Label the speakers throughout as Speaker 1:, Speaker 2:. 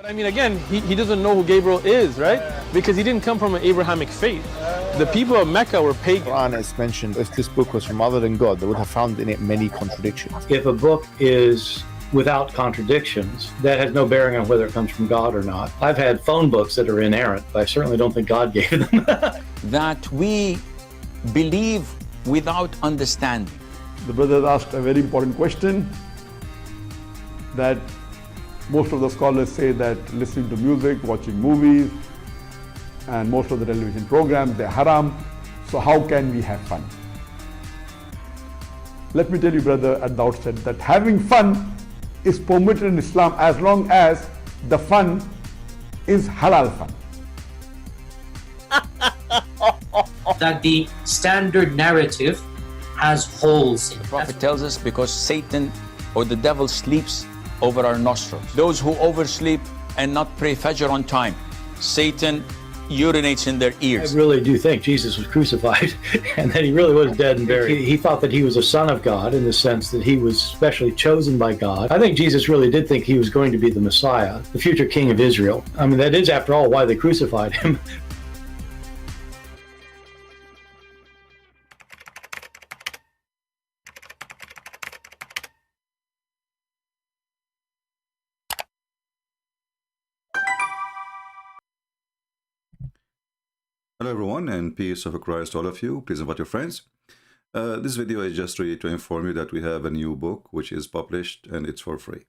Speaker 1: I mean, again, he doesn't know who Gabriel is, right? Because he didn't come from an Abrahamic faith. The people of Mecca were pagan.
Speaker 2: Quran is mentioned, if this book was from other than God, they would have found in it many contradictions.
Speaker 3: If a book is without contradictions, that has no bearing on whether it comes from God or not. I've had phone books that are inerrant, but I certainly don't think God gave them.
Speaker 4: That we believe without understanding.
Speaker 5: The brother asked a very important question, that most of the scholars say that listening to music, watching movies, and most of the television programs, they're haram. So how can we have fun? Let me tell you, brother, at the outset, that having fun is permitted in Islam as long as the fun is halal fun.
Speaker 6: That the standard narrative has holes in it.
Speaker 4: The Prophet tells us because Satan or the devil sleeps over our nostrils. Those who oversleep and not pray Fajr on time, Satan urinates in their ears.
Speaker 3: I really do think Jesus was crucified and that he really was dead and buried. He thought that he was a son of God in the sense that he was specially chosen by God. I think Jesus really did think he was going to be the Messiah, the future king of Israel. I mean, that is, after all, why they crucified him.
Speaker 7: Hello everyone, and peace of Christ to all of you. Please invite your friends. This video is just really to inform you that we have a new book which is published and it's for free.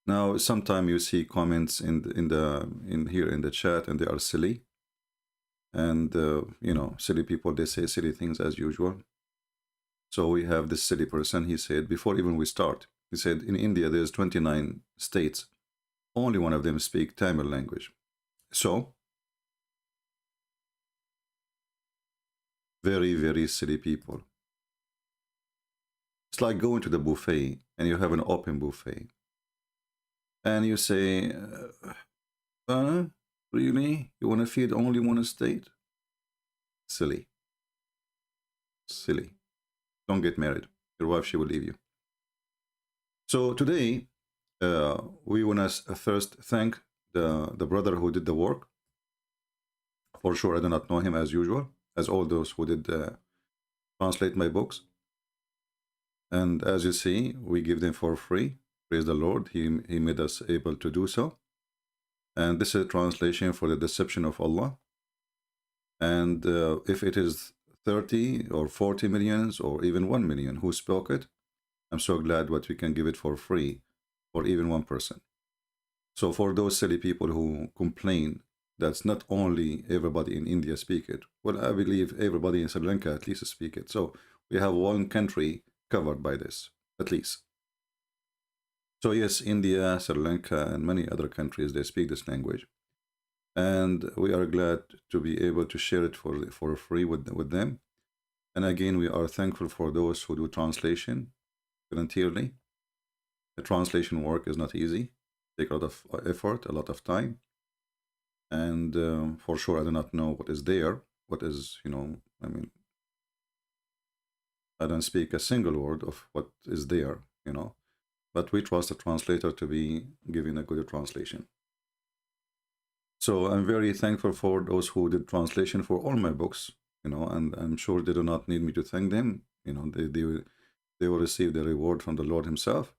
Speaker 7: Now, sometimes you see comments in here in the chat and they are silly, and you know, silly people, they say silly things as usual. So we have this silly person. He said, before even we start, he said, in India there's 29 states, only one of them speak Tamil language. So very, very silly people. It's like going to the buffet and you have an open buffet and you say, really? You want to feed only one state? Silly. Silly. Don't get married. Your wife, she will leave you. So today, we want to first thank the brother who did the work. For sure, I do not know him as usual, as all those who did translate my books. And as you see, we give them for free. Praise the Lord. He made us able to do so. And this is a translation for the deception of Allah. And if it is 30 or 40 millions or even 1 million who spoke it, I'm so glad that we can give it for free for even one person. So for those silly people who complain that's not only everybody in India speak it. Well, I believe everybody in Sri Lanka at least speak it. So we have one country covered by this, at least. So yes, India, Sri Lanka, and many other countries, they speak this language. And we are glad to be able to share it for free with them. And again, we are thankful for those who do translation voluntarily. The translation work is not easy. Take a lot of effort, a lot of time. And for sure, I do not know what is there. What is, you know, I mean, I don't speak a single word of what is there, you know, but we trust the translator to be giving a good translation. So I'm very thankful for those who did translation for all my books, you know, and I'm sure they do not need me to thank them. You know, they will receive the reward from the Lord himself.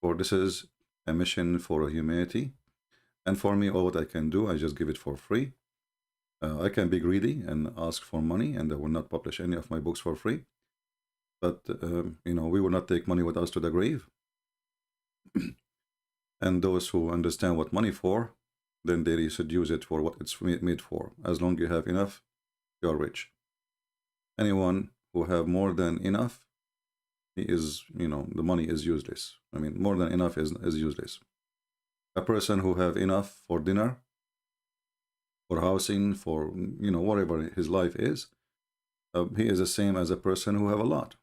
Speaker 7: For this is a mission for humanity. And for me, all what I can do, I just give it for free. I can be greedy and ask for money, and I will not publish any of my books for free. But, you know, we will not take money with us to the grave. And those who understand what money for, then they should use it for what it's made for. As long as you have enough, you are rich. Anyone who have more than enough, he is, you know, the money is useless. I mean, more than enough is useless. A person who have enough for dinner, for housing, for, you know, whatever his life is, he is the same as a person who have a lot.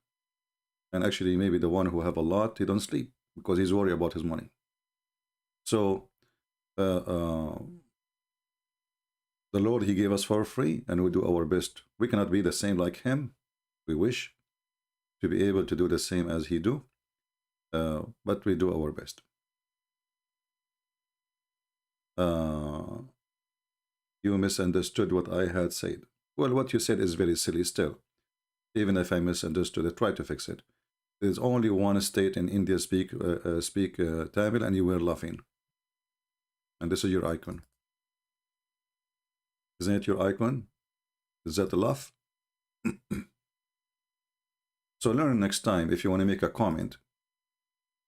Speaker 7: And actually, maybe the one who have a lot, he don't sleep because he's worried about his money. So the Lord, he gave us for free, and we do our best. We cannot be the same like him. We wish to be able to do the same as he do, but we do our best. You misunderstood what I had said. Well, what you said is very silly still. Even if I misunderstood, I tried to fix it. There's only one state in India speak Tamil, and you were laughing. And this is your icon. Isn't it your icon? Is that a laugh? So learn next time, if you want to make a comment,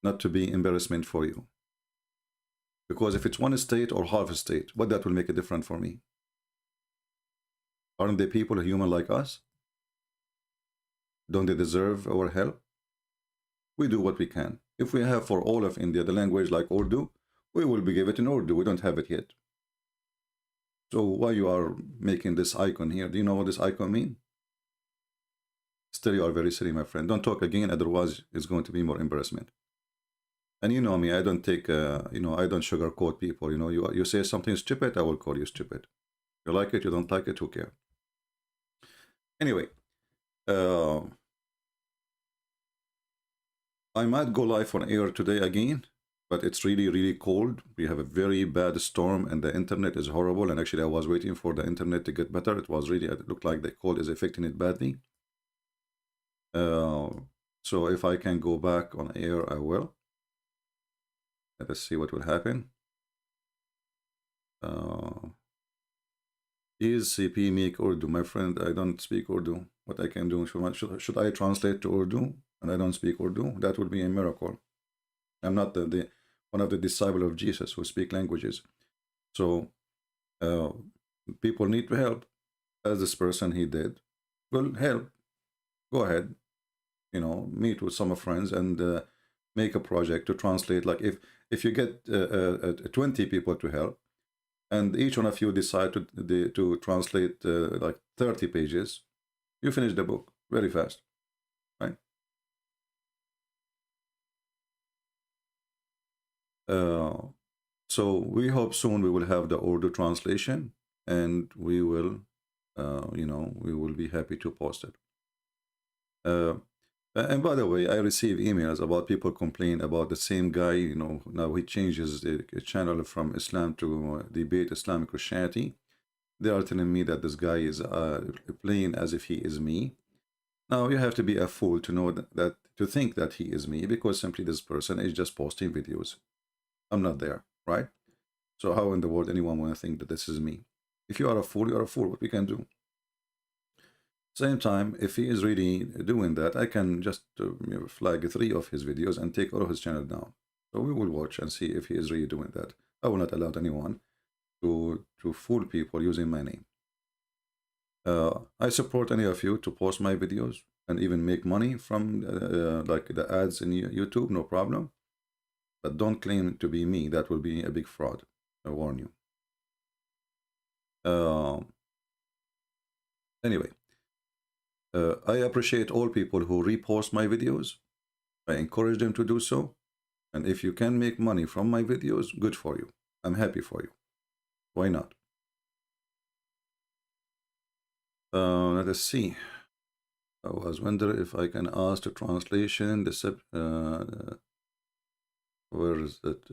Speaker 7: not to be embarrassment for you. Because if it's one state or half a state, what that will make a difference for me? Aren't they people human like us? Don't they deserve our help? We do what we can. If we have for all of India the language like Urdu, we will be given it in Urdu. We don't have it yet. So why you are making this icon here? Do you know what this icon means? Still, you are very silly, my friend. Don't talk again, otherwise it's going to be more embarrassment. And you know me, I don't take, I don't sugarcoat people. You say something stupid, I will call you stupid. You like it, you don't like it, who cares? Anyway, I might go live on air today again, but it's really, really cold. We have a very bad storm and the internet is horrible. And actually, I was waiting for the internet to get better. It looked like the cold is affecting it badly. So if I can go back on air, I will. Let us see what will happen. Is CP make Urdu? My friend, I don't speak Urdu. What I can do, should I translate to Urdu? And I don't speak Urdu? That would be a miracle. I'm not one of the disciples of Jesus who speak languages. So people need to help, as this person he did. Well, help. Go ahead. Meet with some friends and make a project to translate. Like if you get 20 people to help, and each one of you decide to translate like 30 pages, you finish the book very fast, right? So we hope soon we will have the Urdu translation, and we will, we will be happy to post it. And by the way, I receive emails about people complaining about the same guy. Now he changes the channel from Islam to debate Islamic Christianity. They are telling me that this guy is playing as if he is me. Now you have to be a fool to know to think that he is me, because simply this person is just posting videos. I'm not there, right? So how in the world anyone want to think that this is me? If you are a fool, you are a fool. What we can do? Same time, if he is really doing that, I can just flag 3 of his videos and take all of his channel down. So we will watch and see if he is really doing that. I will not allow anyone to fool people using my name. I support any of you to post my videos and even make money from like the ads in YouTube, no problem. But don't claim to be me. That will be a big fraud. I warn you. Anyway. I appreciate all people who repost my videos. I encourage them to do so. And if you can make money from my videos, good for you. I'm happy for you. Why not? Let us see. I was wondering if I can ask the translation. Where is it?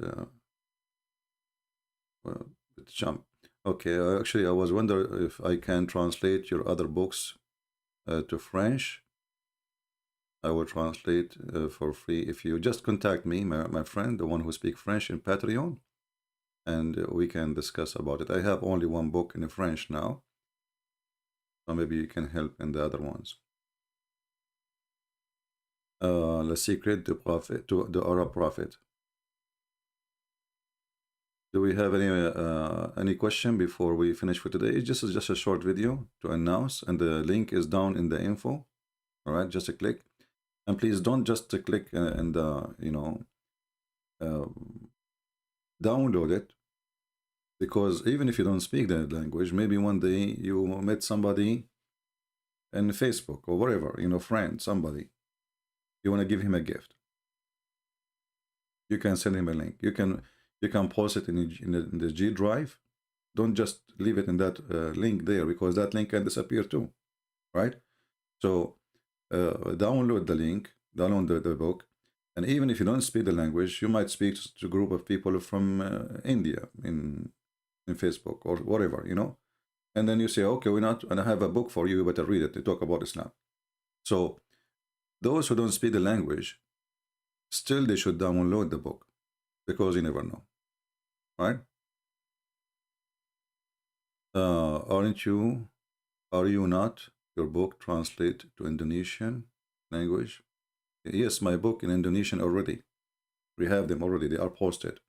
Speaker 7: Well, it's jump. Okay, actually, I was wondering if I can translate your other books to French. I will translate for free if you just contact me, my friend, the one who speaks French, in Patreon, and we can discuss about it. I have only one book in French now, so maybe you can help in the other ones. Le Secret du Prophet, to the Arab Prophet. Do we have any question before we finish for today? It's just a short video to announce, and the link is down in the info. All right, just a click, and please don't just click and download it, because even if you don't speak the language, maybe one day you met somebody in Facebook or wherever, friend, somebody. You want to give him a gift. You can send him a link. You can post it in the G drive. Don't just leave it in that link there, because that link can disappear too, right? So download the link, download the book, and even if you don't speak the language, you might speak to a group of people from India, in in Facebook or whatever, you know. And then you say, okay, we're not, and I have a book for you, you better read it. They talk about Islam. So those who don't speak the language, still they should download the book, because you never know, right? Are you not, your book translate to Indonesian language? Yes, my book in Indonesian already. We have them already, they are posted.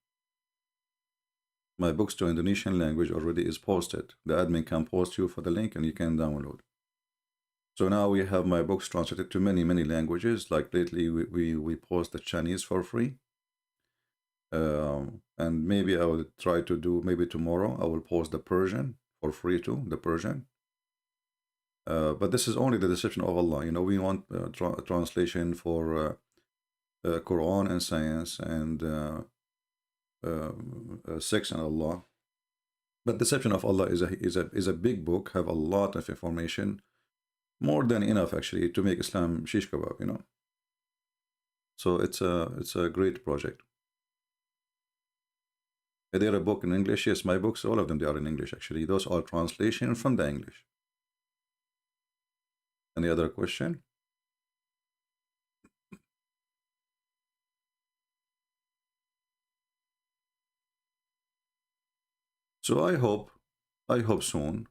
Speaker 7: My books to Indonesian language already is posted. The admin can post you for the link and you can download. So now we have my books translated to many, many languages. Like lately we post the Chinese for free. And maybe I will try to do, maybe tomorrow I will post the Persian for free too, the Persian. But this is only the decision of Allah. You know, we want translation for Quran and science and sex and Allah. But deception of Allah is a big book, have a lot of information, more than enough actually to make Islam shish kebab, you know. So it's a great project. Is there a book in English? Yes, my books, all of them, they are in English actually. Those are translation from the English. Any other question? So I hope soon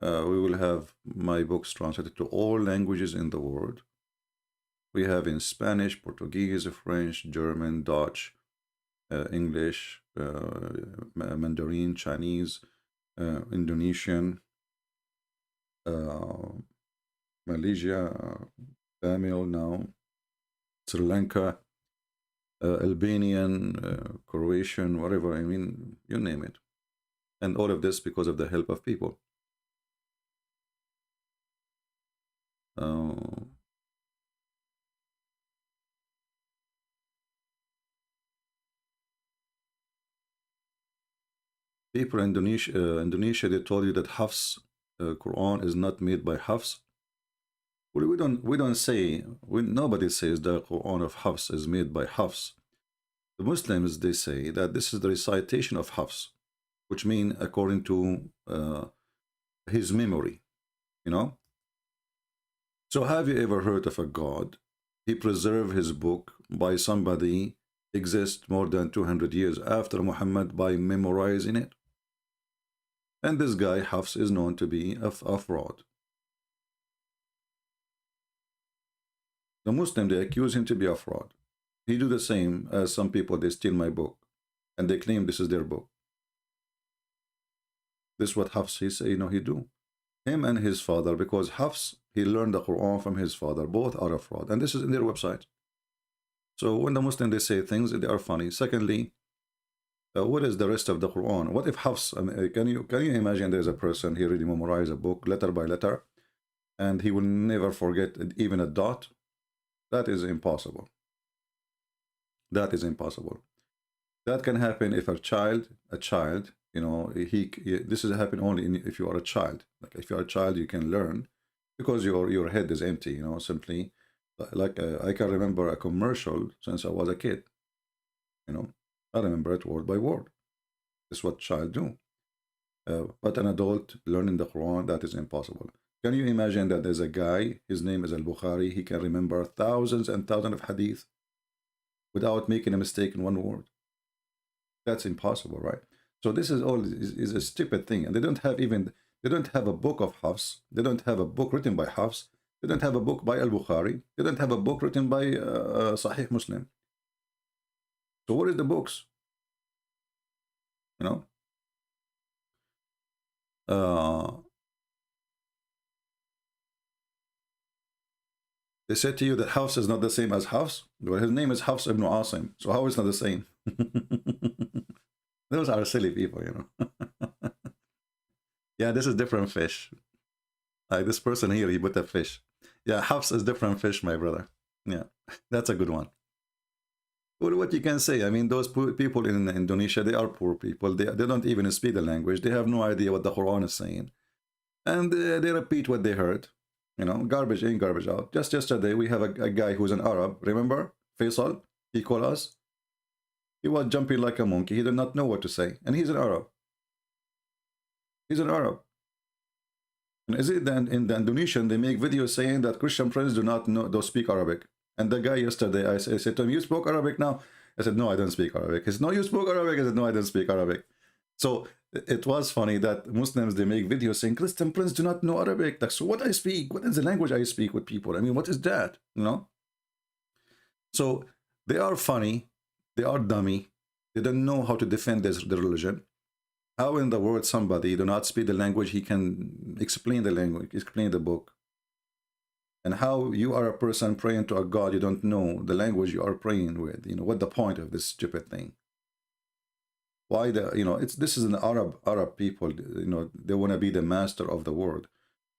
Speaker 7: we will have my books translated to all languages in the world. We have in Spanish, Portuguese, French, German, Dutch, English, Mandarin, Chinese, Indonesian, Malaysia, Tamil now, Sri Lanka, Albanian, Croatian, whatever, I mean, you name it. And all of this because of the help of people. People in Indonesia, they told you that Hafs Quran is not made by Hafs. Well, we don't say, nobody says the Quran of Hafs is made by Hafs. The Muslims, they say that this is the recitation of Hafs, which means according to his memory, you know. So have you ever heard of a God? He preserved his book by somebody exist more than 200 years after Muhammad by memorizing it. And this guy, Hafs, is known to be a fraud. The Muslim, they accuse him to be a fraud. He do the same as some people, they steal my book and they claim this is their book. This is what Hafs, he say, you know, he do. Him and his father, because Hafs, he learned the Quran from his father. Both are a fraud. And this is in their website. So when the Muslim, they say things, they are funny. Secondly, what is the rest of the Quran? What if Hafs, can you imagine there's a person, he really memorized a book letter by letter, and he will never forget even a dot? That is impossible. That is impossible. That can happen if a child, you know, this is happen only if you are a child. Like if you are a child, you can learn because your head is empty, you know, simply. Like I can remember a commercial since I was a kid, you know. I remember it word by word. This is what child do. But an adult learning the Quran, that is impossible. Can you imagine that there's a guy, his name is Al-Bukhari, he can remember thousands and thousands of hadith without making a mistake in one word? That's impossible, right? So this is all is a stupid thing. And they don't have a book of Hafs. They don't have a book written by Hafs. They don't have a book by Al-Bukhari. They don't have a book written by Sahih Muslim. So what is the books? You know? They said to you that Hafs is not the same as Hafs. Well, his name is Hafs ibn Asim. So how is it not the same? Those are silly people, you know. Yeah, this is different fish. Like this person here, he put a fish. Yeah, Hafs is different fish, my brother. Yeah, that's a good one. Well, what you can say, I mean, those people in Indonesia, they are poor people. They don't even speak the language. They have no idea what the Quran is saying. And they repeat what they heard. You know, garbage in, garbage out. Just yesterday, we have a guy who's an Arab. Remember? Faisal? He called us. He was jumping like a monkey. He did not know what to say. And he's an Arab. He's an Arab. And is it then in the Indonesian they make videos saying that Christian friends don't speak Arabic? And the guy yesterday, I said to him, "You spoke Arabic now?" I said, "No, I don't speak Arabic." He said, "No, you spoke Arabic." I said, "No, I don't speak Arabic." So it was funny that Muslims, they make videos saying Christian friends do not know Arabic. Like, so what I speak? What is the language I speak with people? I mean, what is that? You know? So they are funny. They are dummy. They don't know how to defend their religion. How in the world somebody do not speak the language, he can explain the language, explain the book? And how you are a person praying to a God, you don't know the language you are praying with. You know, what the point of this stupid thing? Why this is an Arab people, they want to be the master of the world.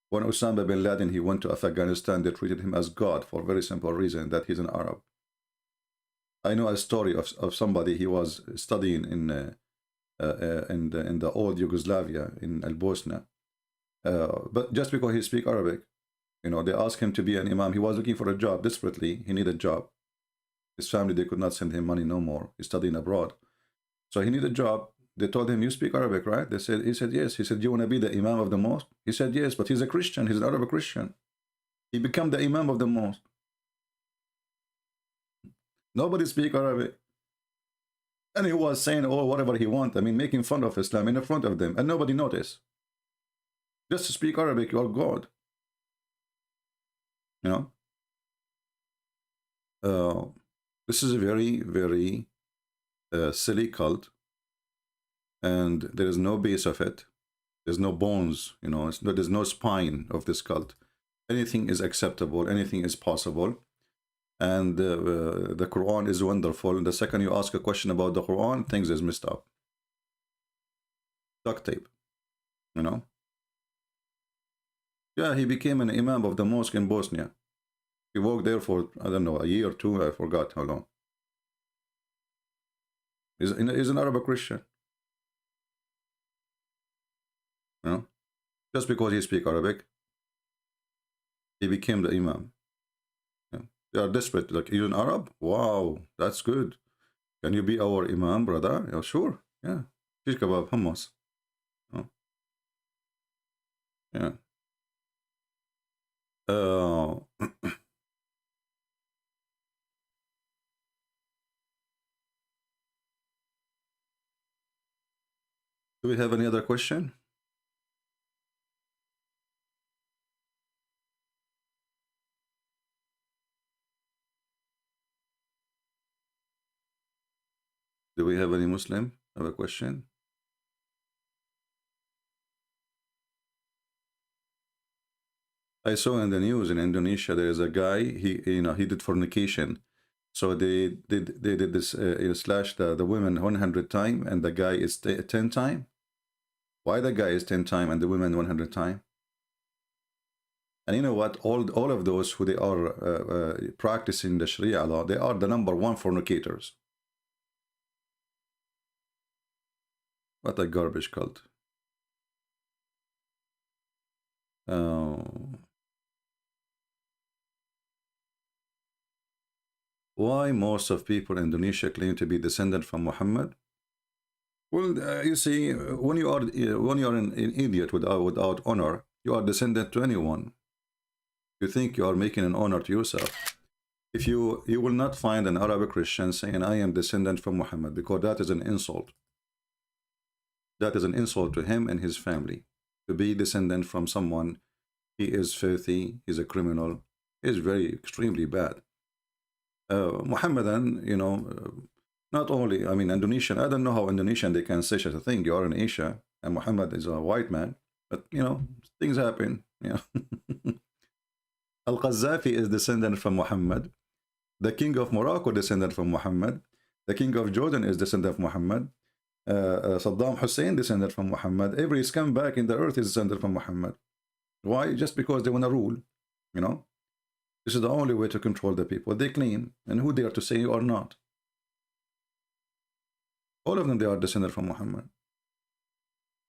Speaker 7: When Osama bin Laden, he went to Afghanistan, they treated him as God for a very simple reason, that he's an Arab. I know a story of somebody, he was studying in the old Yugoslavia, in Bosnia. But just because he speaks Arabic, they asked him to be an imam. He was looking for a job desperately. He needed a job. His family, they could not send him money no more. He's studying abroad. So he needed a job. They told him, "You speak Arabic, right?" He said, "Yes." He said, "Do you want to be the imam of the mosque?" He said, "Yes," but he's a Christian. He's an Arab Christian. He became the imam of the mosque. Nobody speak Arabic. And he was saying, oh, whatever he wants. I mean, making fun of Islam in front of them. And nobody noticed. Just to speak Arabic, you are God. This is a very, very silly cult. And there is no base of it. There's no bones, there's no spine of this cult. Anything is acceptable. Anything is possible. And the Quran is wonderful. The second you ask a question about the Quran, things is messed up. Duct tape, Yeah, he became an imam of the mosque in Bosnia. He worked there for, I don't know, a year or two. I forgot how long. He's an Arab Christian. Just because he speaks Arabic, he became the imam. They are desperate. Like, you're an Arab? Wow, that's good. Can you be our imam, brother? Yeah, sure. Yeah. Shish kebab, hummus. Yeah. Do we have any other question? Do we have any Muslim have a question? I saw in the news in Indonesia there is a guy, he did fornication. So they did this, slash the women 100 times and the guy is 10 times. Why the guy is 10 times and the women 100 times? And you know what? All of those who they are practicing the Sharia law, they are the #1 fornicators. What a garbage cult. Why most of people in Indonesia claim to be descendant from Muhammad? Well, you see, when you are an idiot without honor, you are descendant to anyone. You think you are making an honor to yourself. If you will not find an Arab Christian saying, "I am descendant from Muhammad," because that is an insult. That is an insult to him and his family. To be descendant from someone, he is filthy, he's a criminal, he's very extremely bad. Muhammadan, not only, I mean, Indonesian, I don't know how Indonesian they can say such a thing. You are in Asia and Muhammad is a white man, but things happen. Al-Qaddafi is descendant from Muhammad. The king of Morocco descendant from Muhammad. The king of Jordan is descendant from Muhammad. Saddam Hussein descended from Muhammad. Every scumbag in the earth is descended from Muhammad. Why? Just because they want to rule. This is the only way to control the people. They claim, and who dare to say you are not? All of them, they are descended from Muhammad.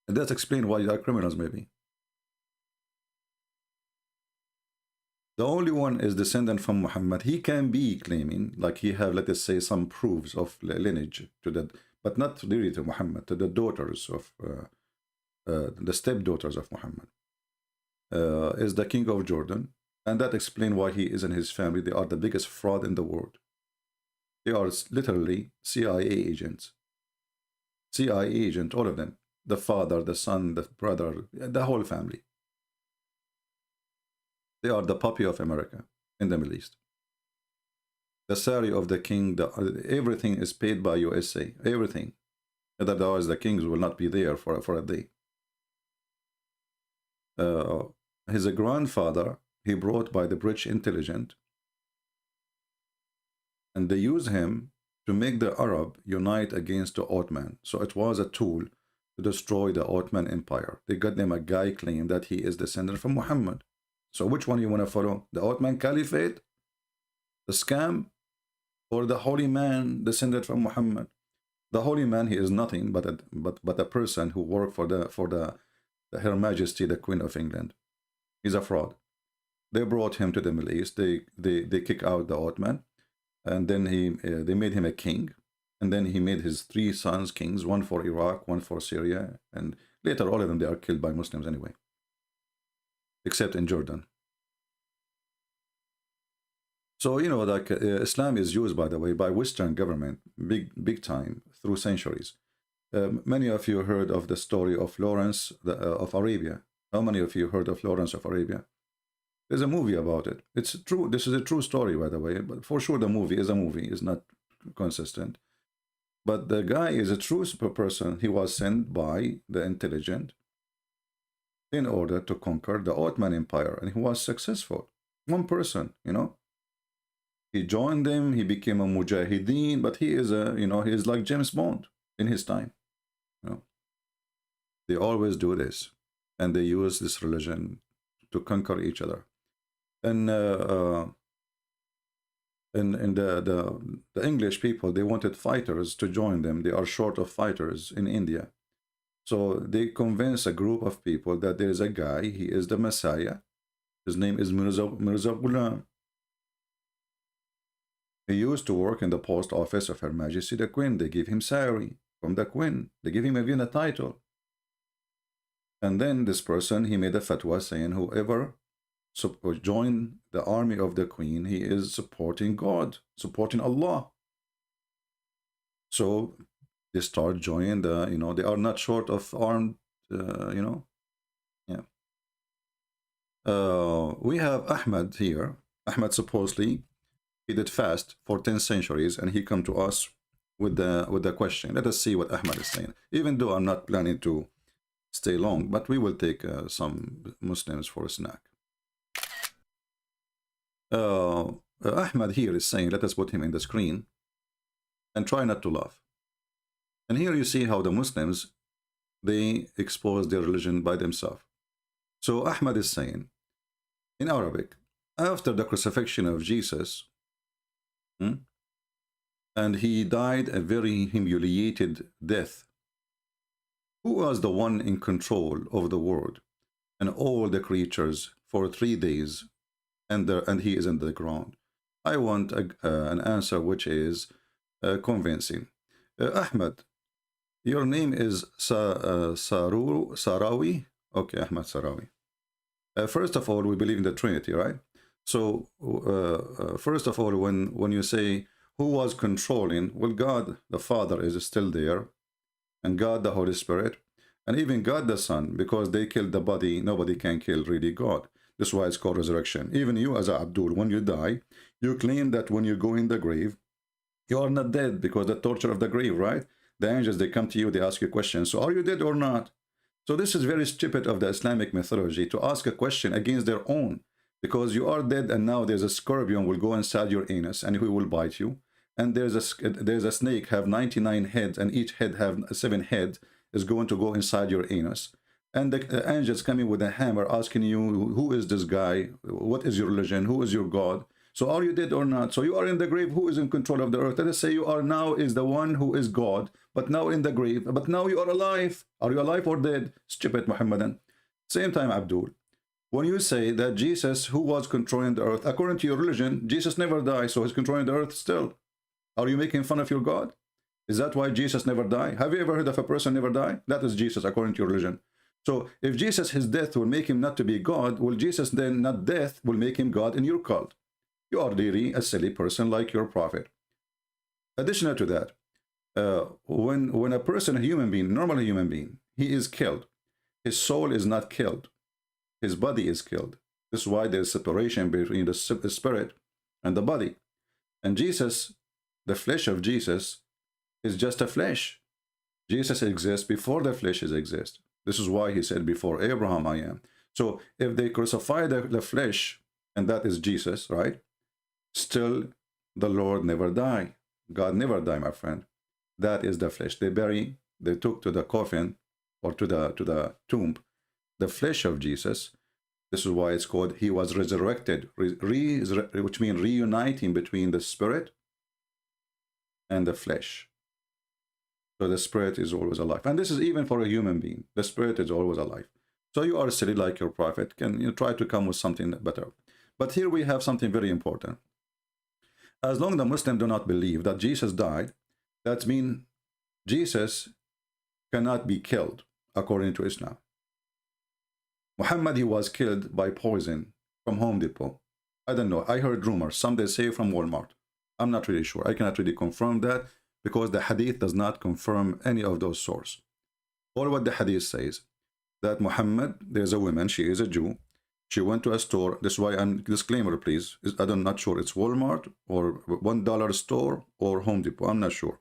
Speaker 7: And that's explain why you are criminals, maybe. The only one is descendant from Muhammad. He can be claiming, like he have, let us say, some proofs of lineage to that, but not really to Muhammad, to the daughters of the stepdaughters of Muhammad, is the king of Jordan, and that explains why he is and his family. They are the biggest fraud in the world. They are literally CIA agents. CIA agent, all of them. The father, the son, the brother, the whole family. They are the puppy of America in the Middle East. The salary of the king, everything is paid by USA. Everything. Otherwise, the kings will not be there for a day. His grandfather, he brought by the British intelligence, and they use him to make the Arab unite against the Ottoman. So it was a tool to destroy the Ottoman Empire. They got them a guy claim that he is descendant from Muhammad. So which one you want to follow? The Ottoman Caliphate, the scam, or the holy man descended from Muhammad? The holy man, he is nothing but a person who worked for Her Majesty, the Queen of England. He's a fraud. They brought him to the Middle East. They kick out the Ottoman, and then they made him a king, and then he made his 3 sons kings, one for Iraq, one for Syria, and later all of them, they are killed by Muslims anyway, except in Jordan. So, you know, like Islam is used, by the way, by Western government, big time, through centuries. Many of you heard of the story of Lawrence of Arabia. How many of you heard of Lawrence of Arabia? There's a movie about it. It's true. This is a true story, by the way. But for sure, the movie is a movie. It's not consistent. But the guy is a true person. He was sent by the intelligent in order to conquer the Ottoman Empire, and he was successful. One person, you know. He joined them. He became a mujahideen, but he is he is like James Bond in his time. You know, they always do this, and they use this religion to conquer each other. And the English people, they wanted fighters to join them. They are short of fighters in India, so they convince a group of people that there is a guy. He is the Messiah. His name is Mirza Ghulam. He used to work in the post office of Her Majesty the Queen. They give him salary from the Queen. They give him even a title. And then this person, he made a fatwa saying whoever join the army of the Queen, he is supporting God, supporting Allah. So they start joining the, they are not short of armed, Yeah. We have Ahmad here. Ahmad supposedly, he did fast for 10 centuries, and he come to us with the question. Let us see what Ahmad is saying. Even though I'm not planning to stay long, but we will take some Muslims for a snack. Ahmad here is saying, let us put him in the screen and try not to laugh. And here you see how the Muslims, they expose their religion by themselves. So Ahmad is saying, in Arabic, after the crucifixion of Jesus, and he died a very humiliated death, who was the one in control of the world and all the creatures for 3 days, and he is in the ground? I want an answer which is convincing. Ahmad, your name is Sarawi? Okay, Ahmad Sarawi. First of all, we believe in the Trinity, right? So, first of all, when you say who was controlling, well, God the Father is still there, and God the Holy Spirit, and even God the Son, because they killed the body, nobody can kill really God. That's why it's called resurrection. Even you as Abdul, when you die, you claim that when you go in the grave, you are not dead, because the torture of the grave, right? The angels, they come to you, they ask you questions. So are you dead or not? So this is very stupid of the Islamic mythology to ask a question against their own, because you are dead, and now there's a scorpion will go inside your anus and he will bite you. And there's a snake have 99 heads, and each head have 7 heads is going to go inside your anus. And the angels coming with a hammer asking you, who is this guy? What is your religion? Who is your God? So are you dead or not? So you are in the grave. Who is in control of the earth? Let us say you are now is the one who is God, but now in the grave. But now you are alive. Are you alive or dead? Stupid Muhammadan. Same time, Abdul. When you say that Jesus, who was controlling the earth, according to your religion, Jesus never died, so he's controlling the earth still. Are you making fun of your God? Is that why Jesus never died? Have you ever heard of a person never die? That is Jesus, according to your religion. So if Jesus, his death will make him not to be God, will Jesus then not death will make him God in your cult? You are really a silly person like your prophet. Additional to that, when a person, a human being, normal human being, he is killed, his soul is not killed, his body is killed. This is why there's separation between the spirit and the body. And Jesus, the flesh of Jesus, is just a flesh. Jesus exists before the flesh exists. This is why he said, before Abraham I am. So if they crucify the flesh, and that is Jesus, right? Still, the Lord never died. God never died, my friend. That is the flesh. They took to the coffin or to the tomb the flesh of Jesus. This is why it's called, he was resurrected, which means reuniting between the spirit and the flesh. So the spirit is always alive. And this is even for a human being. The spirit is always alive. So you are silly like your prophet. Can you try to come with something better? But here we have something very important. As long as the Muslims do not believe that Jesus died, that means Jesus cannot be killed according to Islam. Muhammad, he was killed by poison from Home Depot. I don't know. I heard rumors. Some they say from Walmart. I'm not really sure. I cannot really confirm that because the hadith does not confirm any of those sources. All what the hadith says, that Muhammad, there's a woman, she is a Jew. She went to a store. That's why I'm disclaimer, please. I'm not sure it's Walmart or $1 store or Home Depot. I'm not sure.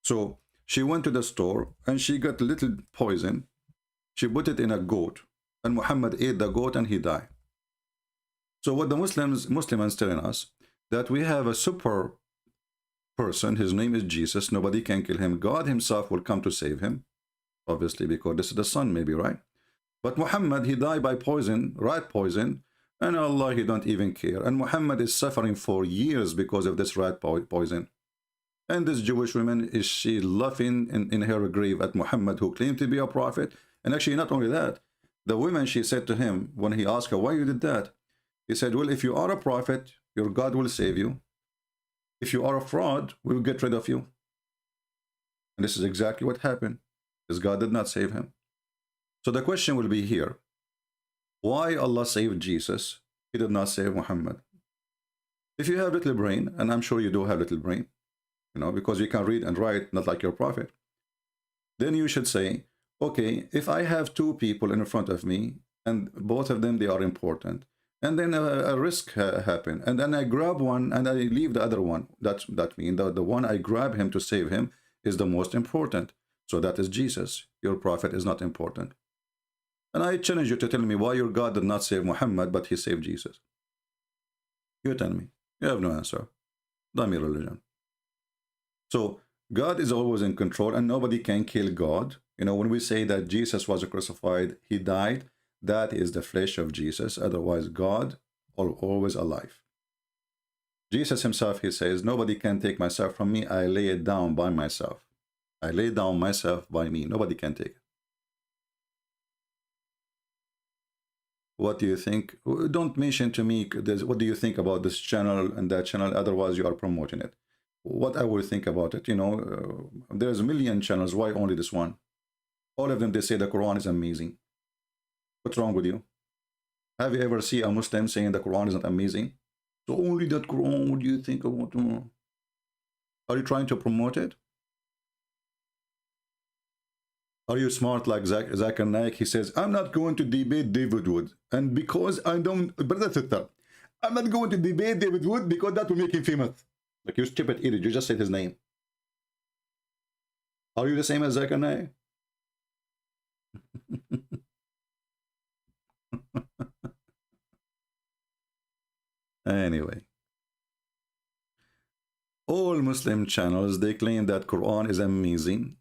Speaker 7: So she went to the store and she got a little poison. She put it in a goat, and Muhammad ate the goat and he died. So what the Muslims telling us that we have a super person. His name is Jesus. Nobody can kill him. God himself will come to save him, obviously, because this is the son, maybe, right? But Muhammad, he died by poison, rat poison, and Allah, he don't even care. And Muhammad is suffering for years because of this rat poison. And this Jewish woman, is she laughing in her grave at Muhammad, who claimed to be a prophet? And actually, not only that, the woman, she said to him, when he asked her, why you did that? He said, well, if you are a prophet, your God will save you. If you are a fraud, we will get rid of you. And this is exactly what happened, because God did not save him. So the question will be here, why Allah saved Jesus? He did not save Muhammad. If you have little brain, and I'm sure you do have little brain, you know, because you can read and write, not like your prophet, then you should say, okay, if I have two people in front of me, and both of them, they are important, and then a risk happen, and then I grab one and I leave the other one, that means the one I grab him to save him is the most important. So that is Jesus. Your prophet is not important. And I challenge you to tell me why your God did not save Muhammad, but he saved Jesus. You tell me. You have no answer. Dummy religion. So God is always in control and nobody can kill God. You know, when we say that Jesus was crucified, he died, that is the flesh of Jesus. Otherwise, God always alive. Jesus himself, he says, nobody can take myself from me. I lay it down by myself. I lay down myself by me. Nobody can take it. What do you think? Don't mention to me what do you think about this channel and that channel, otherwise you are promoting it. What I will think about it, you know, there's a million channels, why only this one? All of them, they say the Quran is amazing. What's wrong with you? Have you ever seen a Muslim saying the Quran is not amazing? So only that Quran, what do you think about? Are you trying to promote it? Are you smart like Zakir Naik? He says, I'm not going to debate David Wood. And because I don't, brother sister, I'm not going to debate David Wood because that will make him famous. Like, you stupid idiot, you just said his name. Are you the same as Zakir Naik? Anyway. All Muslim channels, they claim that Quran is amazing.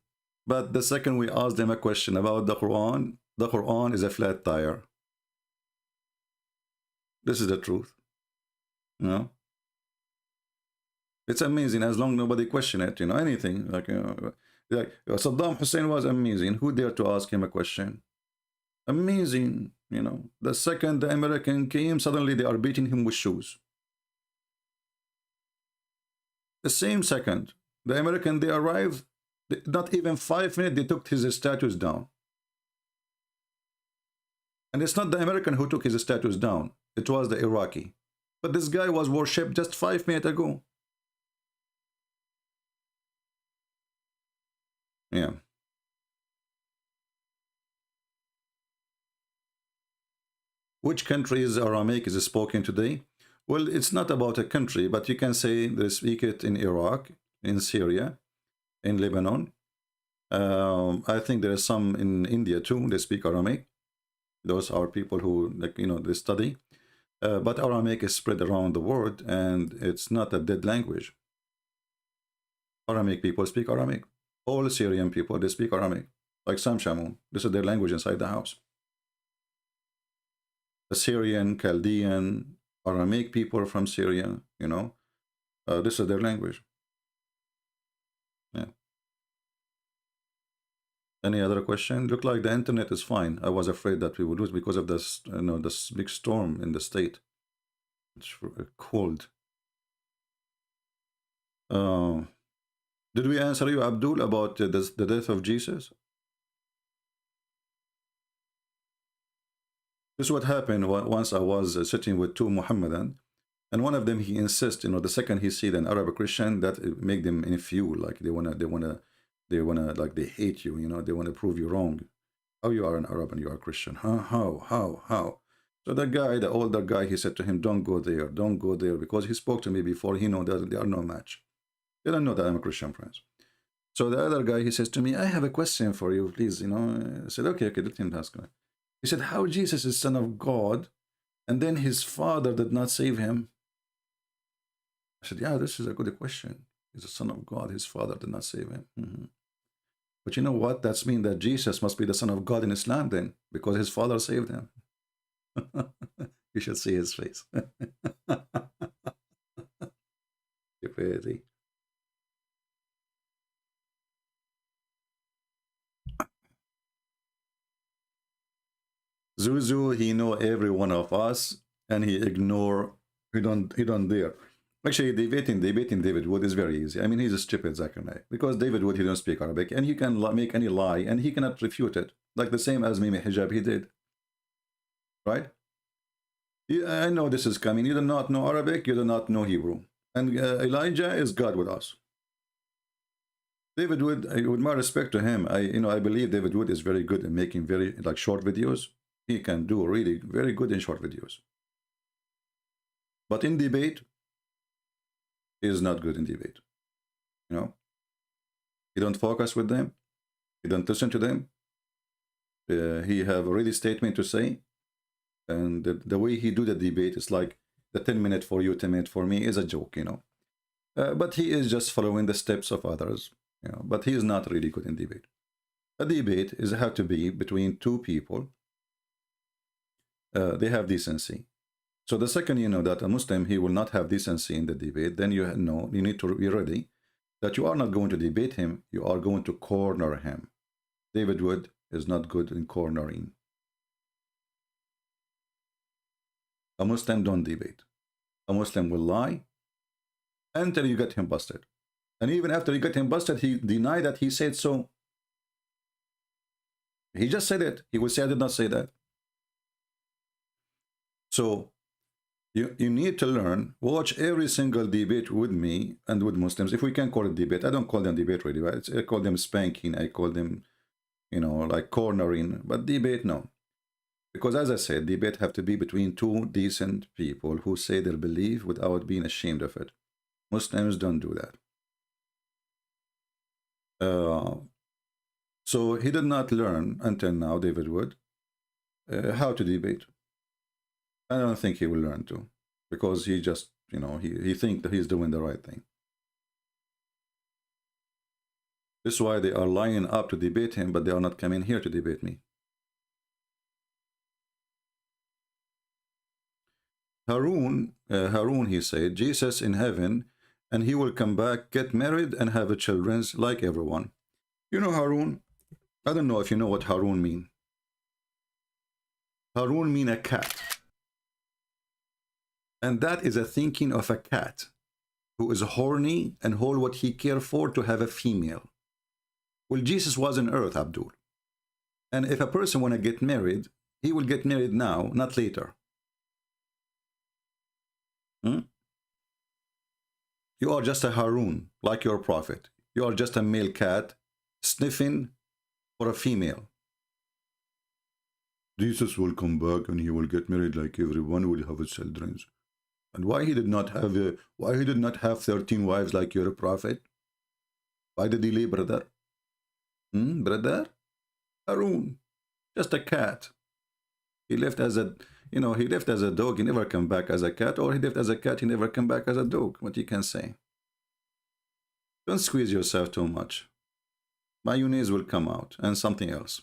Speaker 7: But the second we ask them a question about the Quran is a flat tire. This is the truth. You know? It's amazing as long as nobody question it, you know, anything. Like, you know, like Saddam Hussein was amazing. Who dared to ask him a question? Amazing, you know. The second the American came, suddenly they are beating him with shoes. The same second, the American, they arrived, not even 5 minutes, they took his statues down. And it's not the American who took his statues down. It was the Iraqi. But this guy was worshipped just 5 minutes ago. Yeah. Which country is Aramaic is spoken today? Well, it's not about a country, but you can say they speak it in Iraq, in Syria, in Lebanon. I think there are some in India too. They speak Aramaic. Those are people who, like, you know, they study. But Aramaic is spread around the world, and it's not a dead language. Aramaic people speak Aramaic. All Syrian people, they speak Aramaic. Like Sam Shamoun. This is their language inside the house. Assyrian, Chaldean, Aramaic people from Syria, you know, this is their language. Yeah. Any other question? Look like the internet is fine. I was afraid that we would lose because of this, you know, this big storm in the state. It's cold. Did we answer you, Abdul, about the death of Jesus? This is what happened once I was sitting with 2 Muhammadan, and one of them, he insists, you know, the second he see an Arab Christian, that it make them in fuel, like they wanna, like they hate you, you know, they wanna prove you wrong. How you are an Arab and you are a Christian? Huh? How? So the guy, the older guy, he said to him, don't go there, because he spoke to me before. He know that they are no match. They don't know that I'm a Christian, friends. So the other guy, he says to me, I have a question for you, please, you know. I said, okay, let him ask me. He said, how Jesus is Son of God, and then his father did not save him? I said, yeah, this is a good question. He's the Son of God, his father did not save him. But you know what? That's mean that Jesus must be the Son of God in Islam then, because his father saved him. You should see his face. Crazy. Zuzu, he know every one of us, and he ignore. He don't dare. Actually, debating David Wood is very easy. I mean, he's a stupid Zakir Naik, because David Wood, he don't speak Arabic, and he can make any lie, and he cannot refute it, like the same as Mimi Hijab he did. Right? Yeah, I know this is coming. You do not know Arabic, you do not know Hebrew, and Elijah is God with us. David Wood, with my respect to him, I believe David Wood is very good in making very short videos. He can do really very good in short videos. But in debate, he is not good in debate. You know, he don't focus with them. He don't listen to them. He have already statement to say, and the way he do the debate is like the 10-minute for you, 10-minute for me is a joke, you know. But he is just following the steps of others, you know. But he is not really good in debate. A debate is have to be between two people. They have decency. So the second you know that a Muslim, he will not have decency in the debate, then you know you need to be ready that you are not going to debate him, you are going to corner him. David Wood is not good in cornering. A Muslim don't debate. A Muslim will lie until you get him busted. And even after you get him busted, he denied that he said so. He just said it. He will say, I did not say that. So you need to learn, watch every single debate with me and with Muslims. If we can call it debate, I don't call them debate really, right? I call them spanking. I call them, you know, like cornering. But debate, no. Because as I said, debate have to be between two decent people who say their belief without being ashamed of it. Muslims don't do that. So he did not learn until now, David Wood, how to debate. I don't think he will learn to, because he just, you know, he thinks that he's doing the right thing. This is why they are lining up to debate him, but they are not coming here to debate me. Harun, he said, Jesus in heaven, and he will come back, get married, and have children like everyone. You know Harun? I don't know if you know what Harun mean. Harun mean a cat. And that is a thinking of a cat who is horny and hold what he care for to have a female. Well, Jesus was on earth, Abdul. And if a person want to get married, He will get married now, not later. Hmm? You are just a Harun, like your prophet. You are just a male cat sniffing for a female. Jesus will come back and he will get married like everyone, will have children. And why he did not have 13 wives like your prophet? Why did he leave, brother? Brother? Harun, just a cat. He left as a, he left as a dog, he never come back as a cat, or he left as a cat, he never come back as a dog. What you can say? Don't squeeze yourself too much. Mayonnaise will come out, and something else.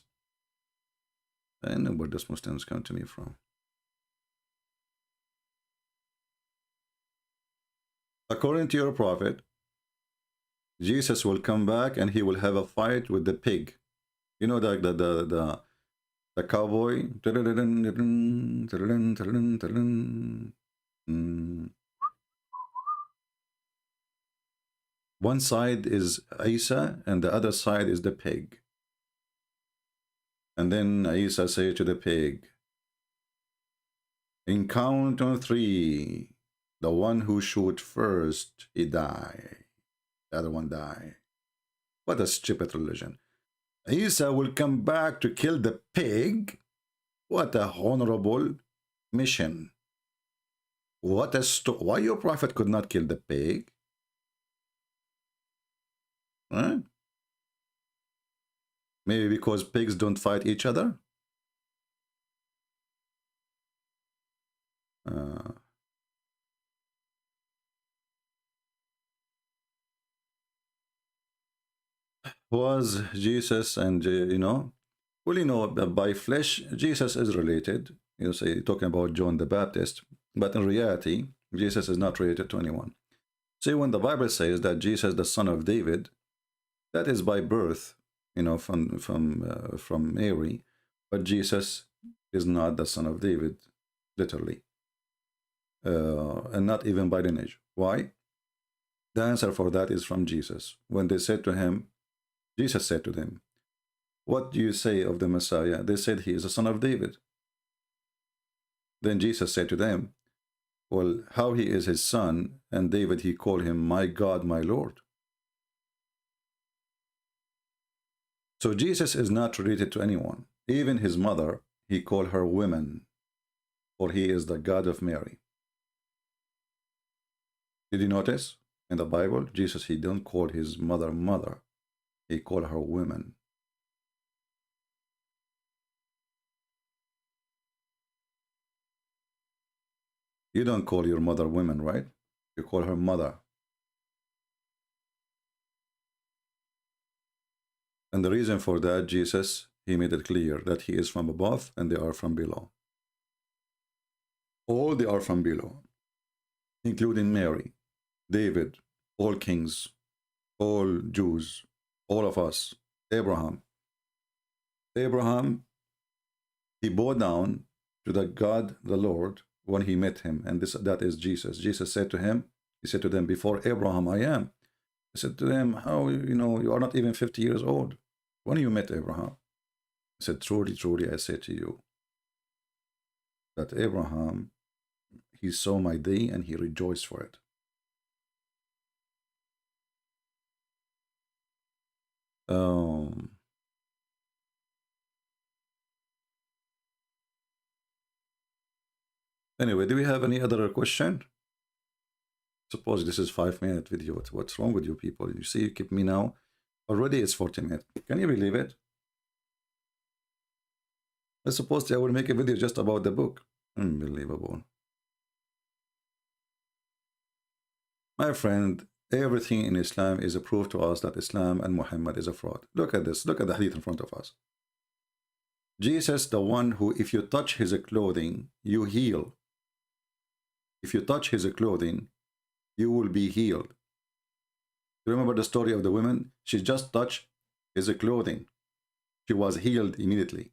Speaker 7: I know where those Muslims come to me from. According to your prophet, Jesus will come back and he will have a fight with the pig. You know, the cowboy. One side is Isa and the other side is the pig. And then Isa said to the pig, in count on 3, the one who shoot first, he die. The other one die. What a stupid religion. Isa will come back to kill the pig. What a honorable mission. What a why your prophet could not kill the pig? Huh? Maybe because pigs don't fight each other? Was Jesus and, by flesh, Jesus is related. You say, talking about John the Baptist, but in reality, Jesus is not related to anyone. See, when the Bible says that Jesus, the son of David, that is by birth, from Mary, but Jesus is not the son of David, literally, and not even by lineage. Why? The answer for that is from Jesus. When they said to him, Jesus said to them, what do you say of the Messiah? They said he is the son of David. Then Jesus said to them, well, how he is his son, and David he called him my God, my Lord. So Jesus is not related to anyone. Even his mother, he called her women, for he is the God of Mary. Did you notice? In the Bible, Jesus, he don't call his mother mother. He called her women. You don't call your mother women, right? You call her mother. And the reason for that, Jesus, he made it clear that he is from above and they are from below. All they are from below, including Mary, David, all kings, all Jews, all of us, Abraham. Abraham, he bowed down to the God, the Lord, when he met him, and that is Jesus. Jesus said to him, he said to them, before Abraham I am. He said to them, how, you are not even 50 years old. When you met Abraham? He said, truly, truly, I say to you, that Abraham, he saw my day and he rejoiced for it. Anyway, do we have any other question? Suppose this is 5-minute video. What's wrong with you people? You see, you keep me now. Already it's 40 minutes. Can you believe it? I suppose I will make a video just about the book. Unbelievable. My friend, everything in Islam is a proof to us that Islam and Muhammad is a fraud. Look at this. Look at the hadith in front of us. Jesus, the one who, if you touch his clothing, you heal. If you touch his clothing, you will be healed. Remember the story of the woman? She just touched his clothing. She was healed immediately.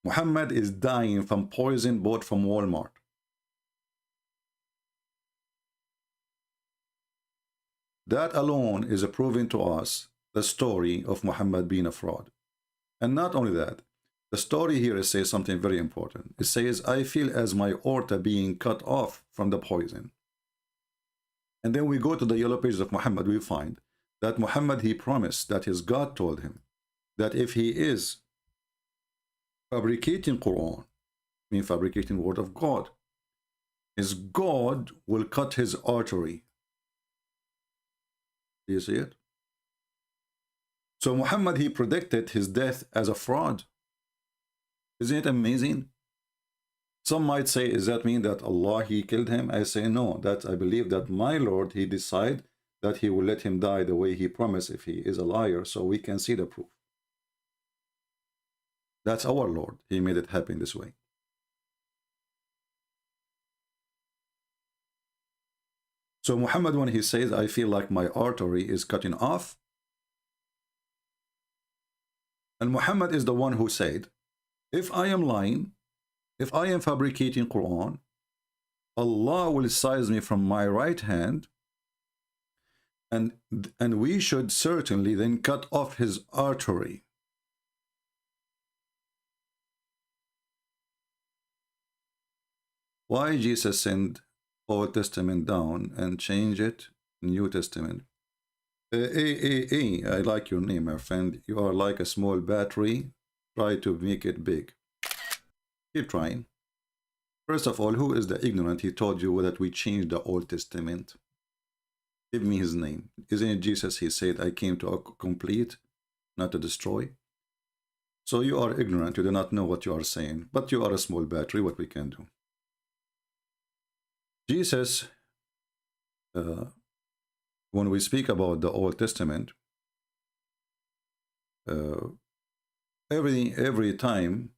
Speaker 7: Muhammad is dying from poison bought from Walmart. That alone is proving to us the story of Muhammad being a fraud. And not only that, The story here says something very important. It says, I feel as my aorta being cut off from the poison. And then we go to the yellow pages of Muhammad, we find that Muhammad, he promised that his God told him that if he is fabricating Quran, mean fabricating word of God, his God will cut his artery. Do you see it? So Muhammad, he predicted his death as a fraud. Isn't it amazing? Some might say, does that mean that Allah, he killed him? I say no, that I believe that my Lord, he decided that he will let him die the way he promised if he is a liar, so we can see the proof. That's our Lord. He made it happen this way. So Muhammad, when he says, I feel like my artery is cutting off, and Muhammad is the one who said, if I am lying, if I am fabricating Quran, Allah will seize me from my right hand, and we should certainly then cut off his artery. Why Jesus sent Old Testament down and change it New Testament? I like your name, my friend. You are like a small battery. Try to make it big. Keep trying. First of all, who is the ignorant? He told you that we changed the Old Testament. Give me his name. Isn't it Jesus? He said, I came to complete, not to destroy. So you are ignorant. You do not know what you are saying. But you are a small battery. What we can do? Jesus, when we speak about the Old Testament, every time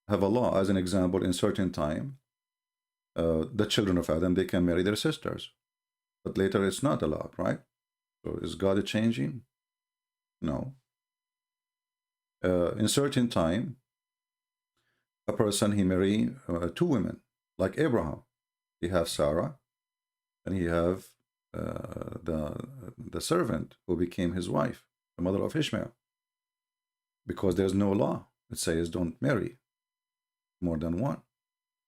Speaker 7: have a law. As an example, in certain time, the children of Adam, they can marry their sisters, but later it's not allowed, right? So is God changing? No. In certain time, a person, he marry two women, like Abraham. He have Sarah, and he have the servant who became his wife, the mother of Ishmael. Because there's no law. It says don't marry more than one.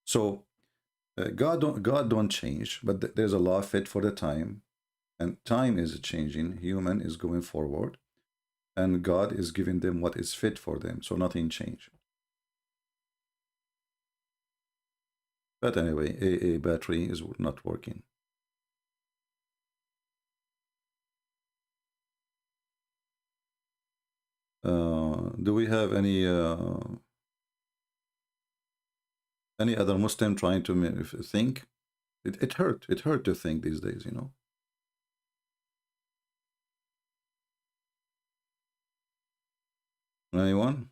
Speaker 7: So God don't change, but there's a law fit for the time, and time is changing. Human is going forward, and God is giving them what is fit for them. So nothing changed. But anyway, a battery is not working. Do we have any other Muslim trying to think? It hurt to think these days, you know. Anyone?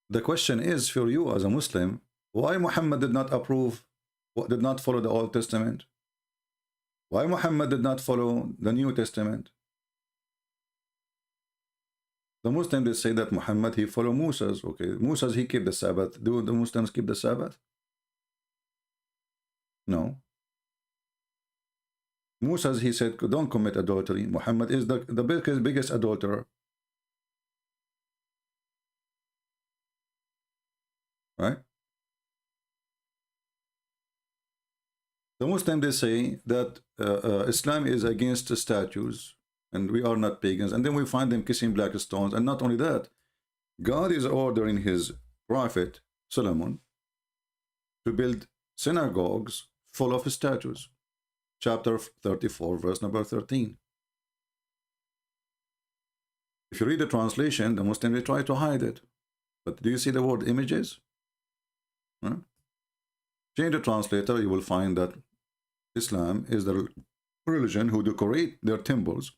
Speaker 7: The question is for you as a Muslim, why Muhammad did not follow the Old Testament? Why Muhammad did not follow the New Testament? The Muslims, they say that Muhammad, he followed Moses. Okay, Moses, he kept the Sabbath. Do the Muslims keep the Sabbath? No. Moses, he said, don't commit adultery. Muhammad is the biggest adulterer. Right? The Muslims, they say that Islam is against the statues, and we are not pagans. And then we find them kissing black stones. And not only that, God is ordering his prophet, Solomon, to build synagogues full of statues. Chapter 34, verse number 13. If you read the translation, the Muslims, they try to hide it. But do you see the word images? Huh? Change the translator, you will find that Islam is the religion who decorate their temples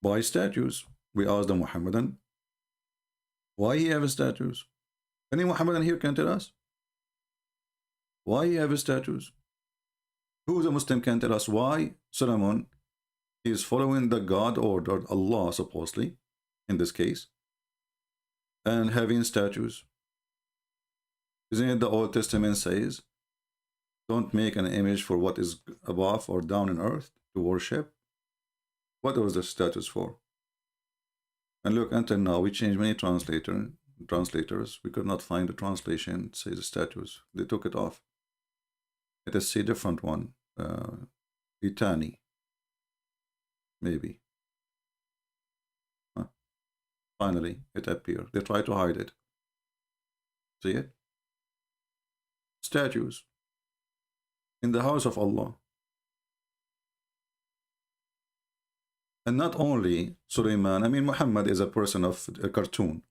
Speaker 7: by statues. We asked the Muhammadan, why he have statues? Any Muhammadan here can tell us? Why he have statues? Who is a Muslim can tell us why Solomon is following the God ordered, Allah supposedly, in this case, and having statues? Isn't it the Old Testament says, don't make an image for what is above or down in earth, to worship? What was the status for? And look, until now, we changed many translators. We could not find the translation, say the status. They took it off. Let us see a different one. Itani. Maybe. Huh. Finally, it appeared. They tried to hide it. See it? Statues. In the house of Allah. And not only Sulaiman, I mean Muhammad is a person of a cartoon.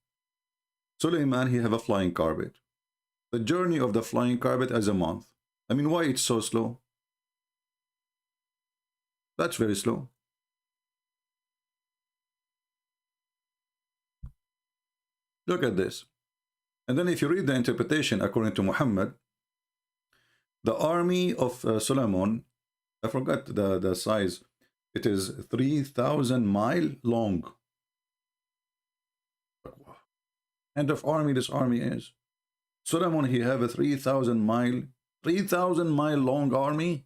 Speaker 7: Sulaiman, he have a flying carpet. The journey of the flying carpet is a month. I mean, why it's so slow? That's very slow. Look at this. And then if you read the interpretation according to Muhammad, the army of Solomon, I forgot the size, it is 3,000 miles long. What kind of army this army is? Solomon, he have a 3,000 mile long army.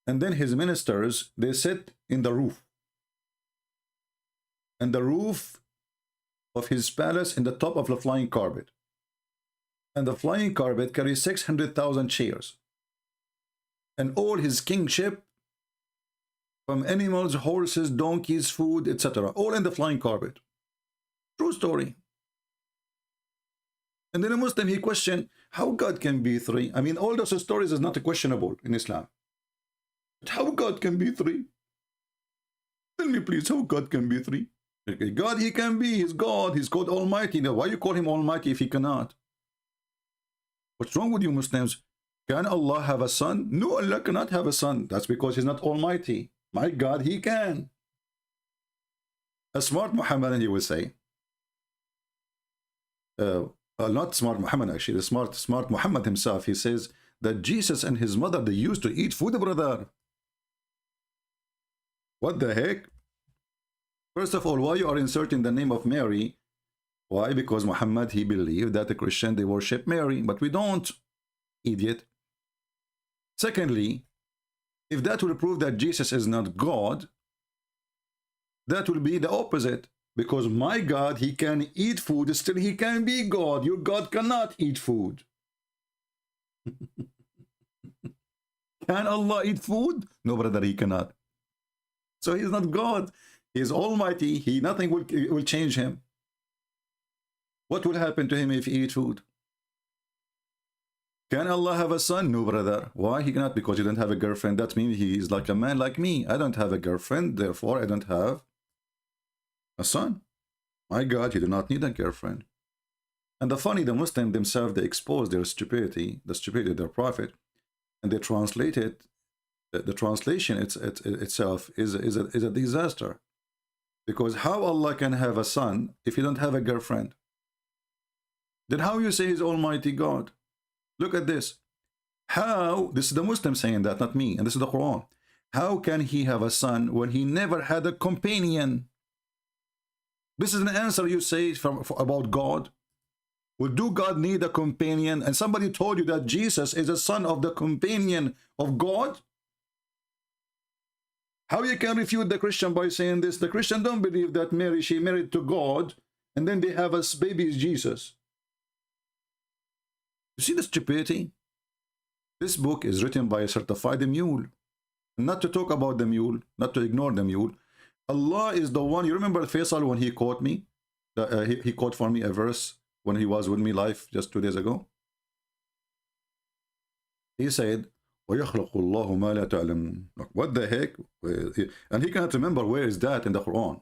Speaker 7: And then his ministers, they sit in the roof. And the roof of his palace in the top of the flying carpet. And the flying carpet carries 600,000 chairs. And all his kingship, from animals, horses, donkeys, food, etc., all in the flying carpet. True story. And then a Muslim, he questioned how God can be three. I mean, all those stories is not questionable in Islam. But how God can be three? Tell me please, how God can be three? God, he can be, he's God, he's God Almighty. Now, why you call him Almighty if he cannot? What's wrong with you Muslims? Can Allah have a son? No, Allah cannot have a son. That's because he's not Almighty. My God, he can. A smart Muhammadan, he will say, not smart Muhammad actually, the smart Muhammad himself, he says that Jesus and his mother, they used to eat food, brother. What the heck? First of all, why you are inserting the name of Mary? Why? Because Muhammad, he believed that the Christian, they worship Mary, but we don't, idiot. Secondly, if that will prove that Jesus is not God, that will be the opposite. Because my God, he can eat food, still he can be God. Your God cannot eat food. Can Allah eat food? No, brother, he cannot. So he's not God. He is Almighty. Nothing will change him. What will happen to him if he eats food? Can Allah have a son? No, brother. Why? He cannot, because he doesn't have a girlfriend. That means he is like a man like me. I don't have a girlfriend, therefore I don't have a son. My God, he do not need a girlfriend. And the funny, the Muslims themselves, they expose their stupidity, the stupidity of their prophet, and they translate it. The translation itself is a disaster. Because how Allah can have a son if he don't have a girlfriend? Then how you say he's Almighty God? Look at this. How, this is the Muslim saying that, not me, and this is the Quran. How can he have a son when he never had a companion? This is an answer you say about God. Well, do God need a companion? And somebody told you that Jesus is a son of the companion of God? How you can refute the Christian by saying this? The Christian don't believe that Mary, she married to God, and then they have a baby is Jesus. You see the stupidity? This book is written by a certified mule. Not to talk about the mule, not to ignore the mule. Allah is the one. You remember Faisal when he quote me? He quote for me a verse when he was with me live just 2 days ago. He said, وَيَخْلَقُ اللَّهُ مَا لَا تَعْلَمُونَ. What the heck? And he cannot remember where is that in the Quran.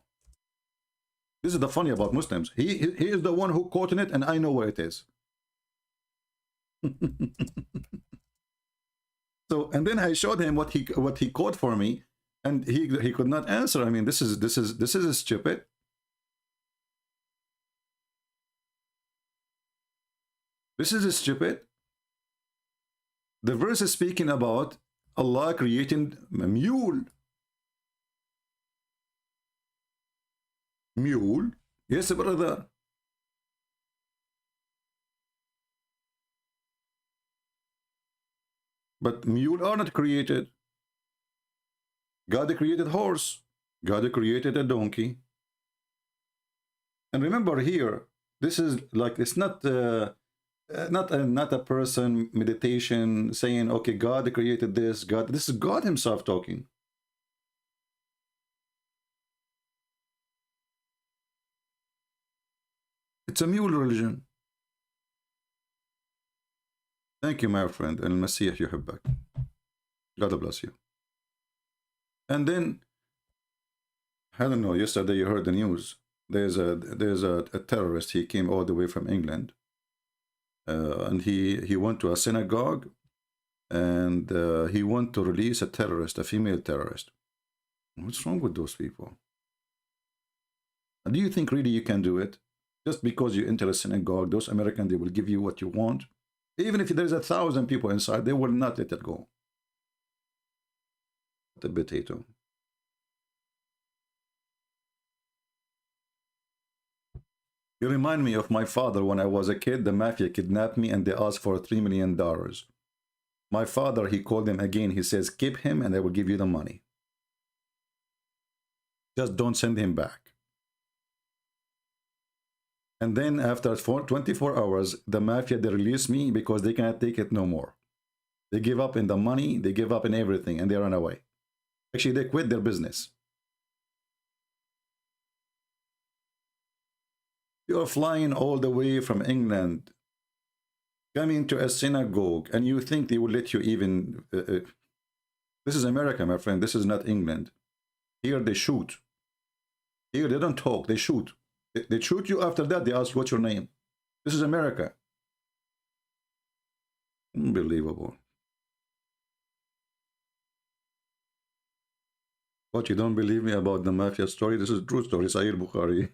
Speaker 7: This is the funny about Muslims. He is the one who quoted it, and I know where it is. So, and then I showed him what he quoted for me, and he could not answer. I mean, this is stupid. This is stupid. The verse is speaking about Allah creating a mule. Mule? Yes, brother. But mule are not created. God created horse. God created a donkey. And remember here, this is like, it's not not a person meditation saying, okay, God created this. This is God himself talking. It's a mule religion. Thank you, my friend. Al-Masih yuhibbak. God bless you. And then, I don't know, yesterday you heard the news. There's a terrorist. He came all the way from England. And he went to a synagogue, and he wanted to release a terrorist, a female terrorist. What's wrong with those people? Do you think really you can do it? Just because you enter a synagogue, those Americans, they will give you what you want. Even if there's 1,000 people inside, they will not let it go. The potato. You remind me of my father when I was a kid. The mafia kidnapped me and they asked for $3 million. My father, he called them again. He says, keep him and I will give you the money. Just don't send him back. And then after 24 hours, the mafia, they release me because they cannot take it no more. They give up in the money, they give up in everything, and they run away. Actually, they quit their business. You're flying all the way from England, coming to a synagogue, and you think they will let you even... this is America, my friend. This is not England. Here they shoot. Here they don't talk, they shoot. They shoot you. After that, they ask, what's your name? This is America. Unbelievable. What, you don't believe me about the mafia story? This is a true story, Sahih Bukhari.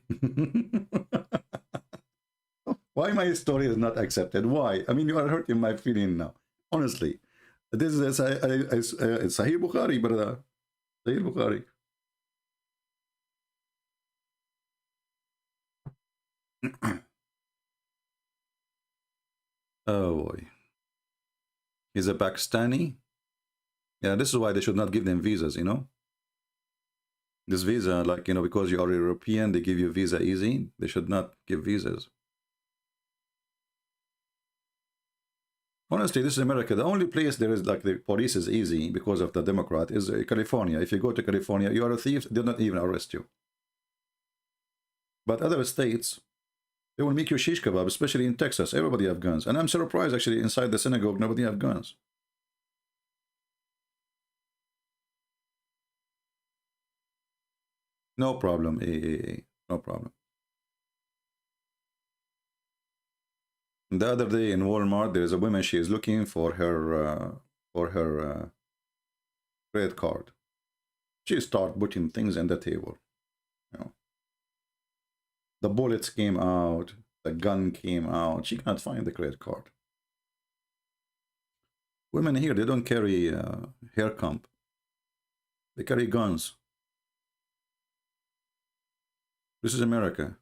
Speaker 7: Why my story is not accepted? Why? I mean, you are hurting my feeling now. Honestly. This is Sahih Bukhari, brother. Sahih Bukhari. Oh boy. He's a Pakistani. Yeah, this is why they should not give them visas, you know. This visa, like, you know, because you are European, they give you visa easy. They should not give visas. Honestly, this is America. The only place there is, like, the police is easy because of the Democrat is California. If you go to California, you are a thief, they'll not even arrest you. But other states, they will make you shish kebab, especially in Texas. Everybody have guns. And I'm surprised, actually, inside the synagogue, nobody have guns. No problem, no problem. The other day in Walmart, there is a woman, she is looking for her credit card. She start putting things on the table. You know. The bullets came out, the gun came out. She can't find the credit card. Women here, they don't carry hair comb. They carry guns. This is America,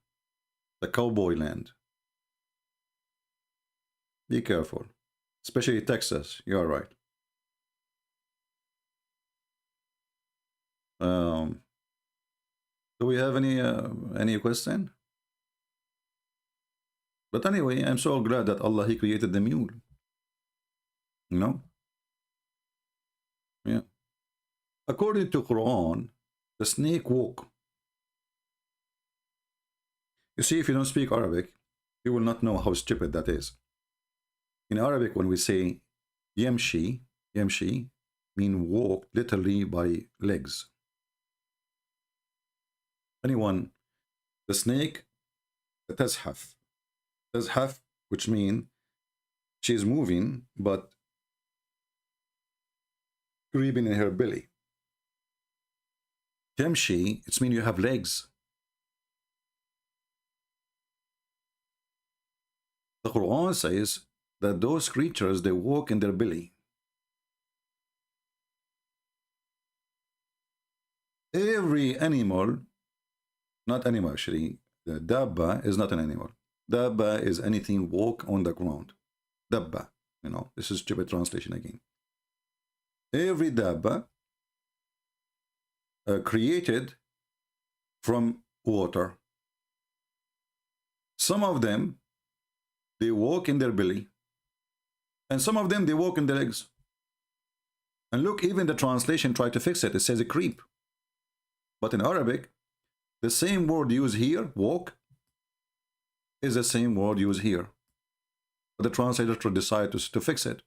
Speaker 7: the cowboy land. Be careful, especially Texas. You are right. Do we have any question? But anyway, I'm so glad that Allah, He created the mule. You know? Yeah. According to Quran, the snake walk. You see, if you don't speak Arabic, you will not know how stupid that is. In Arabic, when we say yamshi, yamshi mean walk literally by legs. Anyone, the snake, tazhaf. Tazhaf, which means she's moving, but creeping in her belly. Yamshi, it's mean you have legs. The Quran says that those creatures, they walk in their belly. Every animal, not animal actually, the dabba is not an animal. Dabba is anything walk on the ground. Dabba, you know, this is stupid translation again. every dabba created from water. Some of them, they walk in their belly, and some of them, they walk in their legs. And look, even the translation tried to fix it. It says a creep. But in Arabic, the same word used here, walk, is the same word used here. But the translator decided to fix it.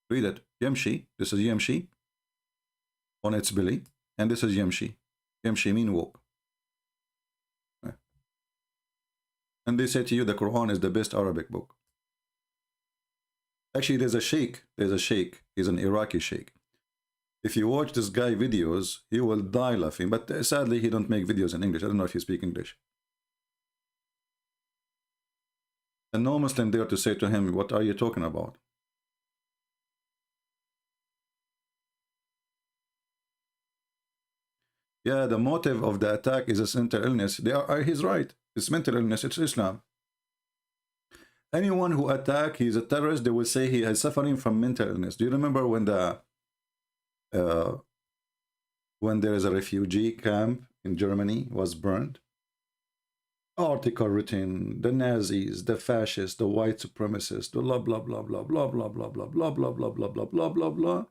Speaker 7: Read it. Yamshi. This is Yamshi on its belly. And this is Yamshi. Yamshi means walk. And they say to you the Quran is the best Arabic book. Actually, there's a sheikh. There's a sheikh. He's an Iraqi sheikh. If you watch this guy videos, you will die laughing. But sadly, he don't make videos in English. I don't know if you speak English. And no Muslim dare to say to him, what are you talking about? Yeah, the motive of the attack is a mental illness. He's right. It's mental illness. It's Islam. Anyone who attack, he's a terrorist. They will say he is suffering from mental illness. Do you remember when there is a refugee camp in Germany was burned? Article written, the Nazis, the fascists, the white supremacists, the blah blah blah blah blah blah blah blah blah blah blah blah blah blah blah blah.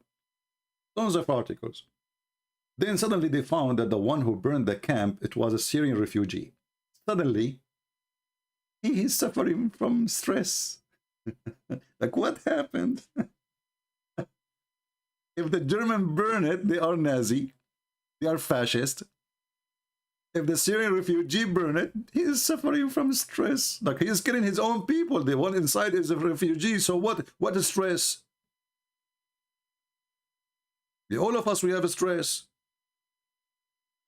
Speaker 7: Tons of articles. Then suddenly they found that the one who burned the camp, it was a Syrian refugee. Suddenly, he is suffering from stress. Like, what happened? If the German burn it, they are Nazi. They are fascist. If the Syrian refugee burn it, he is suffering from stress. Like, he is killing his own people. The one inside is a refugee. So what is stress? All of us, we have a stress.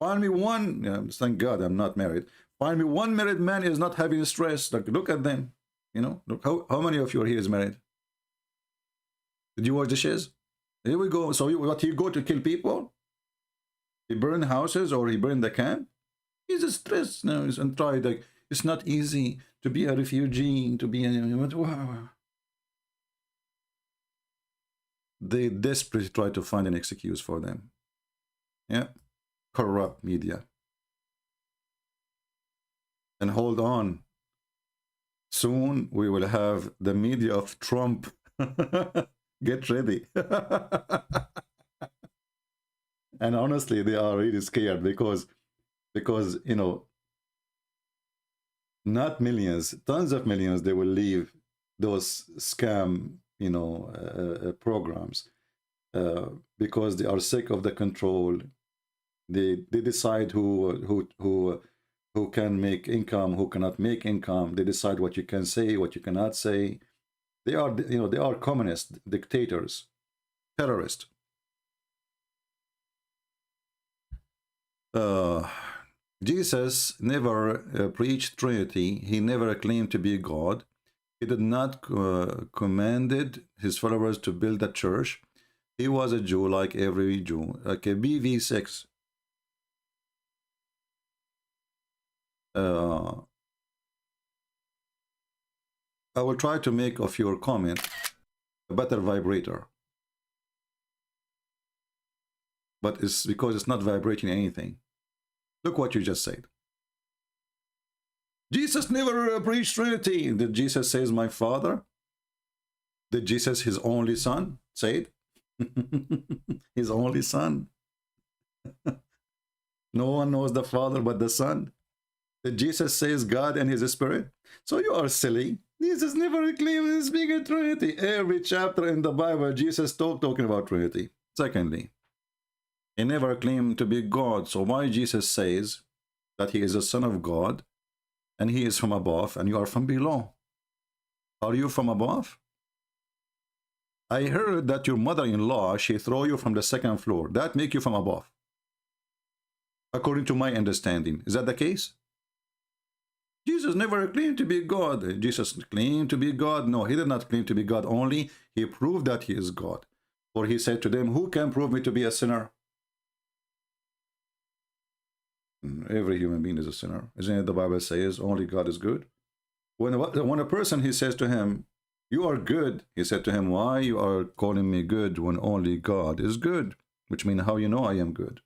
Speaker 7: Find me one, thank God I'm not married. Find me one married man is not having stress. Like, look at them. You know, look, how many of you here is married? Did you wash dishes? Here we go. So what, he go to kill people? He burn houses or he burn the camp? He's a stress now. And try, like, it's not easy to be a refugee, to be a... They desperately try to find an excuse for them. Yeah. Corrupt media. And hold on. Soon we will have the media of Trump. Get ready. And honestly, they are really scared because you know, not millions, tons of millions, they will leave those scam, you know, programs because they are sick of the control. They decide who can make income, who cannot make income. They decide what you can say, what you cannot say. They are, you know, they are communist dictators, terrorists. Jesus never preached Trinity. He never claimed to be God. He did not commanded his followers to build a church. He was a Jew like every Jew, like a BV6. I will try to make of your comment a better vibrator. But it's because it's not vibrating anything. Look what you just said. Jesus never preached Trinity. Did Jesus say my Father? Did Jesus, his only son, say it? His only son. No one knows the Father but the Son. Did Jesus says God and his Spirit? So you are silly. Jesus never claimed to speak in Trinity. Every chapter in the Bible, Jesus talking about Trinity. Secondly, he never claimed to be God. So why Jesus says that he is a son of God and he is from above and you are from below? Are you from above? I heard that your mother-in-law, she throw you from the second floor. That make you from above. According to my understanding. Is that the case? Jesus never claimed to be God. Jesus claimed to be God. No, he did not claim to be God only. He proved that he is God. For he said to them, who can prove me to be a sinner? Every human being is a sinner. Isn't it the Bible says only God is good? When a person, he says to him, You are good. He said to him, why you are calling me good when only God is good? Which means, how you know I am good?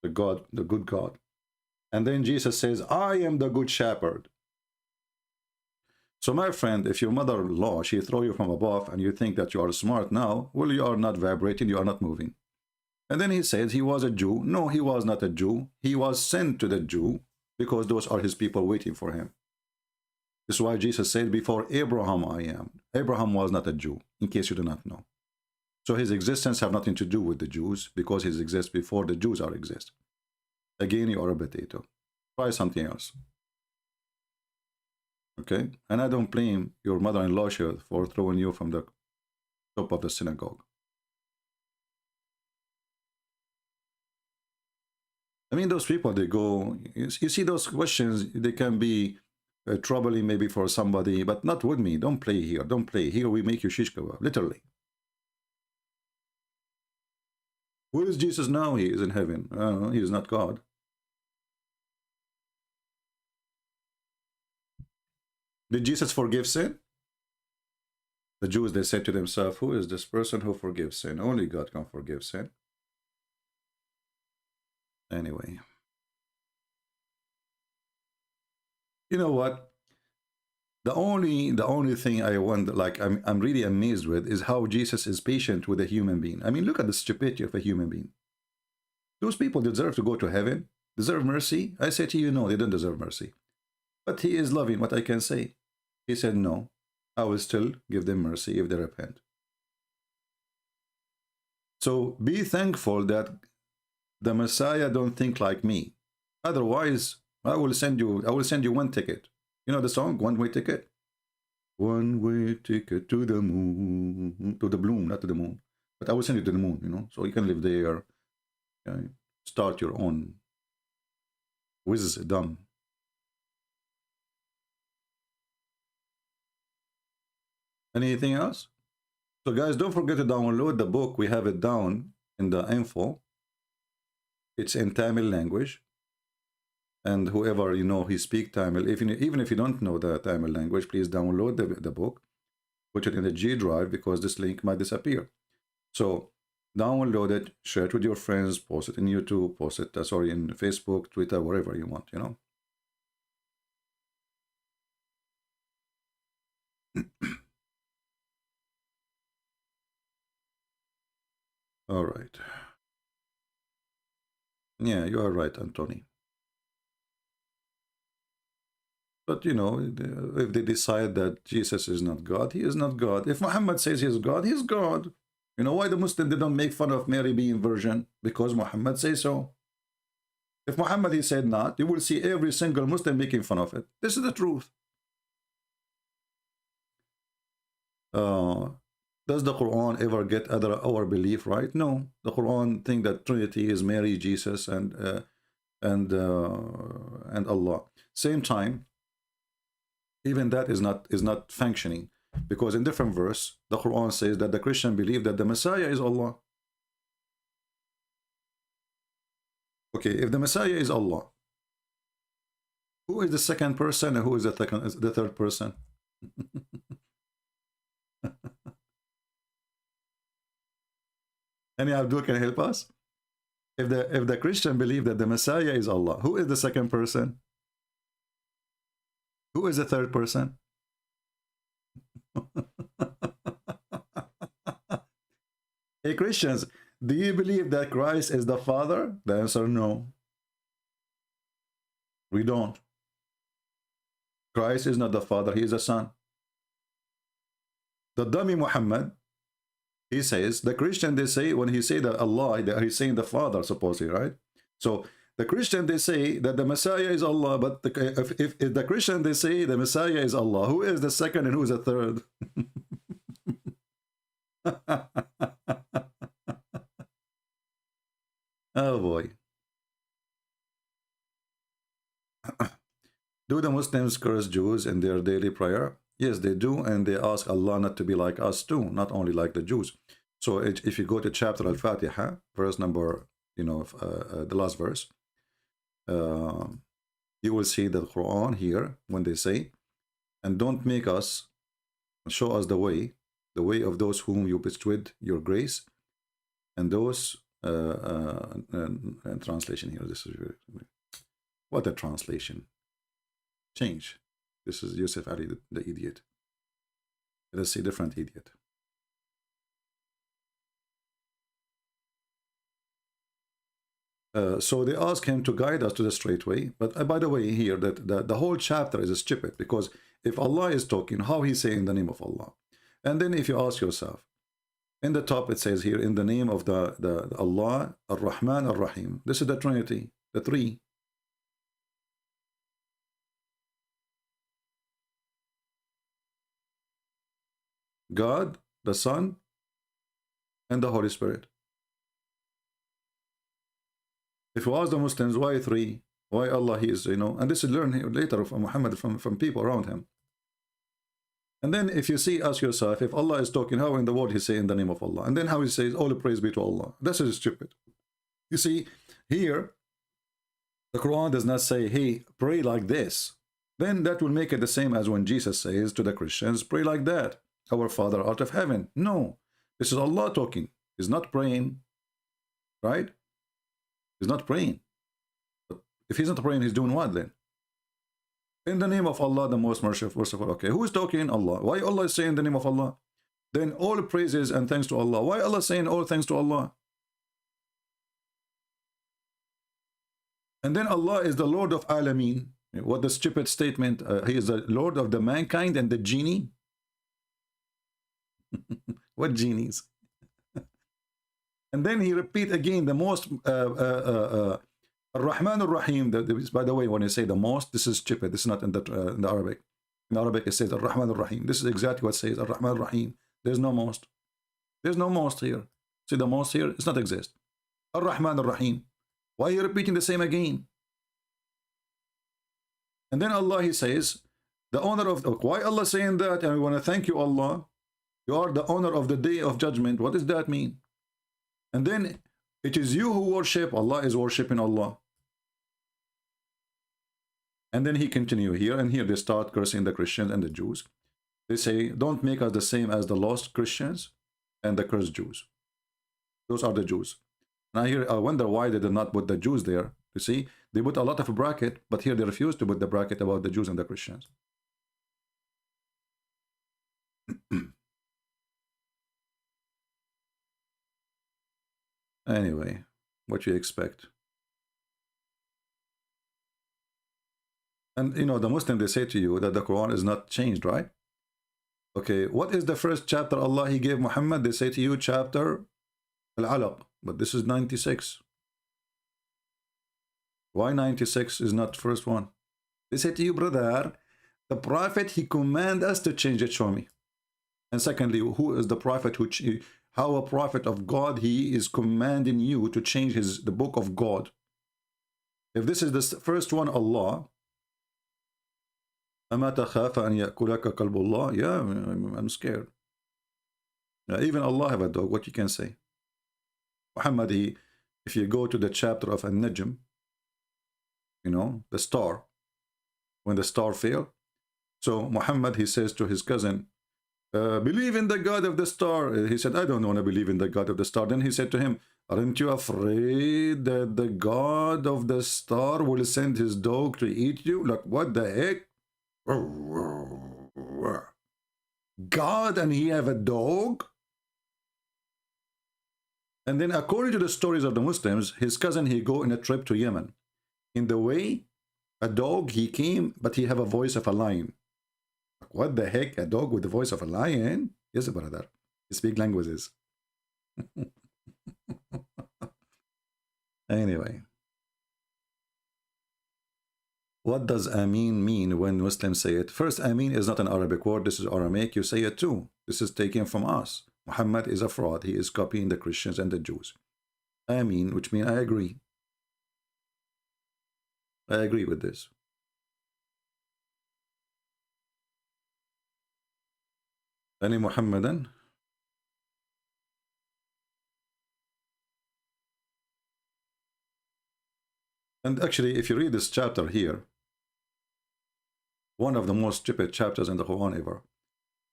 Speaker 7: The God, the good God. And then Jesus says, I am the good shepherd. So my friend, if your mother-in-law, she throw you from above and you think that you are smart now, well, you are not vibrating, you are not moving. And then he says he was a Jew. No, he was not a Jew. He was sent to the Jew because those are his people waiting for him. This is why Jesus said, before Abraham I am. Abraham was not a Jew, in case you do not know. So his existence have nothing to do with the Jews because he exists before the Jews are exist. Again, you are a potato. Try something else. Okay? And I don't blame your mother-in-law for throwing you from the top of the synagogue. I mean, those people, they go, you see those questions, they can be troubling maybe for somebody, but not with me. Don't play here. Don't play. Here we make you shish kebab, literally. Where is Jesus now? He is in heaven. He is not God. Did Jesus forgive sin? The Jews, they said to themselves, who is this person who forgives sin? Only God can forgive sin. Anyway. You know what? The only thing I wonder, like I'm really amazed with, is how Jesus is patient with a human being. I mean, look at the stupidity of a human being. Those people deserve to go to heaven, deserve mercy. I say to you, no, they don't deserve mercy. But he is loving, what I can say. He said, no, I will still give them mercy if they repent. So be thankful that the Messiah don't think like me. Otherwise, I will send you one ticket. You know the song, One Way Ticket? One way ticket to the moon, to the bloom, not to the moon. But I will send you to the moon, you know, so you can live there, okay? Start your own wisdom. Anything else? So guys, don't forget to download the book. We have it down in the info. It's in Tamil language. And whoever, you know, he speak Tamil, even if you don't know the Tamil language, please download the book, put it in the G drive because this link might disappear. So download it, share it with your friends, post it in YouTube, post it, in Facebook, Twitter, wherever you want, you know. All right. Yeah, you are right, Anthony. But, you know, if they decide that Jesus is not God, he is not God. If Muhammad says he is God, he is God. You know why the Muslims, they don't make fun of Mary being virgin? Because Muhammad says so. If Muhammad, he said not, you will see every single Muslim making fun of it. This is the truth. Does the Quran ever get our belief right? No. The Quran think that Trinity is Mary, Jesus, and Allah. Same time, even that is not functioning, because in different verse the Quran says that the Christian believe that the Messiah is Allah. Okay, if the Messiah is Allah, who is the second person and who is the third person? Any Abdul can help us? If the Christian believe that the Messiah is Allah, who is the second person? Who is the third person? Hey Christians, do you believe that Christ is the Father? The answer, no. We don't. Christ is not the Father, he is the Son. The dummy Muhammad, he says, the Christian, they say, when he say that Allah, he's saying the Father, supposedly, right? So the Christian, they say that the Messiah is Allah, but if the Christian, they say the Messiah is Allah, who is the second and who is the third? Oh boy. Do the Muslims curse Jews in their daily prayer? Yes, they do, and they ask Allah not to be like us too, not only like the Jews. So if you go to chapter Al-Fatiha, verse number, the last verse, you will see the Quran here when they say, and don't make us Show us the way of those whom you bestowed your grace, and those and translation here. This is what a translation. Change. This is Yusuf Ali, the idiot. Let us see different idiot. So they ask him to guide us to the straight way. But by the way, here that the whole chapter is stupid, because if Allah is talking, how he say in the name of Allah? And then if you ask yourself, in the top it says here, in the name of the Allah, Ar-Rahman, Ar-Rahim. This is the Trinity, the three. God, the Son, and the Holy Spirit. If you ask the Muslims, why three? Why Allah? He is, and this is learned later from Muhammad, from people around him. And then if you see, ask yourself, if Allah is talking, how in the world he say in the name of Allah? And then how he says, all praise be to Allah. This is stupid. You see, here, the Quran does not say, hey, pray like this. Then that will make it the same as when Jesus says to the Christians, pray like that. Our Father out of heaven. No, this is Allah talking. He's not praying, right? He's not praying. But if he's not praying, he's doing what then? In the name of Allah, the most merciful. Okay, who is talking? Allah. Why Allah is saying the name of Allah? Then all praises and thanks to Allah. Why Allah saying all thanks to Allah? And then Allah is the Lord of Alameen. What the stupid statement? He is the Lord of the mankind and the genie. What genies? And then he repeat again the most Ar-Rahman Ar-Rahim. By the way, when you say the most, this is stupid. This is not in the Arabic. In Arabic it says Ar-Rahman Ar-Rahim. This is exactly what it says Ar-Rahman Ar-Rahim. There's no most. There's no most here. See the most here? It's not exist. Ar-Rahman Ar-Rahim. Why are you repeating the same again? And then Allah, he says, the honor of, why Allah saying that? And we want to thank you, Allah. You are the honor of the day of judgment. What does that mean? And then it is you who worship. Allah is worshiping Allah. And then he continue here, and here they start cursing the Christians and the Jews. They say, don't make us the same as the lost Christians and the cursed Jews. Those are the Jews. And I wonder why they did not put the Jews there. You see, they put a lot of bracket, but here they refuse to put the bracket about the Jews and the Christians. Anyway, what you expect? And the Muslim, they say to you that the Quran is not changed, right? Okay, what is the first chapter Allah he gave Muhammad? They say to you chapter Al-Alaq, but this is 96. Why 96 is not first one? They say to you, brother, the Prophet, he command us to change it, show me. And secondly, who is the Prophet who how a prophet of God, he is commanding you to change the book of God? If this is the first one, Allah, أَمَا تَخَافَ أَنْ يَأْكُلَكَ قَلْبُ اللَّهِ. Yeah, I'm scared. Even Allah have a dog, what you can say? Muhammad, if you go to the chapter of An-Najm, the star, when the star fell, so Muhammad, he says to his cousin, believe in the God of the star. He said, I don't want to believe in the God of the star. Then he said to him, aren't you afraid that the God of the star will send his dog to eat you? Like, what the heck? God, and he have a dog? And then according to the stories of the Muslims, his cousin, he go in a trip to Yemen. In the way, a dog, he came, but he have a voice of a lion. What the heck? A dog with the voice of a lion? Yes, brother. You speak languages. Anyway. What does Ameen mean when Muslims say it? First, Ameen is not an Arabic word. This is Aramaic. You say it too. This is taken from us. Muhammad is a fraud. He is copying the Christians and the Jews. Ameen, which means I agree. I agree with this. Any Muhammadan? And actually, if you read this chapter here, one of the most stupid chapters in the Quran ever.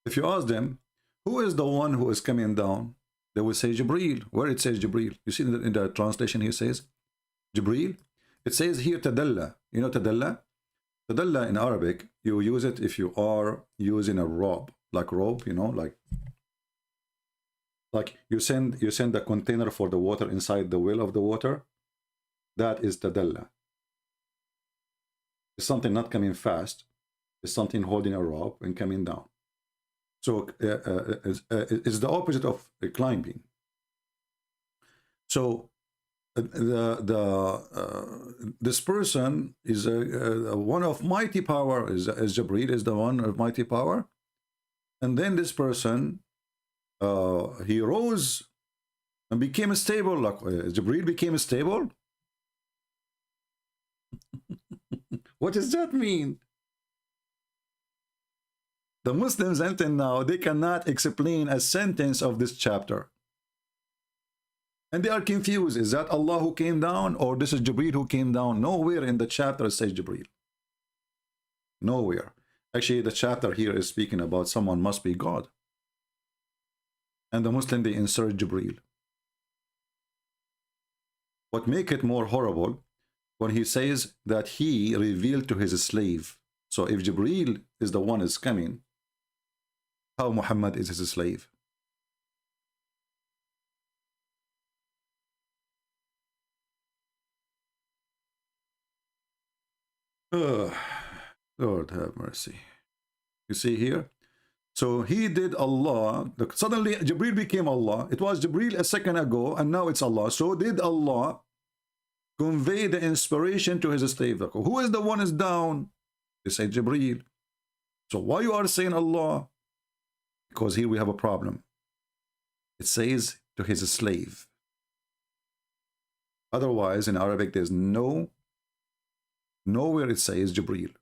Speaker 7: If you ask them, who is the one who is coming down? They will say Jibreel. Where it says Jibreel? You see in the translation here says Jibreel. It says here Tadalla. You know Tadalla? Tadalla in Arabic, you use it if you are using a rope, like rope, you know, like you send a container for the water inside the well of the water. That is Tadalla. It's something not coming fast. It's something holding a rope and coming down. So it's the opposite of climbing. So this person is one of mighty power, is Jibreel is the one of mighty power, and then this person he rose and became stable. Like Jibreel became stable. What does that mean? The Muslims until now, they cannot explain a sentence of this chapter. And they are confused. Is that Allah who came down, or this is Jibreel who came down? Nowhere in the chapter it says Jibreel. Nowhere. Actually, the chapter here is speaking about someone must be God. And the Muslim, they insert Jibreel. What make it more horrible, when he says that he revealed to his slave. So if Jibreel is the one is coming, how Muhammad is his slave? Lord have mercy. You see here? So he did Allah. Suddenly Jibreel became Allah. It was Jibreel a second ago, and now it's Allah. So did Allah convey the inspiration to his slave? Who is the one is down? They say Jibreel. So why you are saying Allah? Because here we have a problem. It says to his slave. Otherwise, in Arabic, there's nowhere it says Jibreel.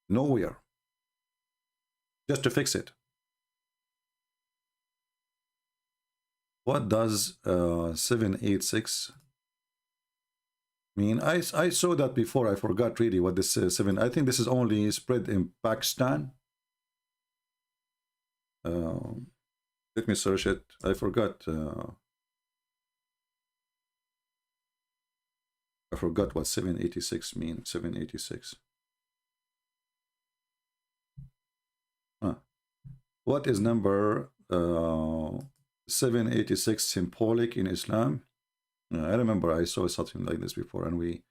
Speaker 7: Nowhere. Just to fix it. What does 786 mean? I saw that before. I forgot really what this is. I think this is only spread in Pakistan. Let me search it. I forgot. I forgot what 786 means. 786. What is number 786 symbolic in Islam? I remember I saw something like this before, and we.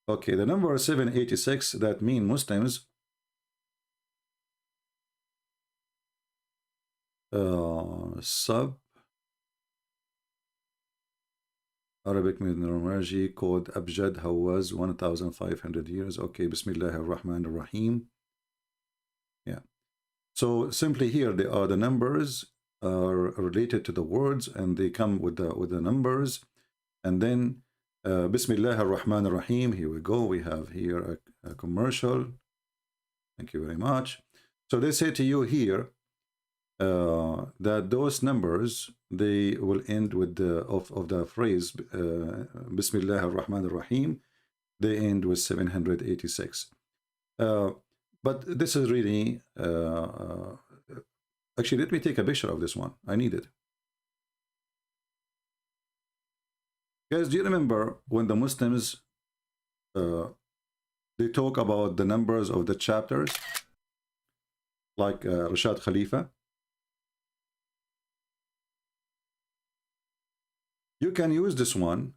Speaker 7: Okay, the number 786 that mean Muslims. Sub Arabic numerology code Abjad Hawaz 1500 years. Okay, Bismillah ar-Rahman ar-Rahim. Yeah. So simply here they are the numbers are related to the words, and they come with the numbers, and then Bismillah ar-Rahman ar-Rahim. Here we go. We have here a commercial. Thank you very much. So they say to you here that those numbers, they will end with the of the phrase Bismillah ar-Rahman ar-Rahim. They end with 786. But this is really actually, let me take a picture of this one. I need it. Guys, do you remember when the Muslims they talk about the numbers of the chapters, like Rashad Khalifa? You can use this one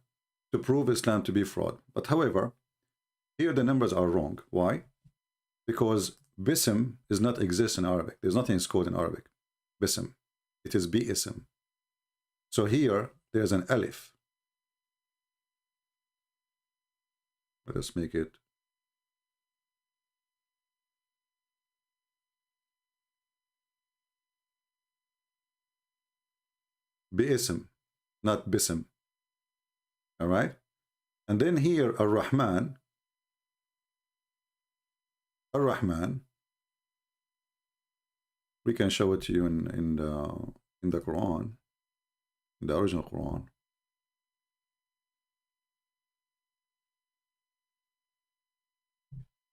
Speaker 7: to prove Islam to be fraud. But however, here the numbers are wrong. Why? Because Bism does not exist in Arabic. There's nothing called in Arabic. Bism. It is Bi-ism. So here, there's an alif. Let us make it. Bi-ism, not Bism. All right? And then here, Ar-Rahman. Ar-Rahman. We can show it to you in the Quran, in the original Quran.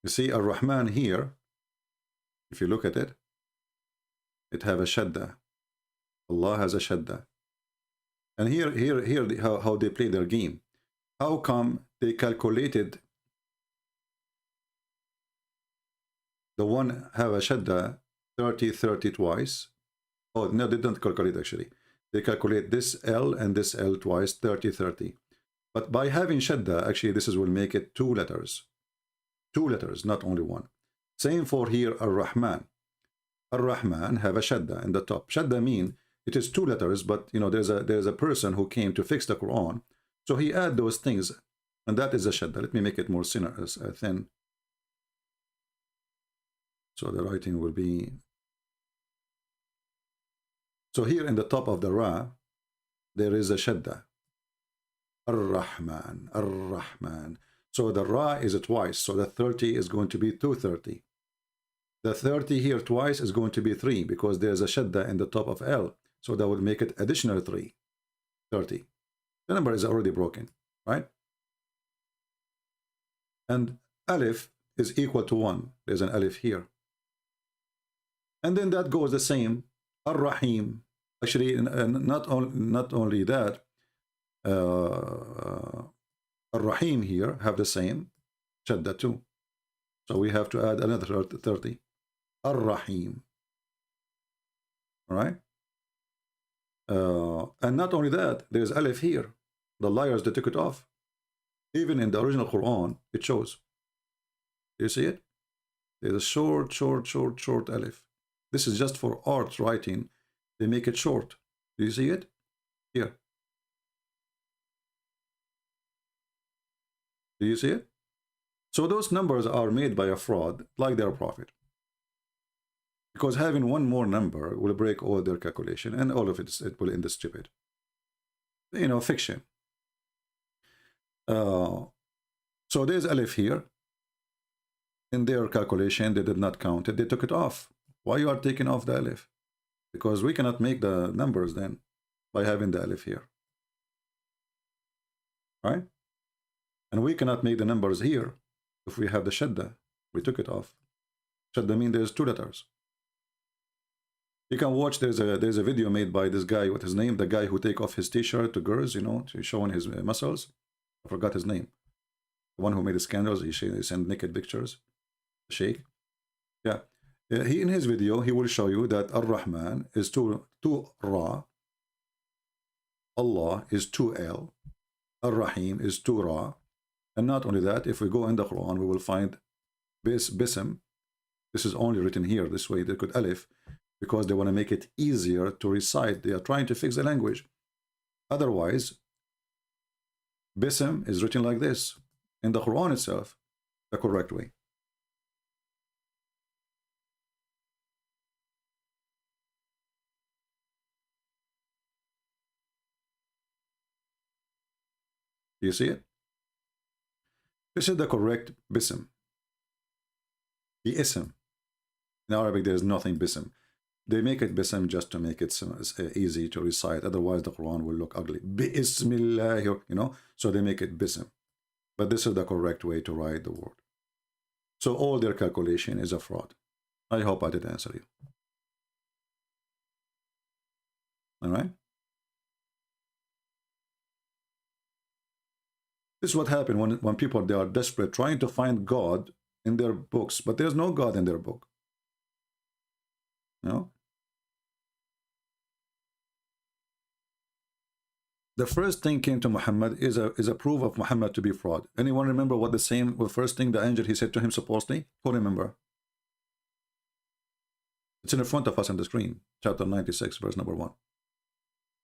Speaker 7: You see Ar-Rahman here, if you look at it, it have a shadda. Allah has a shadda. And here how they play their game. How come they calculated the one have a shadda 30 twice? Oh, no, they don't calculate actually. They calculate this L and this L twice, 30. But by having shadda, actually this will make it 2 letters. 2 letters, not only one. Same for here, Ar-Rahman. Ar-Rahman have a shadda in the top. Shadda mean it is 2 letters, but you know there's a person who came to fix the Quran, so he add those things, and that is a shadda. Let me make it more thin, so the writing will be. So here in the top of the Ra, there is a shadda. Ar-Rahman, Ar-Rahman. So the Ra is twice, so the 30 is going to be 230. The 30 here twice is going to be 3 because there's a shadda in the top of L. So that would make it additional 3, 30. The number is already broken, right? And Alif is equal to 1. There's an Alif here. And then that goes the same. Ar-Rahim. Actually, not only that, Ar-Rahim here have the same shadda too. So we have to add another 30. Ar-Rahim. All right? And not only that, there's Alif here. The liars, they took it off. Even in the original Quran, it shows. Do you see it? There's a short Alif. This is just for art writing. They make it short. Do you see it? Here. Do you see it? So those numbers are made by a fraud, like their prophet. Because having one more number will break all their calculation, and all of it will end stupid. You know, fiction. So there's Alif here. In their calculation, they did not count it. They took it off. Why you are taking off the Alif? Because we cannot make the numbers then by having the Alif here. Right? And we cannot make the numbers here if we have the shadda. We took it off. Shadda means there's 2 letters. You can watch, there's a video made by this guy, what his name, the guy who take off his t-shirt to girls, you know, to showing his muscles. I forgot his name. The one who made the scandals, he sent naked pictures. Sheikh. Yeah. He in his video, he will show you that Ar-Rahman is 2 Ra. Allah is 2 L. Ar-Rahim is 2 Ra. And not only that, if we go in the Quran, we will find Bism. This is only written here this way. They could Alif because they want to make it easier to recite. They are trying to fix the language. Otherwise, Bism is written like this in the Quran itself, the correct way. Do you see it? This is the correct Bism. The Ism. In Arabic, there is nothing Bism. They make it Bism just to make it easy to recite. Otherwise, the Quran will look ugly. Bismillah, you know. So they make it Bism. But this is the correct way to write the word. So all their calculation is a fraud. I hope I did answer you. All right. This is what happened when people, they are desperate, trying to find God in their books, but there's no God in their book. No? The first thing came to Muhammad is a proof of Muhammad to be fraud. Anyone remember what the first thing the angel he said to him supposedly? Who remember? It's in front of us on the screen, chapter 96, verse number 1.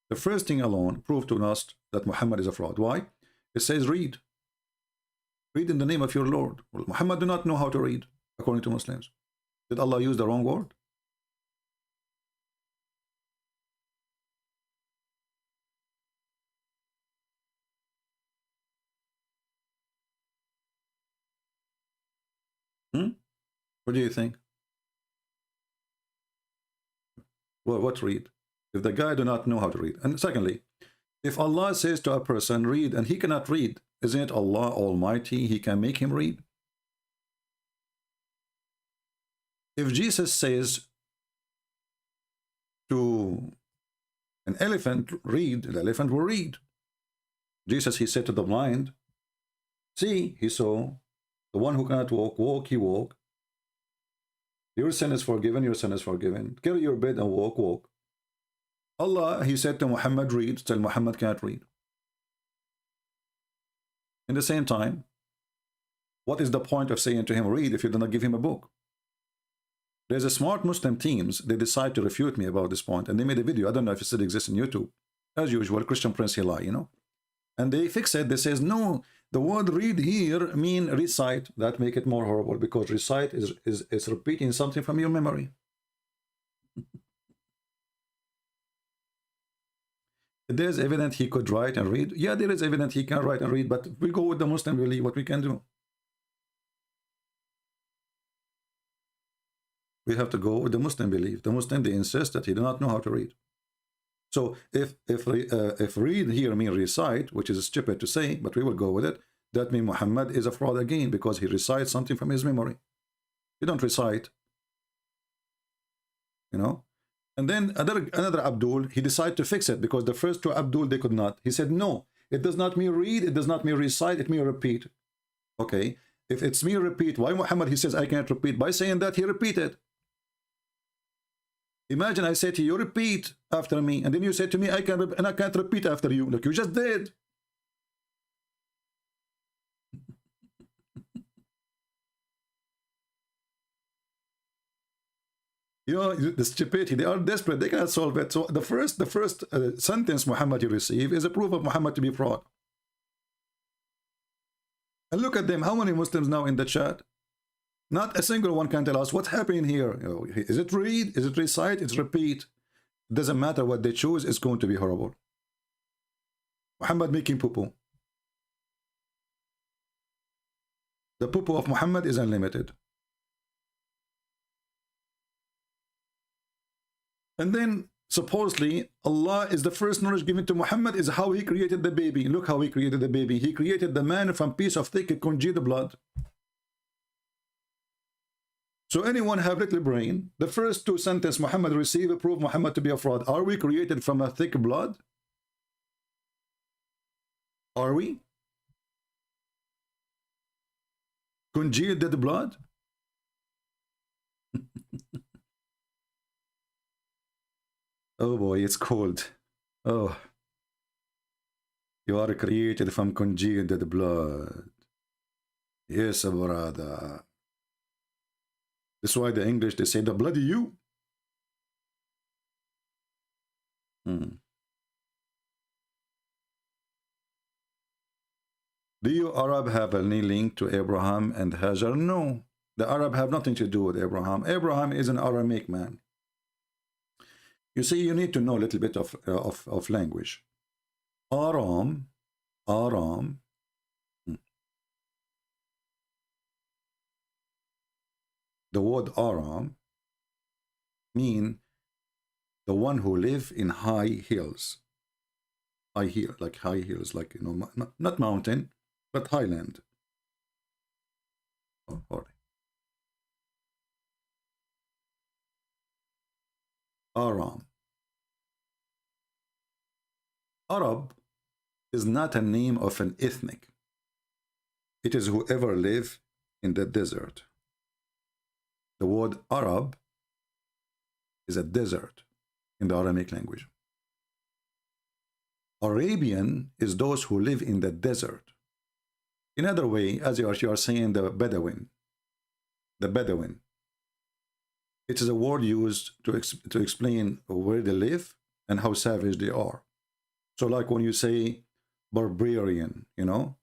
Speaker 7: The first thing alone proved to us that Muhammad is a fraud. Why? It says read. Read in the name of your Lord. Well, Muhammad do not know how to read, according to Muslims. Did Allah use the wrong word? What do you think? Well, what read? If the guy do not know how to read. And secondly, if Allah says to a person, read, and he cannot read, isn't it Allah Almighty? He can make him read. If Jesus says, to an elephant read, the elephant will read. Jesus, he said to the blind, see, he saw. The one who cannot walk, walk, he walk. Your sin is forgiven, your sin is forgiven. Carry your bed and walk, walk. Allah, he said to Muhammad, read, till Muhammad can't read. In the same time, what is the point of saying to him, read, if you do not give him a book? There's a smart Muslim teams, they decide to refute me about this point, and they made a video. I don't know if it still exists on YouTube. As usual, Christian Prince, he lie, you know. And they fix it. They says, no, the word read here mean recite. That make it more horrible, because recite is repeating something from your memory. There's evidence he could write and read. Yeah, there is evidence he can write and read, but we go with the Muslim belief, what we can do. We have to go with the Muslim belief. The Muslim, they insist that he do not know how to read. So if read here mean recite, which is stupid to say, but we will go with it, that means Muhammad is a fraud again, because he recites something from his memory. You don't recite, you know. And then another Abdul, he decided to fix it, because the first two Abdul, they could not. He said, no, it does not mean read, it does not mean recite, it means repeat. Okay, if it's mean repeat, why Muhammad, he says, I can't repeat? By saying that, he repeated. Imagine I say to you, repeat after me, and then you say to me, I can't repeat after you. Look, you just did. You know, the stupidity, they are desperate, they cannot solve it. So the first sentence Muhammad you receive is a proof of Muhammad to be fraud. And look at them, how many Muslims now in the chat? Not a single one can tell us what's happening here. You know, is it read? Is it recite? It's repeat. It doesn't matter what they choose, it's going to be horrible. Muhammad making poo-poo. The poo-poo of Muhammad is unlimited. And then supposedly Allah is the first knowledge given to Muhammad is how he created the baby. Look how he created the baby. He created the man from piece of thick congealed blood. So anyone have little brain, the first two sentences Muhammad received prove Muhammad to be a fraud. Are we created from a thick blood? Are we? Congealed dead blood? Oh boy, it's cold. Oh. You are created from congealed dead blood. Yes, brother. That's why the English, they say, the bloody you. Do you Arab have any link to Abraham and Hajar? No. The Arab have nothing to do with Abraham. Abraham is an Aramic man. You see, you need to know a little bit of language. Aram. The word Aram mean the one who live in high hills. High hills, like, you know, not mountain, but highland. Oh, sorry. Aram. Arab is not a name of an ethnic. It is whoever live in the desert. The word Arab is a desert in the Aramaic language. Arabian is those who live in the desert. In other way, as you are saying, the Bedouin. The Bedouin. It is a word used to explain where they live and how savage they are. So like when you say barbarian, you know,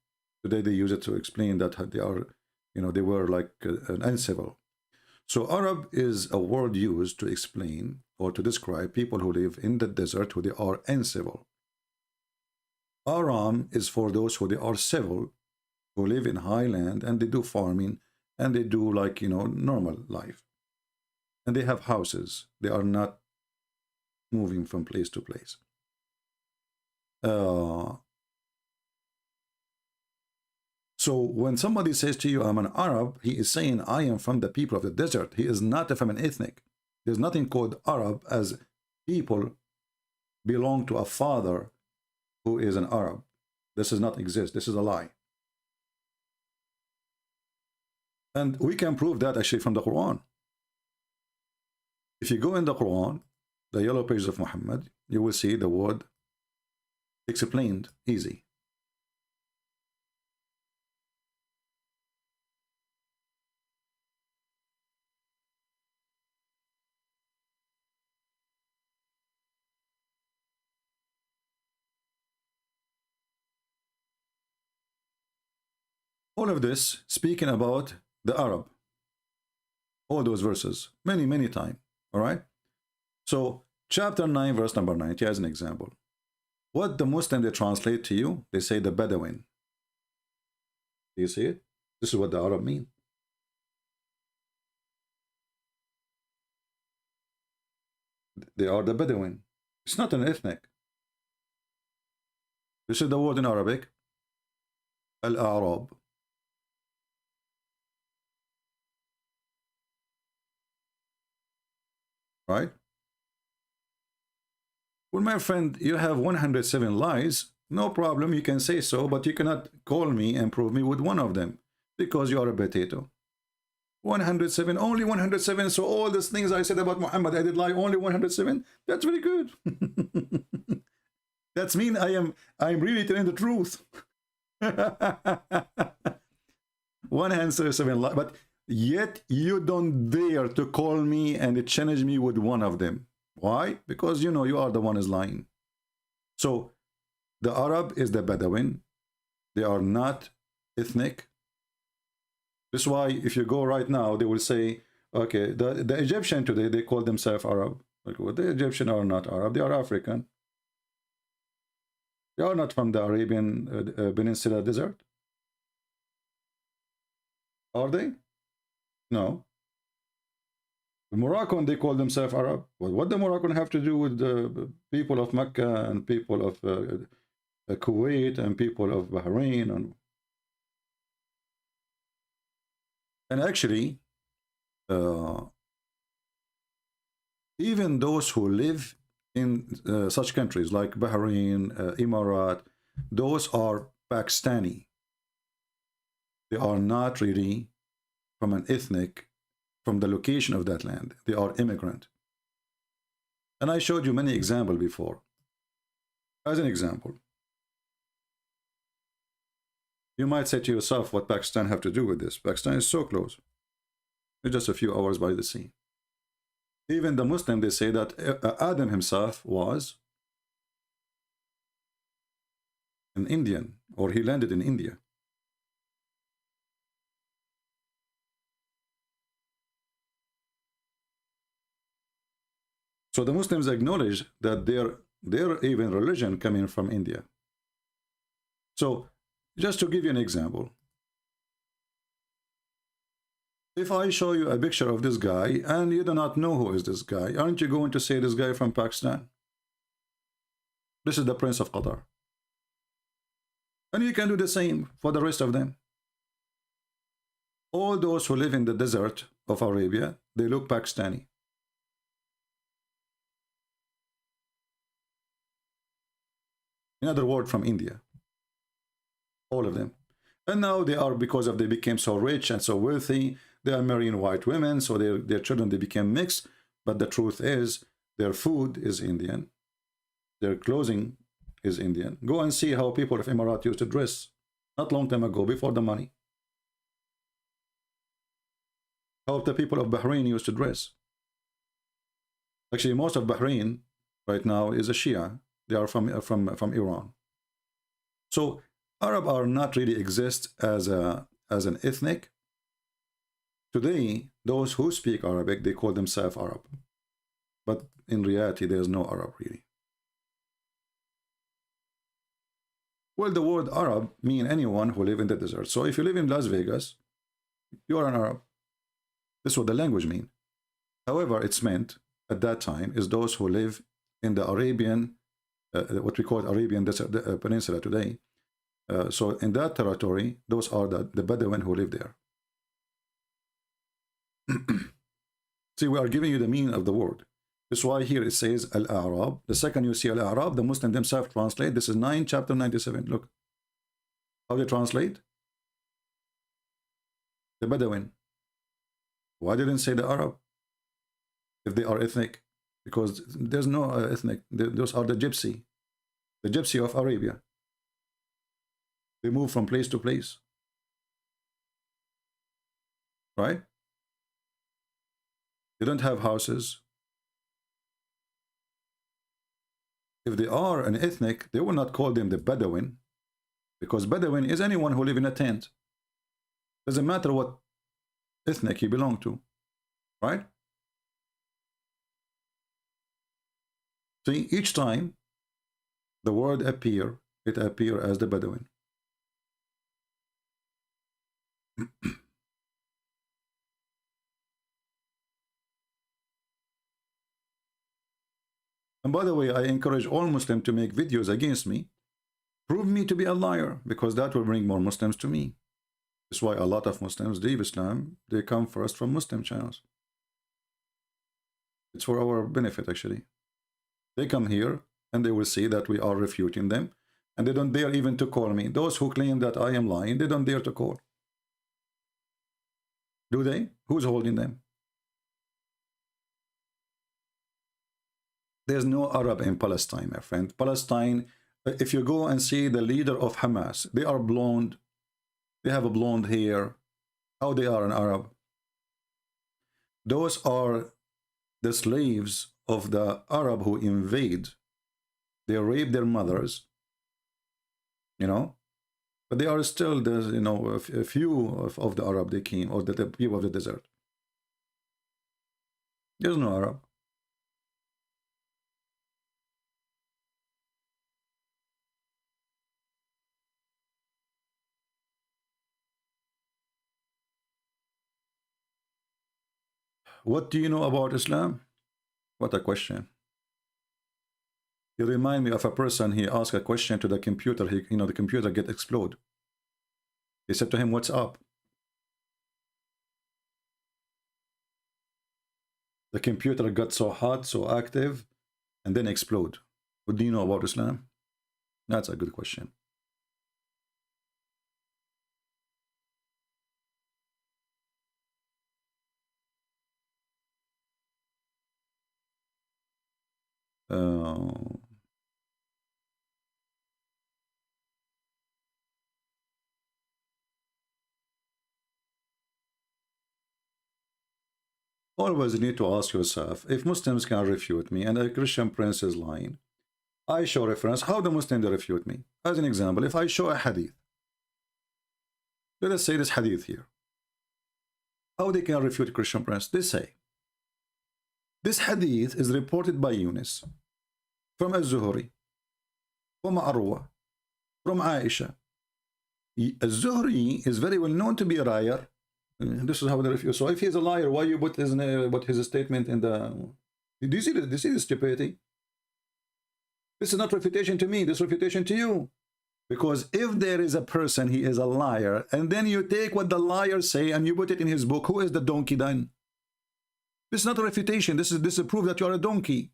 Speaker 7: today they use it to explain that they are, you know, they were like uncivil. So Arab is a word used to explain or to describe people who live in the desert who they are uncivil. Aram is for those who they are civil, who live in highland and they do farming and they do, like, you know, normal life. And they have houses. They are not moving from place to place. So when somebody says to you, I'm an Arab, he is saying, I am from the people of the desert. He is not from an ethnic. There's nothing called Arab as people belong to a father who is an Arab. This does not exist. This is a lie. And we can prove that actually from the Quran. If you go in the Quran, the yellow pages of Muhammad, you will see the word explained easy. All of this speaking about the Arab. All those verses, many times. All right. So chapter 9, verse number 90 as an example. What the Muslim they translate to you, they say the Bedouin. Do you see it? This is what the Arab mean. They are the Bedouin. It's not an ethnic. This is the word in Arabic, Al-A'rab. Right? Well, my friend, you have 107 lies. No problem, you can say so, but you cannot call me and prove me with one of them because you are a potato. 107, only 107. So all these things I said about Muhammad, I did lie, only 107. That's very good. That's mean I'm really telling the truth. 107 lies, but yet you don't dare to call me and challenge me with one of them. Why? Because you know you are the one is lying. So the Arab is the Bedouin. They are not ethnic. This is why if you go right now, they will say, okay, the Egyptian today, they call themselves Arab. Like, well, the Egyptian are not Arab. They are African. They are not from the Arabian Peninsula desert. Are they? No. The Moroccan, they call themselves Arab. Well, what the Moroccan have to do with the people of Mecca and people of Kuwait and people of Bahrain? And actually, even those who live in such countries like Bahrain, Emirat, those are Pakistani. They are not really from an ethnic, from the location of that land. They are immigrant. And I showed you many examples before. As an example, you might say to yourself, what Pakistan have to do with this? Pakistan is so close. It's just a few hours by the sea. Even the Muslim, they say that Adam himself was an Indian, or he landed in India. So the Muslims acknowledge that their even religion coming from India. So just to give you an example, if I show you a picture of this guy and you do not know who is this guy, aren't you going to say this guy from Pakistan? This is the Prince of Qatar. And you can do the same for the rest of them. All those who live in the desert of Arabia, they look Pakistani. Another word from India. All of them. And now they are, because of they became so rich and so wealthy, they are marrying white women, so their children, they became mixed. But the truth is, their food is Indian. Their clothing is Indian. Go and see how people of Emirat used to dress not long time ago, before the money. How the people of Bahrain used to dress. Actually, most of Bahrain right now is a Shia. They are from Iran. So Arab are not really exist as an ethnic. Today, those who speak Arabic, they call themselves Arab. But in reality, there's no Arab really. Well, the word Arab means anyone who live in the desert. So if you live in Las Vegas, you are an Arab. This is what the language means. However, it's meant at that time is those who live in the Arabian, what we call Arabian desert, Peninsula today. So in that territory, those are the Bedouin who live there. See, we are giving you the meaning of the word. That's why here it says Al-A'rab. The second you see Al-A'rab, the Muslim themselves translate. This is 9, chapter 97. Look how they translate. The Bedouin. Why didn't say the Arab? If they are ethnic. Because there's no ethnic. Those are the gypsy. The gypsy of Arabia. They move from place to place. Right? They don't have houses. If they are an ethnic, they will not call them the Bedouin, because Bedouin is anyone who live in a tent. Doesn't matter what ethnic he belong to, right? See, each time the word appear, it appear as the Bedouin. And by the way, I encourage all Muslims to make videos against me. Prove me to be a liar, because that will bring more Muslims to me. That's why a lot of Muslims leave Islam. They come first from Muslim channels. It's for our benefit, actually. They come here and they will see that we are refuting them, and they don't dare even to call me. Those who claim that I am lying, they don't dare to call. Do they? Who's holding them? There's no Arab in Palestine, my friend. Palestine, if you go and see the leader of Hamas, they are blonde. They have a blonde hair. How they are an Arab? Those are the slaves of the Arab who invade. They rape their mothers, you know, but they are still, you know, a few of the Arab they came, or the people of the desert. There's no Arab. What do you know about Islam? What a question. You remind me of a person. He asked a question to the computer. The computer get explode. He said to him, "What's up?" The computer got so hot, so active, and then explode. What do you know about Islam? That's a good question. Always need to ask yourself, if Muslims can refute me and a Christian prince is lying, I show reference, how the Muslims refute me? As an example, if I show a hadith, let us say this hadith here, how they can refute Christian prince? They say, this hadith is reported by Yunus, from Az-Zuhri, from Arwa, from Aisha. Az-Zuhri is very well known to be a liar. This is how they refuse. So if he's a liar, why you put his statement in the... Do you see the stupidity? This is not refutation to me, this is refutation to you. Because if there is a person, he is a liar, and then you take what the liar say and you put it in his book, who is the donkey then? This is not a refutation, this is proof that you are a donkey.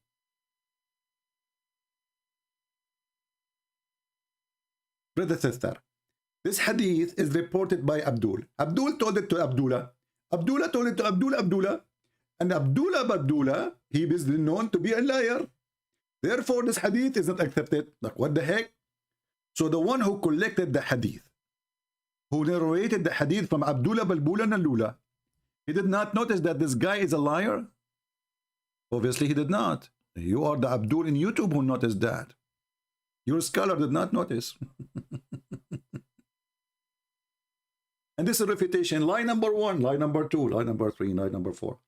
Speaker 7: Brother sister, this hadith is reported by Abdul. Abdul told it to Abdullah. Abdullah told it to Abdullah. And Abdullah, he is known to be a liar. Therefore, this hadith is not accepted. Like, what the heck? So the one who collected the hadith, who narrated the hadith from Abdullah Balbula Nalula, he did not notice that this guy is a liar? Obviously, he did not. You are the Abdul in YouTube who noticed that. Your scholar did not notice. And this is refutation. Lie number 1, lie number 2, lie number 3, lie number 4.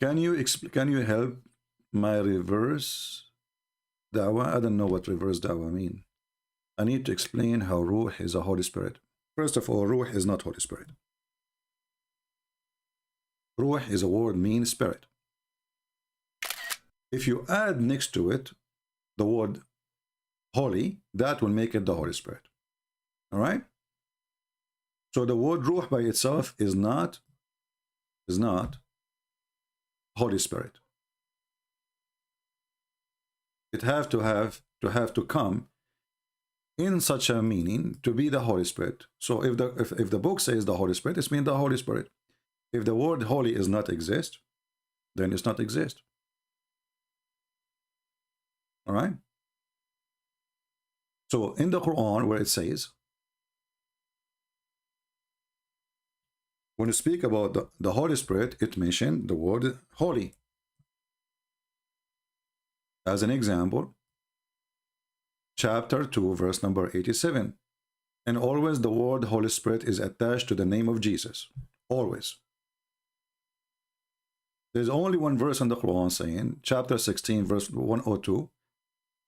Speaker 7: Can you help my reverse da'wah? I don't know what reverse da'wah mean. I need to explain how Ruh is a Holy Spirit. First of all, Ruh is not Holy Spirit. Ruh is a word means spirit. If you add next to it the word holy, that will make it the Holy Spirit. All right. So the word ruh by itself is not Holy Spirit. It have to come in such a meaning to be the Holy Spirit. So if the book says the Holy Spirit, it means the Holy Spirit. If the word holy is not exist, then it's not exist. All right. So in the Quran, where it says, when you speak about the Holy Spirit, it mentioned the word holy. As an example, chapter 2, verse number 87. And always the word Holy Spirit is attached to the name of Jesus. Always. There's only one verse in the Quran saying, chapter 16, verse 102,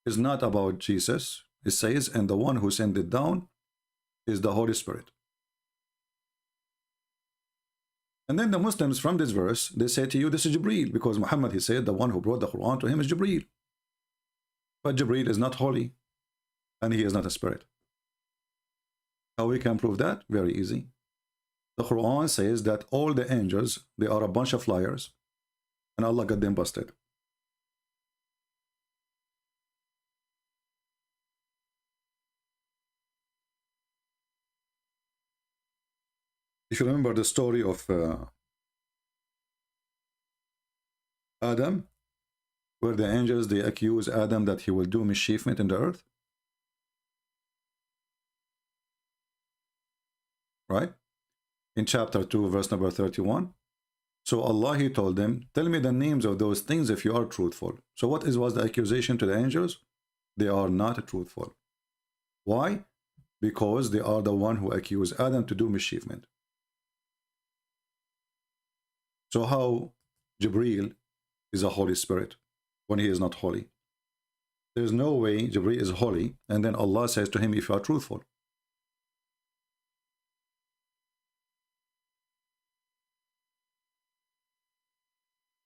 Speaker 7: is not about Jesus. It says, and the one who sent it down is the Holy Spirit. And then the Muslims from this verse, they say to you, this is Jibreel, because Muhammad, he said, the one who brought the Quran to him is Jibreel. But Jibreel is not holy, and he is not a spirit. How we can prove that? Very easy. The Quran says that all the angels, they are a bunch of liars, and Allah got them busted. If you remember the story of Adam, where the angels, they accuse Adam that he will do mischievement in the earth. Right? In chapter 2, verse number 31. So Allah, he told them, tell me the names of those things if you are truthful. So what was the accusation to the angels? They are not truthful. Why? Because they are the one who accused Adam to do mischievement. So how Jibreel is a Holy Spirit when he is not holy? There's no way Jibreel is holy, and then Allah says to him, if you are truthful.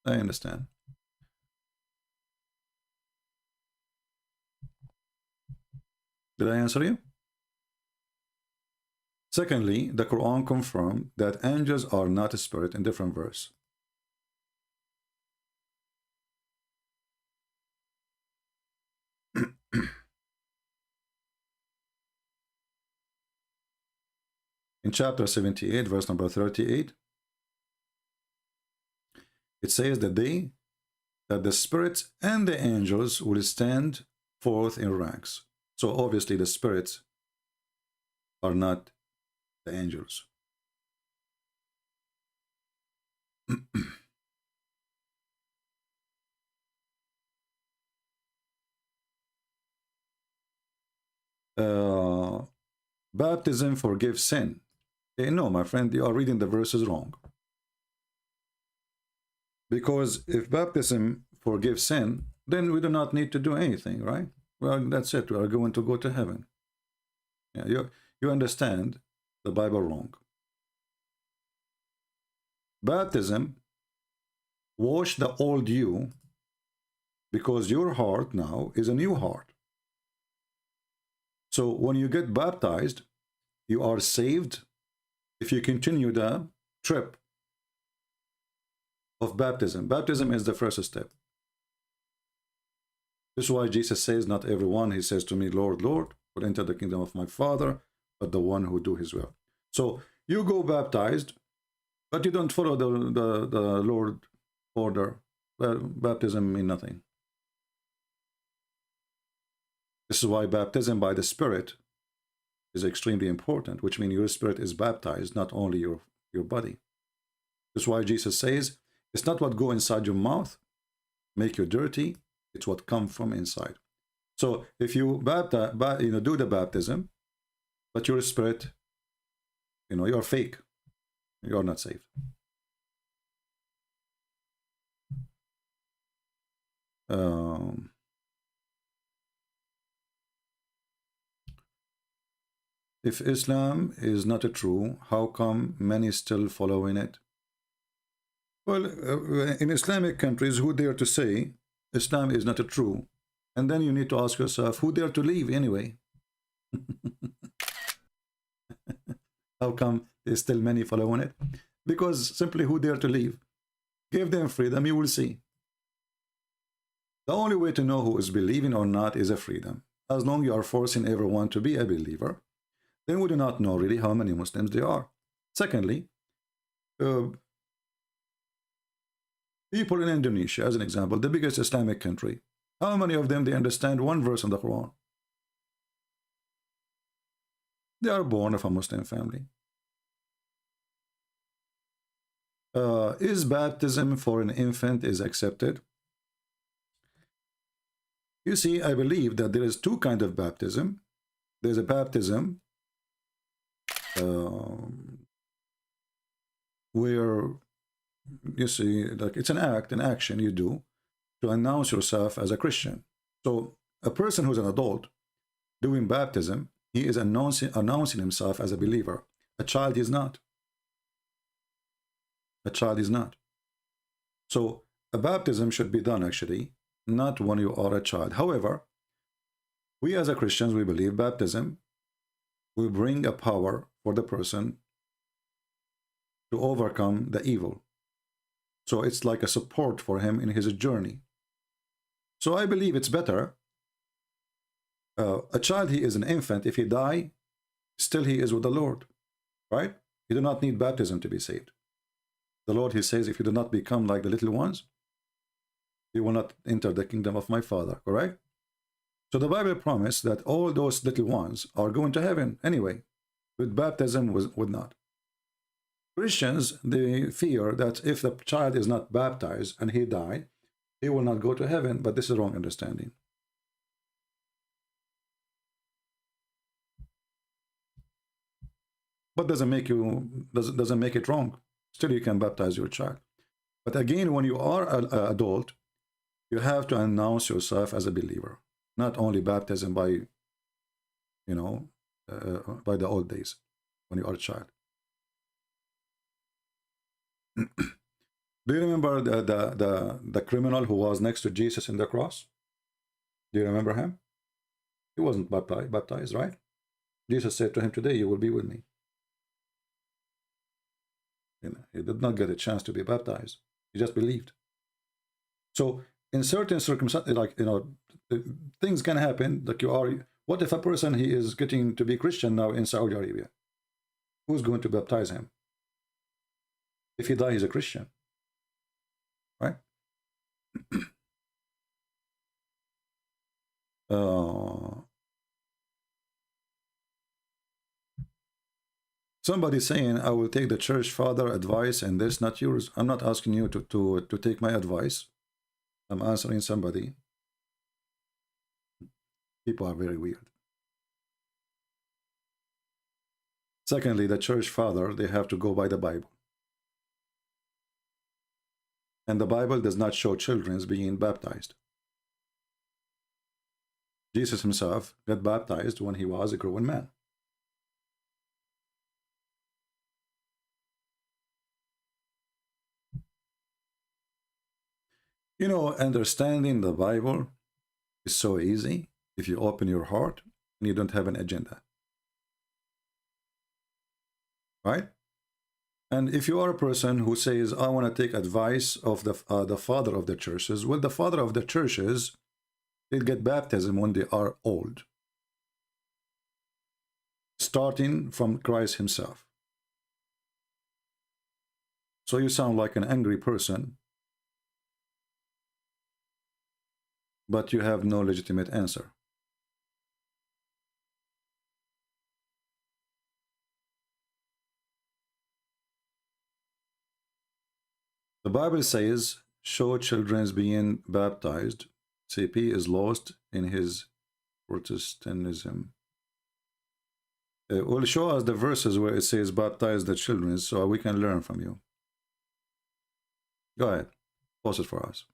Speaker 7: I understand. Did I answer you? Secondly, the Quran confirmed that angels are not a spirit in different verse. In chapter 78, verse number 38, it says that the spirits and the angels will stand forth in ranks. So obviously the spirits are not the angels. Baptism forgives sin. No, my friend, you are reading the verses wrong. Because if baptism forgives sin, then we do not need to do anything, right? Well, that's it. We are going to go to heaven. Yeah, you understand the Bible wrong. Baptism wash the old you, because your heart now is a new heart. So when you get baptized, you are saved if you continue the trip of baptism. Baptism is the first step. This is why Jesus says, not everyone, he says to me, Lord, Lord, will enter the kingdom of my Father, but the one who do his will. So you go baptized, but you don't follow the Lord order. Well, baptism means nothing. This is why baptism by the Spirit is extremely important, which means your spirit is baptized, not only your body. This is why Jesus says, it's not what go inside your mouth make you dirty, it's what come from inside. So if you do the baptism, but your spirit, you're fake, you're not saved. If Islam is not true, how come many still following it? Well, in Islamic countries, who dare to say Islam is not true? And then you need to ask yourself, who dare to leave anyway? How come there's still many following it? Because simply who dare to leave? Give them freedom, you will see. The only way to know who is believing or not is a freedom. As long as you are forcing everyone to be a believer, then we do not know really how many Muslims there are. Secondly, people in Indonesia, as an example, the biggest Islamic country, how many of them they understand one verse in the Quran? They are born of a Muslim family. Is baptism for an infant is accepted? You see, I believe that there is two kinds of baptism. There's a baptism where you see, like it's an act, an action you do to announce yourself as a Christian. So a person who's an adult doing baptism, he is announcing himself as a believer. A child is not. A child is not. So a baptism should be done actually, not when you are a child. However, we as a Christians, we believe baptism will bring a power for the person to overcome the evil. So it's like a support for him in his journey. So I believe it's better. A child, he is an infant. If he die, still he is with the Lord, right? You do not need baptism to be saved. The Lord, he says, if you do not become like the little ones, you will not enter the kingdom of my Father, correct? So the Bible promised that all those little ones are going to heaven anyway. With baptism, would not. Christians, they fear that if the child is not baptized and he died, he will not go to heaven, but this is wrong understanding. But doesn't make it wrong. Still, you can baptize your child. But again, when you are an adult, you have to announce yourself as a believer, not only baptism by, you know, by the old days when you are a child. Do you remember the criminal who was next to Jesus in the cross? Do you remember him? He wasn't baptized, right? Jesus said to him, today you will be with me. You know, he did not get a chance to be baptized. He just believed. So in certain circumstances, like, you know, things can happen. Like you are, what if a person, he is getting to be Christian now in Saudi Arabia? Who's going to baptize him? If he dies, he's a Christian, right? Somebody saying, I will take the church father advice and this, not yours. I'm not asking you to take my advice. I'm answering somebody. People are very weird. Secondly, the church father, they have to go by the Bible. And the Bible does not show children being baptized. Jesus himself got baptized when he was a grown man. You know, understanding the Bible is so easy if you open your heart and you don't have an agenda. Right? And if you are a person who says, I want to take advice of the father of the churches, well, the father of the churches, they get baptism when they are old. Starting from Christ himself. So you sound like an angry person, but you have no legitimate answer. The Bible says, show children being baptized. CP is lost in his Protestantism. Will show us the verses where it says baptize the children so we can learn from you. Go ahead. Post it for us.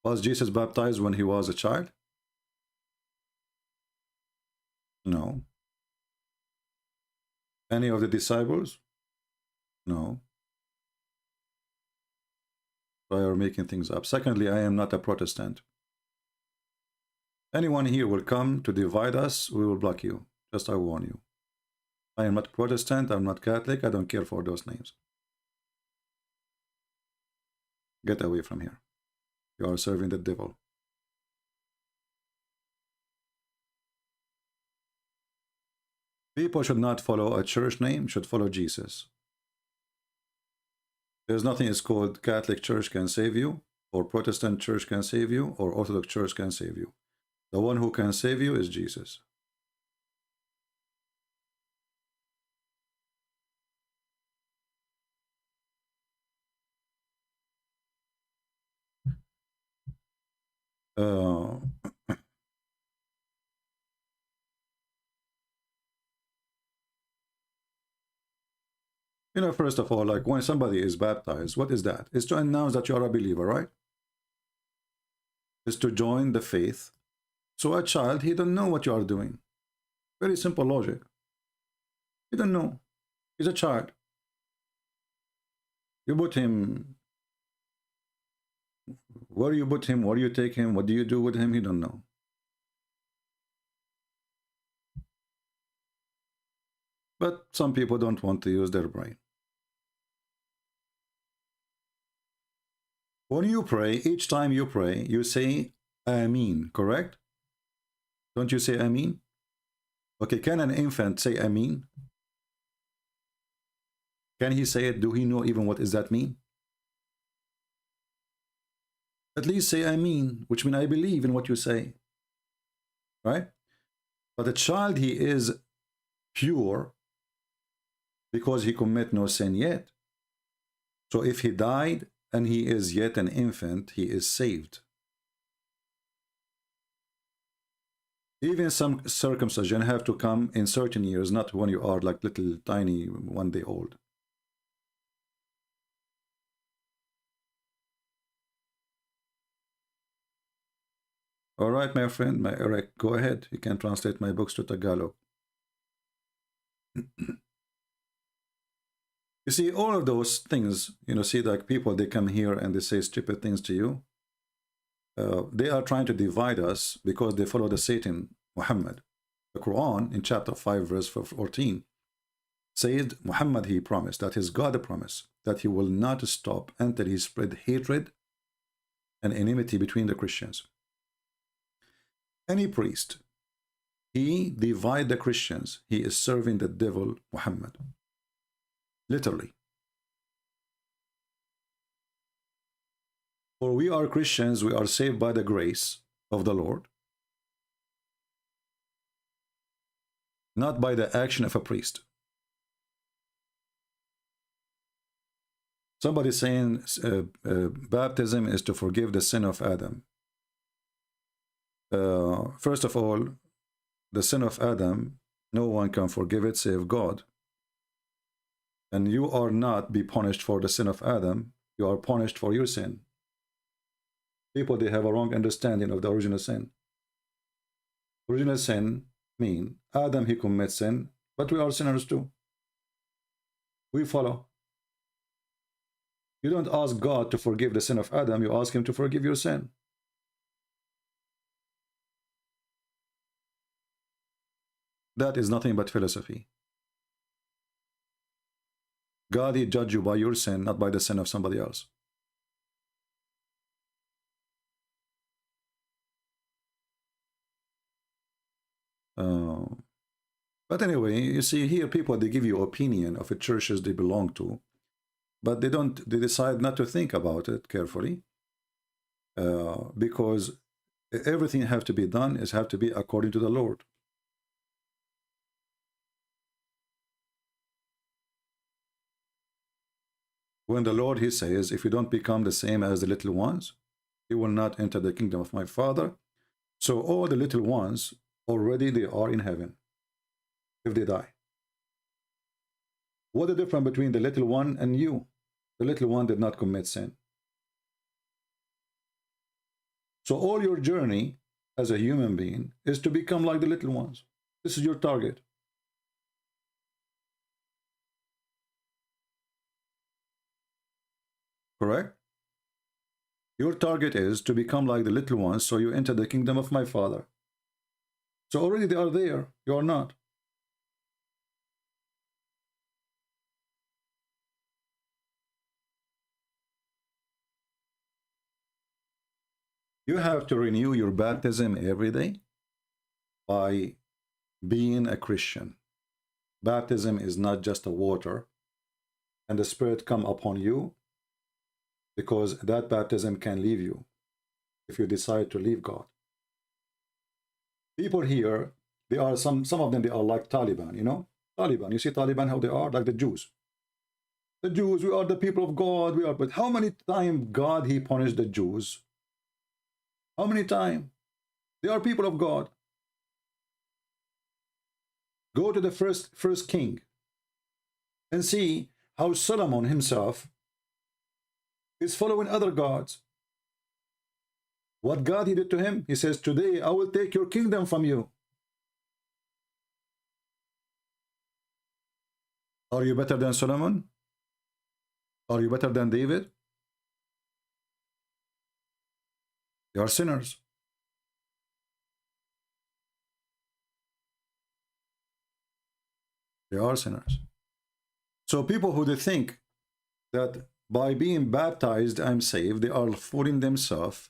Speaker 7: Was Jesus baptized when he was a child? No. Any of the disciples? No. So I are making things up. Secondly, I am not a Protestant. Anyone here will come to divide us, we will block you. Just I warn you. I am not Protestant, I'm not Catholic, I don't care for those names. Get away from here. You are serving the devil. People should not follow a church name, should follow Jesus. There's nothing is called Catholic Church can save you, or Protestant Church can save you, or Orthodox Church can save you. The one who can save you is Jesus. You know, first of all, like when somebody is baptized, what is that? It's to announce that you are a believer, right? It's to join the faith. So a child, he don't know what you are doing. Very simple logic. He don't know. He's a child. You put him, where you put him, where you take him, what do you do with him, he don't know. But some people don't want to use their brain. When you pray, each time you pray, you say Ameen, correct? Don't you say Ameen? Okay, can an infant say Ameen? Can he say it? Do he know even what does that mean? At least say Ameen, which means I believe in what you say. Right? But a child, he is pure because he commit no sin yet. So if he died and he is yet an infant, he is saved. Even some circumcision have to come in certain years, not when you are like little tiny 1 day old. All right, my friend, my Eric, go ahead. You can translate my books to Tagalog. You see, all of those things, you know, see, like people, they come here and they say stupid things to you. They are trying to divide us because they follow the Satan, Muhammad. The Quran, in chapter 5, verse 14, said, Muhammad, he promised, that is God promise, that he will not stop until he spread hatred and enmity between the Christians. Any priest, he divide the Christians, he is serving the devil, Muhammad. Literally. For we are Christians, we are saved by the grace of the Lord, not by the action of a priest. Somebody saying baptism is to forgive the sin of Adam. First of all, the sin of Adam, no one can forgive it save God. And you are not be punished for the sin of Adam, you are punished for your sin. People, they have a wrong understanding of the original sin. Original sin mean Adam, he commits sin, but we are sinners too. We follow. You don't ask God to forgive the sin of Adam, you ask him to forgive your sin. That is nothing but philosophy. God, he judge you by your sin, not by the sin of somebody else. But anyway, you see here, people, they give you opinion of the churches they belong to, but they decide not to think about it carefully, because everything have to be done have to be according to the Lord. When the Lord, he says, if you don't become the same as the little ones, you will not enter the kingdom of my Father. So all the little ones, already they are in heaven, if they die. What is the difference between the little one and you? The little one did not commit sin. So all your journey as a human being is to become like the little ones. This is your target. Correct? Your target is to become like the little ones, so you enter the kingdom of my Father. So already they are there, you are not. You have to renew your baptism every day by being a Christian. Baptism is not just a water and the Spirit come upon you, because that baptism can leave you if you decide to leave God. People here, they are some of them, they are like Taliban, you know? Taliban, you see Taliban, how they are? Like the Jews. The Jews, we are the people of God, we are, but how many times God, he punished the Jews? How many times? They are people of God. Go to the first king and see how Solomon himself is following other gods. What God he did to him? He says, today I will take your kingdom from you. Are you better than Solomon? Are you better than David? You are sinners. They are sinners. So people who they think that by being baptized I'm saved, they are fooling themselves.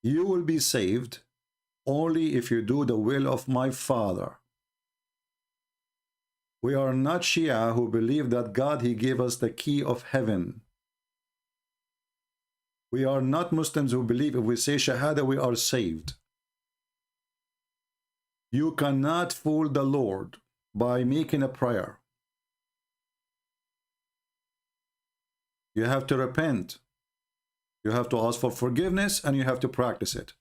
Speaker 7: You will be saved only if you do the will of my Father. We are not Shia who believe that God, he gave us the key of heaven. We are not Muslims who believe if we say Shahada, we are saved. You cannot fool the Lord by making a prayer. You have to repent. You have to ask for forgiveness and you have to practice it.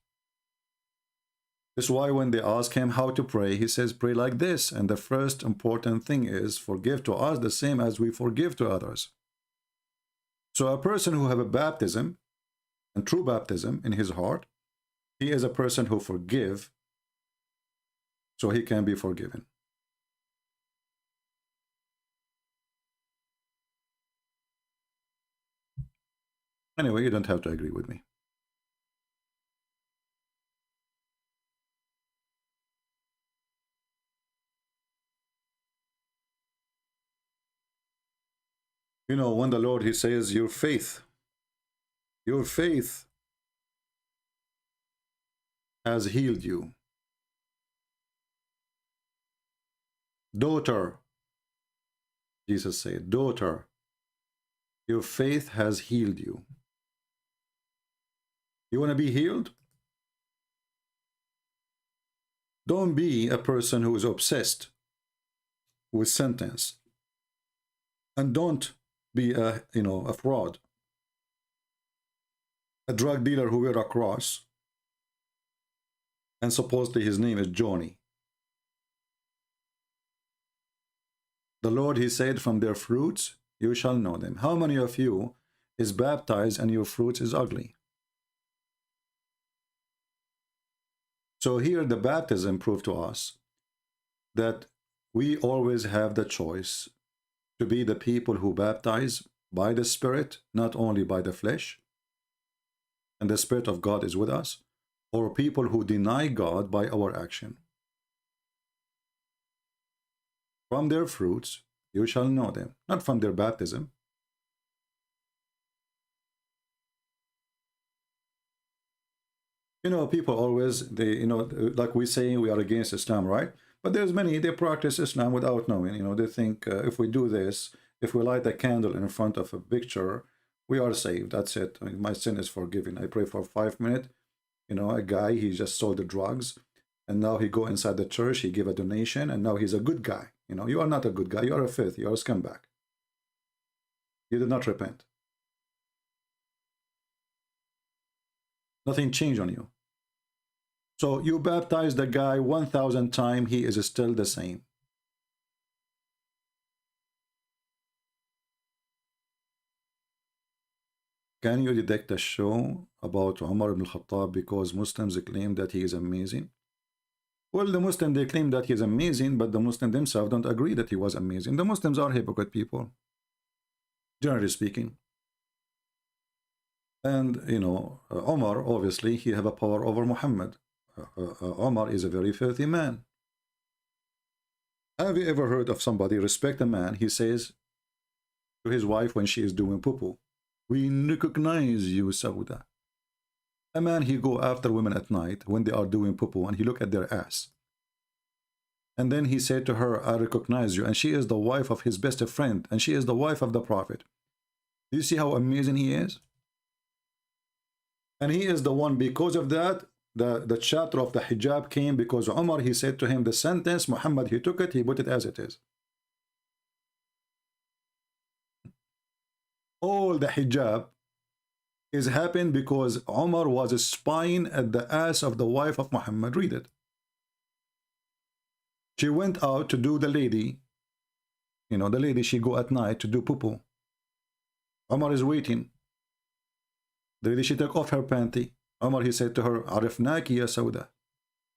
Speaker 7: That's why when they ask him how to pray, he says, pray like this. And the first important thing is forgive to us the same as we forgive to others. So a person who have a baptism, and true baptism in his heart, he is a person who forgive, so he can be forgiven. Anyway, you don't have to agree with me. You know, when the Lord, he says, your faith has healed you. Daughter, Jesus said, daughter, your faith has healed you. You want to be healed? Don't be a person who is obsessed with sentence. And don't be a fraud. A drug dealer who wear a cross and supposedly his name is Johnny. The Lord, he said, from their fruits you shall know them. How many of you is baptized and your fruits is ugly? So here the baptism proved to us that we always have the choice to be the people who baptize by the Spirit, not only by the flesh, and the Spirit of God is with us, or people who deny God by our action. From their fruits you shall know them, not from their baptism. You know, people always, they, like we say, we are against Islam, right? But there's many, they practice Islam without knowing. They think if we do this, if we light a candle in front of a picture, we are saved. That's it. I mean, my sin is forgiven. I pray for 5 minutes. A guy, he just sold the drugs, and now he go inside the church, he give a donation, and now he's a good guy. You are not a good guy. You are a filthy. You are a scumbag. You did not repent. Nothing changed on you. So you baptize the guy 1,000 times, he is still the same. Can you detect a show about Umar ibn al-Khattab because Muslims claim that he is amazing? Well, the Muslims, they claim that he is amazing, but the Muslims themselves don't agree that he was amazing. The Muslims are hypocrite people, generally speaking. And, Umar, obviously, he have a power over Muhammad. Umar is a very filthy man. Have you ever heard of somebody respect a man? He says, to his wife when she is doing poo-poo. We recognize you, Sauda. A man, he go after women at night when they are doing poo-poo, and he look at their ass. And then he said to her, I recognize you. And she is the wife of his best friend, and she is the wife of the prophet. Do you see how amazing he is? And he is the one, because of that, the chapter of the hijab came because Umar, he said to him the sentence, Muhammad, he took it, he put it as it is. All the hijab is happened because Umar was spying at the ass of the wife of Muhammad. Read it. She went out to do the lady, you know, the lady, she go at night to do poo-poo. Umar is waiting. The lady, she took off her panty. Umar, he said to her, Arifnaki ya Sauda.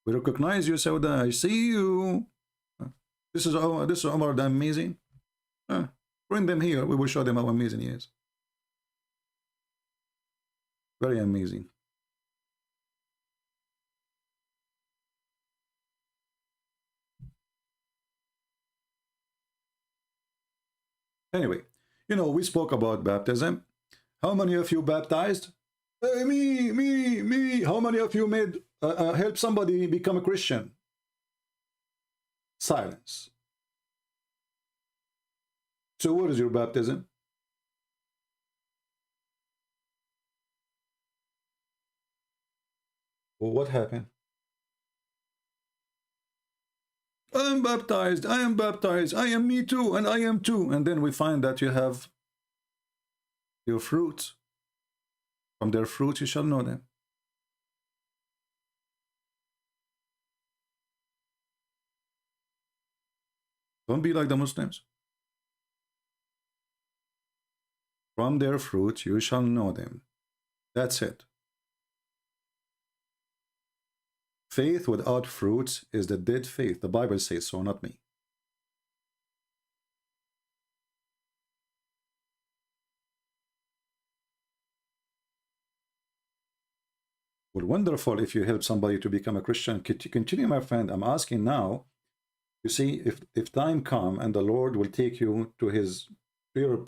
Speaker 7: We recognize you, Sauda. I see you. This is Umar the amazing. Bring them here. We will show them how amazing he is. Very amazing. Anyway, you know, we spoke about baptism. How many of you baptized? Me. How many of you made help somebody become a Christian? Silence. So what is your baptism? Well, what happened? I am baptized, I am baptized, I am me too, and I am too. And then we find that you have your fruits. From their fruits you shall know them. Don't be like the Muslims. From their fruits you shall know them. That's it. Faith without fruits is the dead faith. The Bible says so, not me. Well, wonderful if you help somebody to become a Christian. Continue, my friend. I'm asking now, you see, if time come and the Lord will take you to his to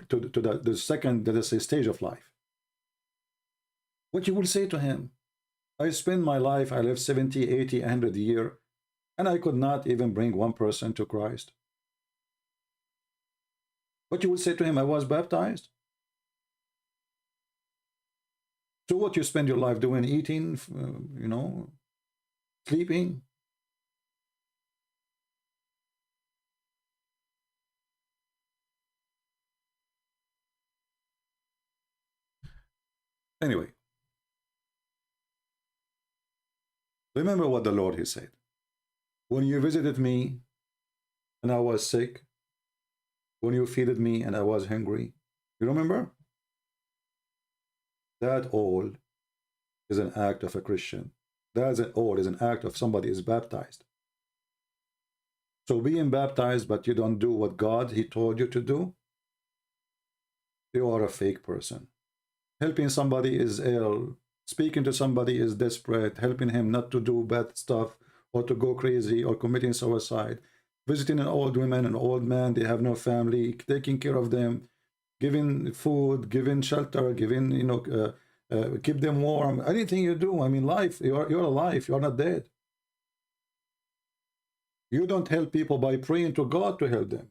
Speaker 7: the second, let us say, stage of life, what you will say to him? I spent my life, I lived 70, 80, 100 years, and I could not even bring one person to Christ. What you will say to him? I was baptized. So what you spend your life doing? Eating, you know, sleeping. Anyway. Remember what the Lord, he said. When you visited me and I was sick, when you feeded me and I was hungry, you remember? That all is an act of a Christian. That all is an act of somebody is baptized. So being baptized, but you don't do what God, he told you to do, you are a fake person. Helping somebody is ill. Speaking to somebody is desperate, helping him not to do bad stuff or to go crazy or committing suicide. Visiting an old woman, an old man, they have no family, taking care of them, giving food, giving shelter, giving, you know, keep them warm. Anything you do, I mean, life, you're alive, you're not dead. You don't help people by praying to God to help them.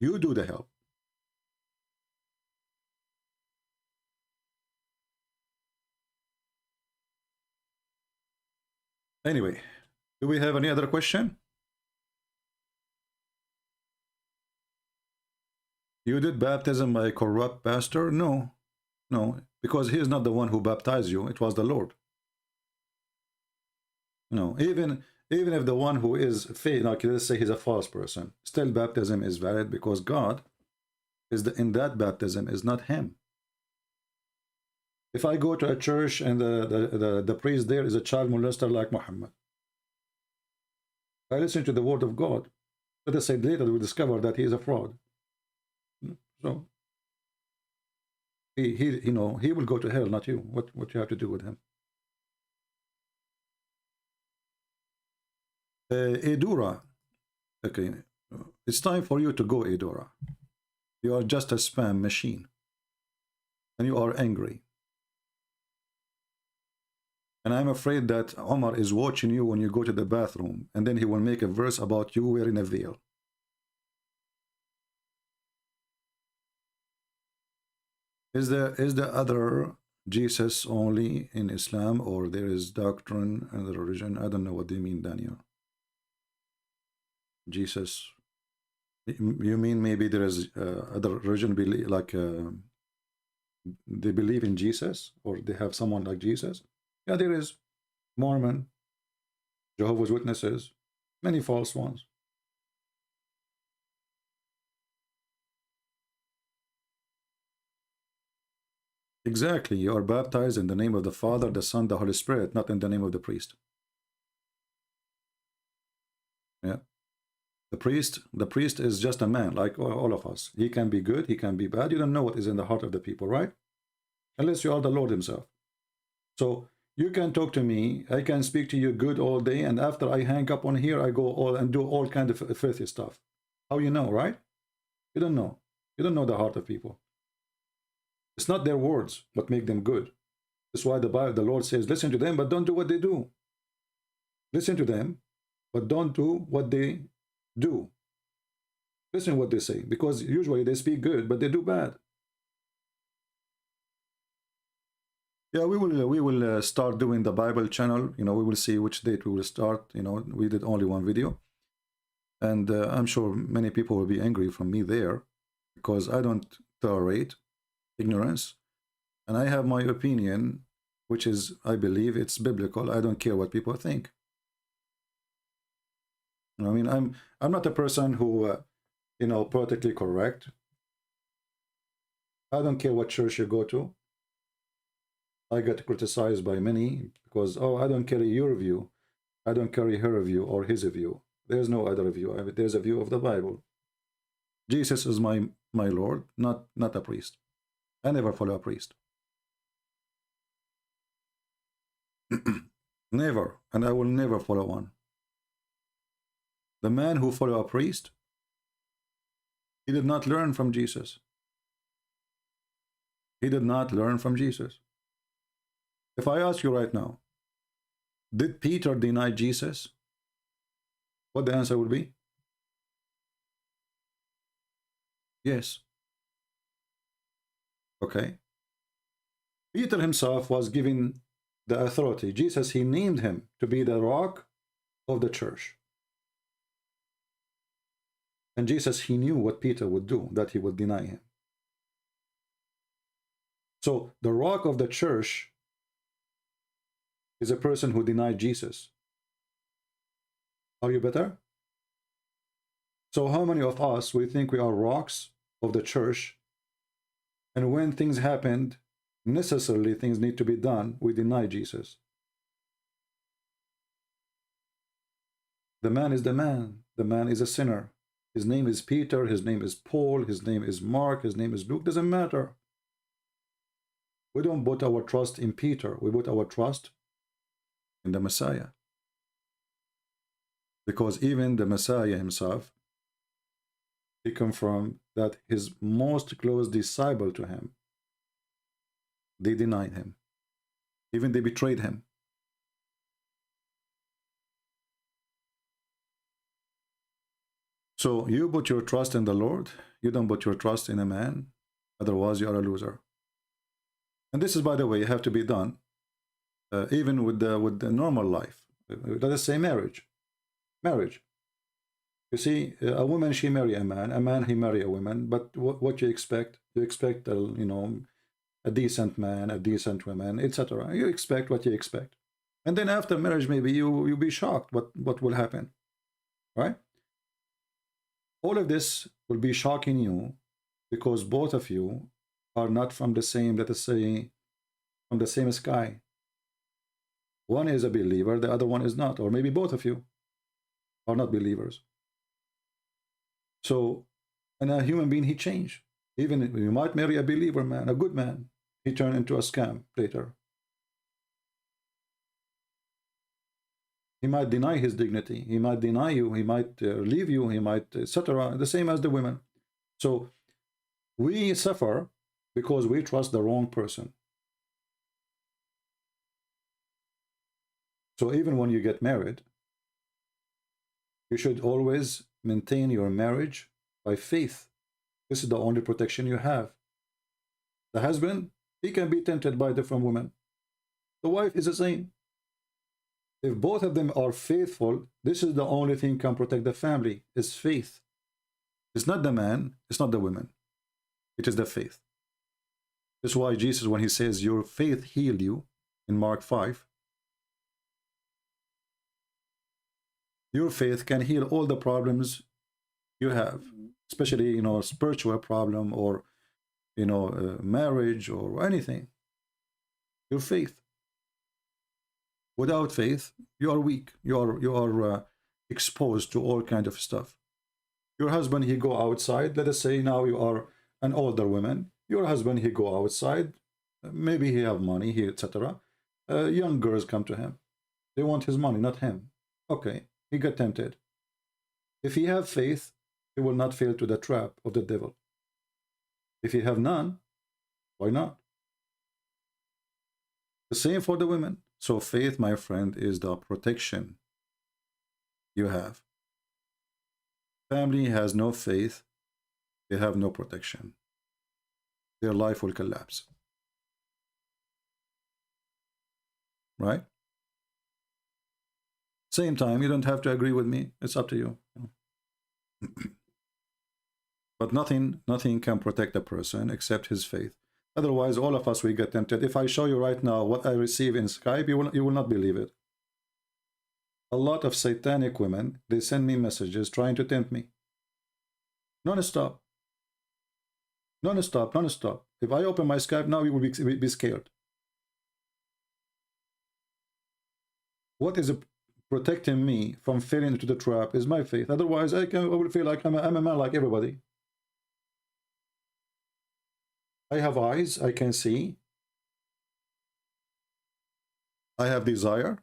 Speaker 7: You do the help. Anyway, do we have any other question? You did baptism by a corrupt pastor? No, no, because he is not the one who baptized you. It was the Lord. No, even if the one who is fake, like let's say he's a false person, still baptism is valid because God is in that baptism is not him. If I go to a church and the priest there is a child molester like Muhammad, I listen to the word of God. Let us say later we discover that he is a fraud. So he you know, he will go to hell, not you. What you have to do with him? Edura, Okay, it's time for you to go, Edora. You are just a spam machine. And you are angry. And I'm afraid that Omar is watching you when you go to the bathroom, and then he will make a verse about you wearing a veil. Is the other Jesus only in Islam, or there is doctrine and the religion? I don't know what they mean, Daniel. Jesus. You mean maybe there is other religion like they believe in Jesus, or they have someone like Jesus? Yeah, there is. Mormon, Jehovah's Witnesses, many false ones. Exactly. You are baptized in the name of the Father, the Son, the Holy Spirit, not in the name of the priest. Yeah. The priest is just a man, like all of us. He can be good, he can be bad. You don't know what is in the heart of the people, right? Unless you are the Lord himself. So you can talk to me, I can speak to you good all day, and after I hang up on here, I go all and do all kind of filthy stuff. How you know, right? You don't know. You don't know the heart of people. It's not their words what make them good. That's why the Lord says, listen to them, but don't do what they do. Listen to them, but don't do what they do. Listen what they say, because usually they speak good, but they do bad. Yeah, we will start doing the Bible channel. You know, we will see which date we will start. You know, we did only one video, and I'm sure many people will be angry from me there, because I don't tolerate ignorance, and I have my opinion, which is, I believe it's biblical. I don't care what people think. I mean, I'm not a person who you know, politically correct. I don't care what church you go to. I get criticized by many because, oh, I don't carry your view. I don't carry her view or his view. There's no other view. I mean, there's a view of the Bible. Jesus is my Lord, not a priest. I never follow a priest. Never, and I will never follow one. The man who follow a priest, he did not learn from Jesus. He did not learn from Jesus. If I ask you right now, did Peter deny Jesus? What the answer would be? Yes. Okay. Peter himself was given the authority. Jesus, he named him to be the rock of the church. And Jesus, he knew what Peter would do, that he would deny him. So the rock of the church is a person who denied Jesus. Are you better? So how many of us, we think we are rocks of the church, and when things happened, necessarily things need to be done, we deny Jesus? The man is the man. The man is a sinner. His name is Peter, his name is Paul, his name is Mark, his name is Luke. Doesn't matter. We don't put our trust in Peter. We put our trust in the Messiah. Because even the Messiah himself, he confirmed that his most close disciple to him, they denied him. Even they betrayed him. So you put your trust in the Lord. You don't put your trust in a man. Otherwise, you are a loser. And this is, by the way, have to be done even with the normal life. Let us say marriage. Marriage. You see, a woman, she marry a man, he marry a woman. But what you expect? You expect, you know, a decent man, a decent woman, etc. You expect what you expect. And then after marriage, maybe you'll be shocked what will happen. Right? All of this will be shocking you because both of you are not from the same, let us say, from the same sky. One is a believer, the other one is not. Or maybe both of you are not believers. So, and a human being, he changed. Even you might marry a believer man, a good man, he turned into a scam later. He might deny his dignity. He might deny you. He might leave you. He might, etc. The same as the women. So we suffer because we trust the wrong person. So even when you get married, you should always maintain your marriage by faith. This is the only protection you have. The husband, he can be tempted by different women. The wife is the same. If both of them are faithful, this is the only thing can protect the family, is faith. It's not the man, it's not the women. It is the faith. That's why Jesus, when he says, your faith healed you, in Mark 5, your faith can heal all the problems you have, especially, you know, spiritual problem or, you know, marriage or anything. Your faith. Without faith, you are weak. You are exposed to all kind of stuff. Your husband, he go outside. Let us say now you are an older woman. Your husband, he go outside. Maybe he have money, he etc. Young girls come to him. They want his money, not him. Okay, he got tempted. If he have faith, he will not fall to the trap of the devil. If he have none, why not? The same for the women. So faith, my friend, is the protection you have. Family has no faith, they have no protection. Their life will collapse. Right? Same time, you don't have to agree with me. It's up to you. But nothing can protect a person except his faith. Otherwise, all of us, we get tempted. If I show you right now what I receive in Skype, you will not believe it. A lot of satanic women, they send me messages trying to tempt me. Non-stop. Non-stop, non-stop. If I open my Skype now, you will be scared. What is protecting me from falling into the trap is my faith. Otherwise, I will feel like I'm a man like everybody. I have eyes, I can see. I have desire.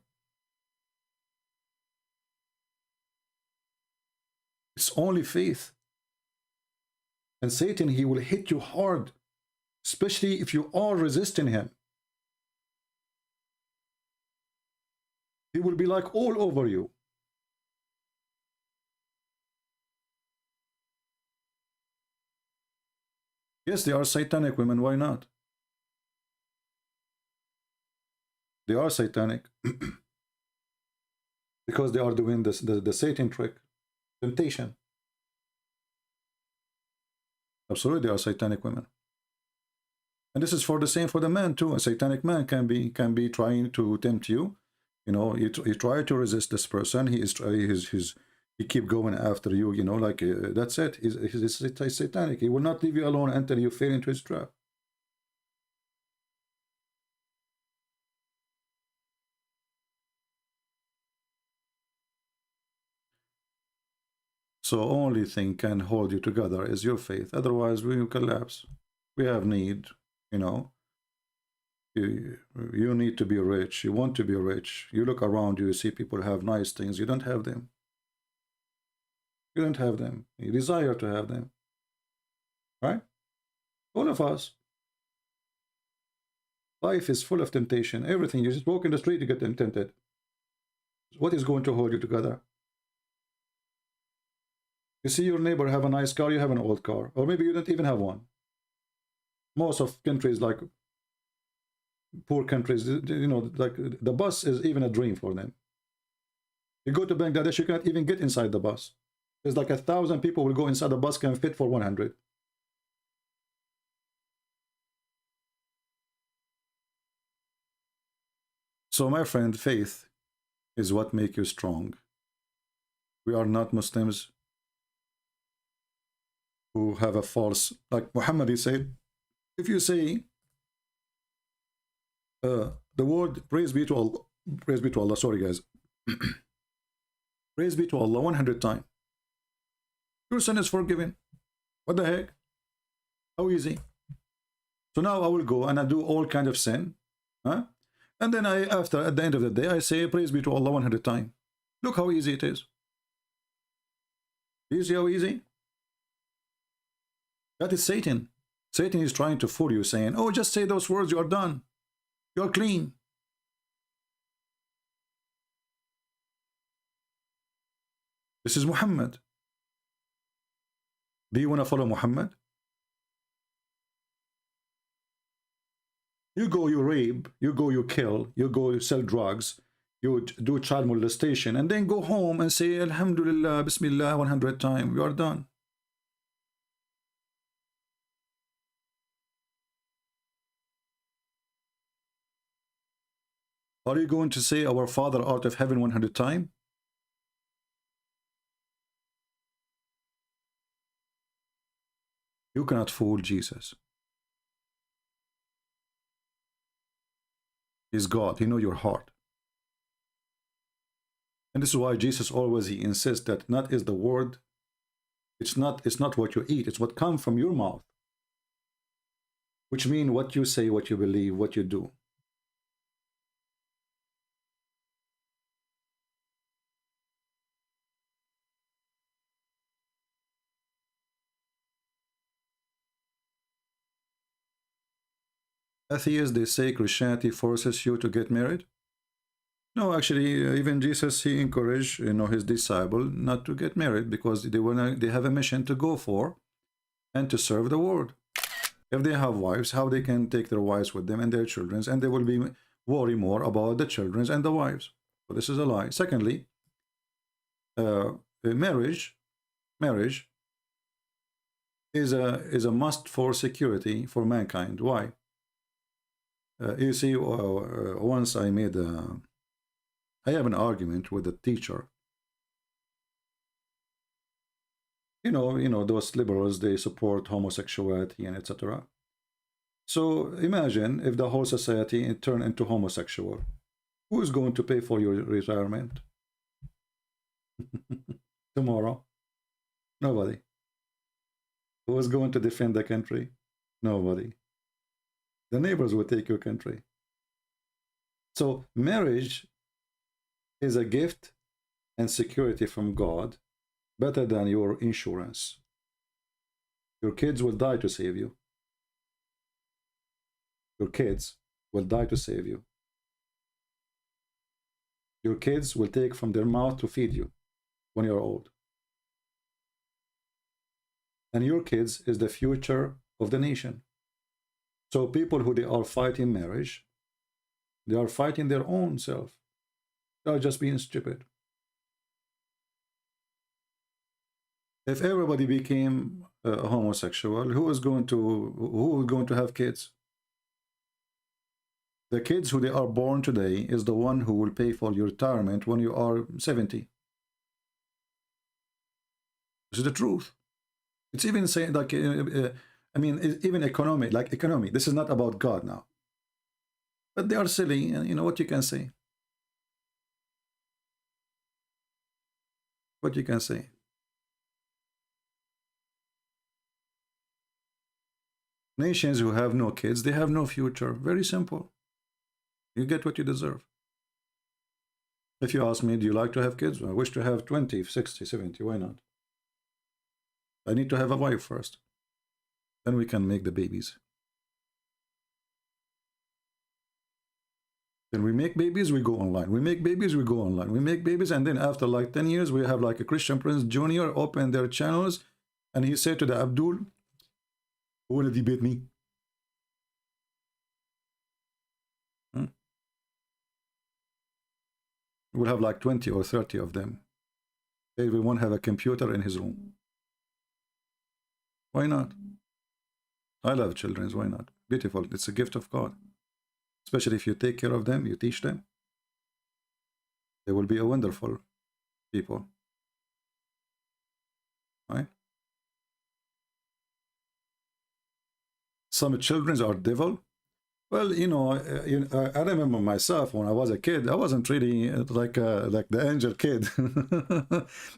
Speaker 7: It's only faith. And Satan, he will hit you hard, especially if you are resisting him. He will be like all over you. Yes, they are satanic women. Why not? They are satanic because they are doing this, the Satan trick, temptation. Absolutely, they are satanic women. And this is for the same for the man too. A satanic man can be trying to tempt you. You know, you try to resist this person. He keep going after you, you know, like that's it. He's satanic. He will not leave you alone until you fall into his trap. So only thing can hold you together is your faith. Otherwise, we will collapse. We have need, you know. You need to be rich. You want to be rich. You look around you, see people have nice things. You don't have them. You don't have them. You desire to have them. Right? All of us. Life is full of temptation. Everything. You just walk in the street, you get tempted. What is going to hold you together? You see your neighbor have a nice car, you have an old car. Or maybe you don't even have one. Most of countries, like poor countries, you know, like the bus is even a dream for them. You go to Bangladesh, you cannot even get inside the bus. There's like 1,000 people will go inside the bus, can fit for 100. So my friend, faith is what makes you strong. We are not Muslims who have a false, like Muhammad, he said, if you say the word praise be to Allah, sorry guys, praise be to Allah 100 times, your sin is forgiven. What the heck? How easy? So now I will go and I do all kind of sin, huh? And then at the end of the day, I say praise be to Allah 100 times. Look how easy it is. You see how easy? That is Satan. Satan is trying to fool you, saying, oh, just say those words, you are done. You're clean. This is Muhammad. Do you want to follow Muhammad? You go, you rape, you go, you kill, you go, you sell drugs, you do child molestation, and then go home and say, Alhamdulillah, Bismillah, 100 times. You are done. Are you going to say our Father out of heaven 100 times? You cannot fool Jesus. He's God. He knows your heart. And this is why Jesus always he insists that not is the word, it's not what you eat, it's what comes from your mouth. Which means what you say, what you believe, what you do. Atheists, they say Christianity forces you to get married. No, actually, even Jesus, he encouraged, his disciple not to get married because they have a mission to go for and to serve the world. If they have wives, how they can take their wives with them and their children, and they will be worry more about the children and the wives. So this is a lie. Secondly, marriage is a must for security for mankind. Why? You see, once I have an argument with a teacher. Those liberals, they support homosexuality and etc. So imagine if the whole society turned into homosexual. Who is going to pay for your retirement? Tomorrow? Nobody. Who is going to defend the country? Nobody. The neighbors will take your country. So marriage is a gift and security from God, better than your insurance. Your kids will die to save you. Your kids will die to save you. Your kids will take from their mouth to feed you when you're old. And your kids is the future of the nation. So people who they are fighting marriage, they are fighting their own self. They are just being stupid. If everybody became homosexual, who is going to have kids? The kids who they are born today is the one who will pay for your retirement when you are 70. This is the truth. It's even saying like, even economy, like economy. This is not about God now. But they are silly, and you know what you can say. What you can say. Nations who have no kids, they have no future. Very simple. You get what you deserve. If you ask me, do you like to have kids? I wish to have 20, 60, 70. Why not? I need to have a wife first. Then we can make the babies. Then we make babies, we go online. We make babies, we go online. We make babies, and then after like 10 years, we have like a Christian Prince Jr. open their channels, and he said to the Abdul, who will debate me? We'll have like 20 or 30 of them. Everyone have a computer in his room. Why not? I love children, why not? Beautiful, it's a gift of God. Especially if you take care of them, you teach them. They will be a wonderful people. Right? Some children are devil. Well, I remember myself when I was a kid, I wasn't really like the angel kid.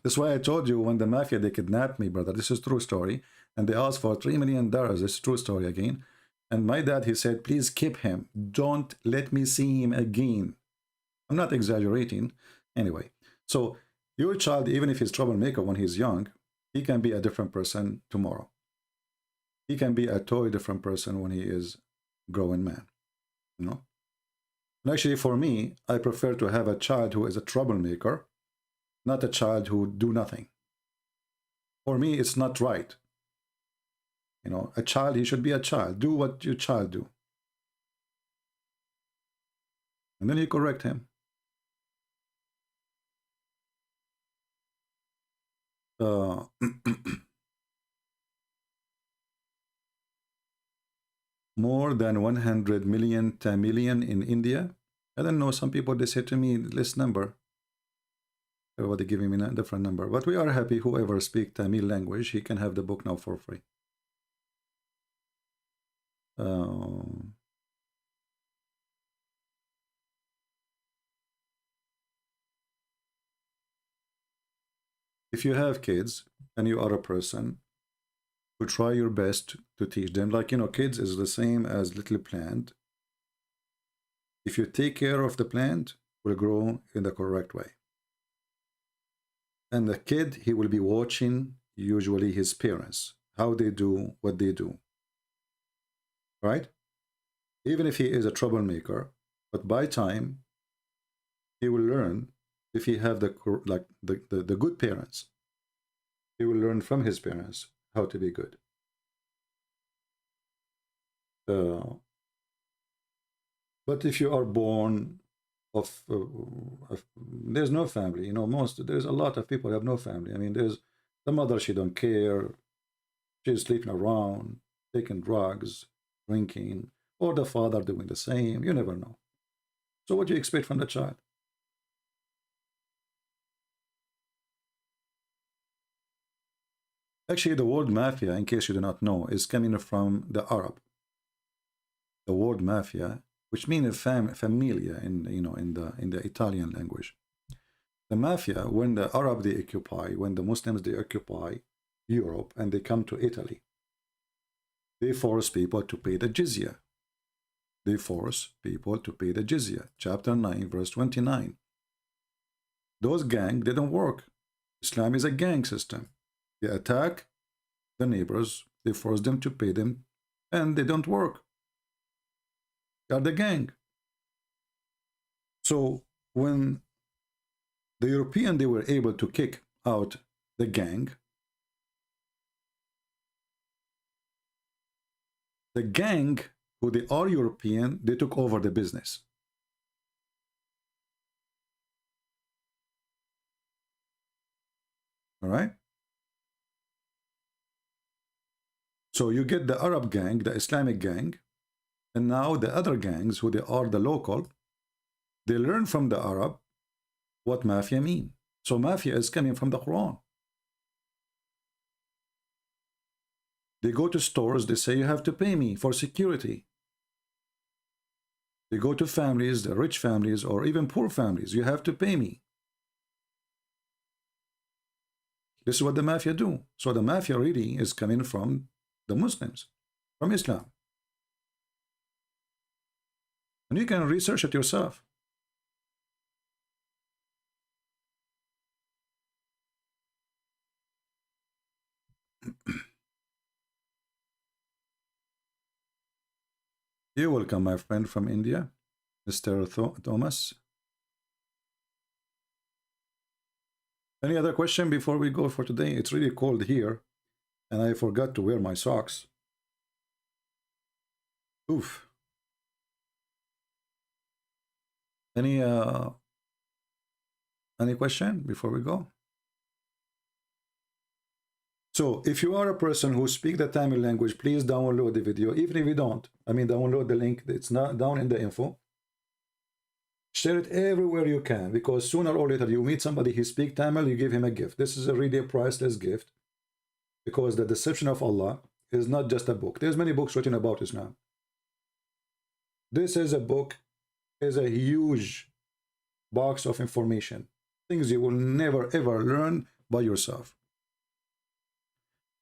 Speaker 7: That's why I told you when the mafia, they kidnapped me, brother. This is true story. And they asked for $3 million. This is true story again. And my dad, he said, please keep him. Don't let me see him again. I'm not exaggerating. Anyway, So your child, even if he's troublemaker when he's young, he can be a different person tomorrow. He can be a totally different person when he is growing man, you know. And actually, for me, I prefer to have a child who is a troublemaker, not a child who do nothing. For me, it's not right. You know, a child, he should be a child. Do what your child do. And then you correct him. More than 100 million Tamilian in India. I don't know, some people, they say to me, this number. Everybody giving me a different number. But we are happy whoever speaks Tamil language, he can have the book now for free. If you have kids and you are a person who try your best to teach them, like, you know, kids is the same as little plant. If you take care of the plant, it will grow in the correct way. And the kid, he will be watching usually his parents, how they do what they do. Right? Even if he is a troublemaker, but by time, he will learn. If he have the good parents, he will learn from his parents how to be good. But if you are born of there's no family, you know, there's a lot of people who have no family. I mean, there's the mother, she don't care, she's sleeping around, taking drugs, drinking, or the father doing the same. You never know. So what do you expect from the child? Actually, the word mafia, in case you do not know, is coming from the Arab. The word mafia, which means familia in the Italian language. The mafia, when the Arab they occupy, when the Muslims they occupy Europe and they come to Italy, they force people to pay the jizya. They force people to pay the jizya. Chapter 9, verse 29. Those gangs didn't work. Islam is a gang system. They attack the neighbors, they force them to pay them, and they don't work. They are the gang. So when the European, they were able to kick out the gang, the gang, who they are European, they took over the business. All right? So you get the Arab gang, the Islamic gang, and now the other gangs, who they are the local, they learn from the Arab what mafia mean. So mafia is coming from the Quran. They go to stores, they say, you have to pay me for security. They go to families, the rich families, or even poor families, you have to pay me. This is what the mafia do. So the mafia really is coming from the Muslims, from Islam. And you can research it yourself. You're welcome, my friend from India, Mr. Thomas. Any other question before we go for today? It's really cold here, and I forgot to wear my socks. Oof. Any question before we go? So if you are a person who speaks the Tamil language, please download the video. Even if you don't, I mean, download the link. It's not down in the info. Share it everywhere you can, because sooner or later you meet somebody who speaks Tamil, you give him a gift. This is a really priceless gift, because the deception of Allah is not just a book. There's many books written about Islam. This is a book, is a huge box of information, things you will never ever learn by yourself.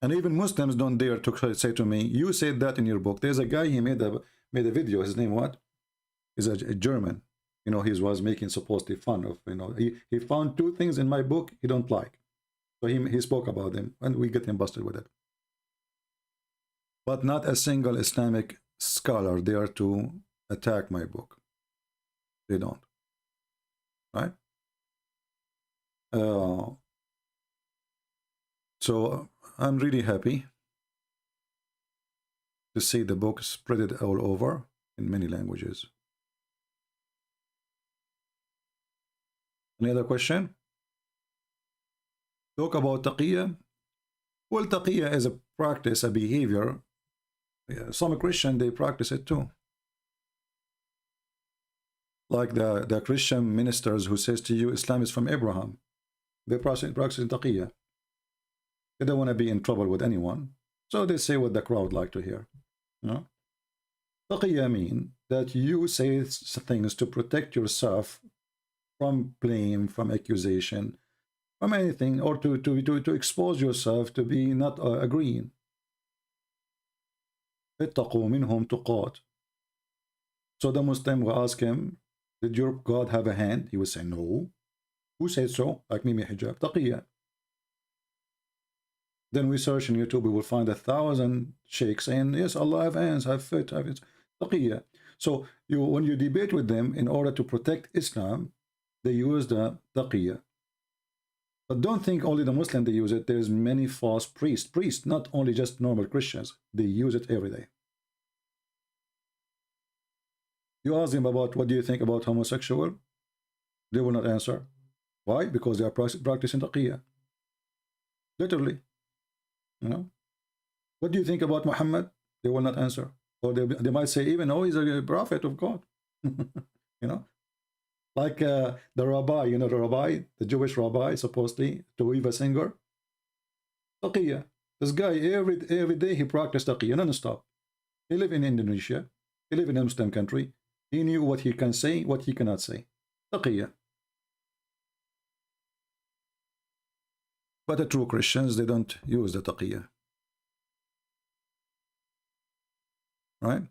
Speaker 7: And even Muslims don't dare to say to me, you said that in your book. There's a guy, he made a video. His name what? Is a German. You know, he was making supposedly fun of, you know, he found two things in my book he don't like. So he spoke about them, and we get him busted with it. But not a single Islamic scholar dare to attack my book. They don't. Right? So I'm really happy to see the book spread it all over in many languages. Any other question? Talk about taqiyya. Well, taqiyya is a practice, a behavior. Yeah, some Christian, they practice it too. Like the Christian ministers who says to you, Islam is from Abraham. They practice taqiyya. They don't want to be in trouble with anyone. So they say what the crowd like to hear. You know? Taqiyya mean that you say things to protect yourself from blame, from accusation, from anything, or to expose yourself to be not agreeing. اتقوا منهم تقات. So the Muslim will ask him, did your God have a hand? He will say, no. Who said so? Like Mimi Hijab. Taqiyya. Then we search on YouTube, we will find 1,000 sheikhs saying, yes, Allah have hands, have feet, have it. Taqiyya. So when you debate with them in order to protect Islam, they use the taqiyya. But don't think only the Muslim they use it. There's many false priests, not only just normal Christians. They use it every day. You ask them about what do you think about homosexual? They will not answer. Why? Because they are practicing taqiyya. Literally. You know? What do you think about Muhammad? They will not answer. Or they might say, even though he's a prophet of God. You know? Like the rabbi, you know, the rabbi, the Jewish rabbi, supposedly, Toiva singer. Taqiyya. This guy, every day he practiced taqiyya, non-stop. He lived in Indonesia. He lived in a Muslim country. He knew what he can say, what he cannot say. Taqiyya. But the true Christians, they don't use the taqiyya. Right?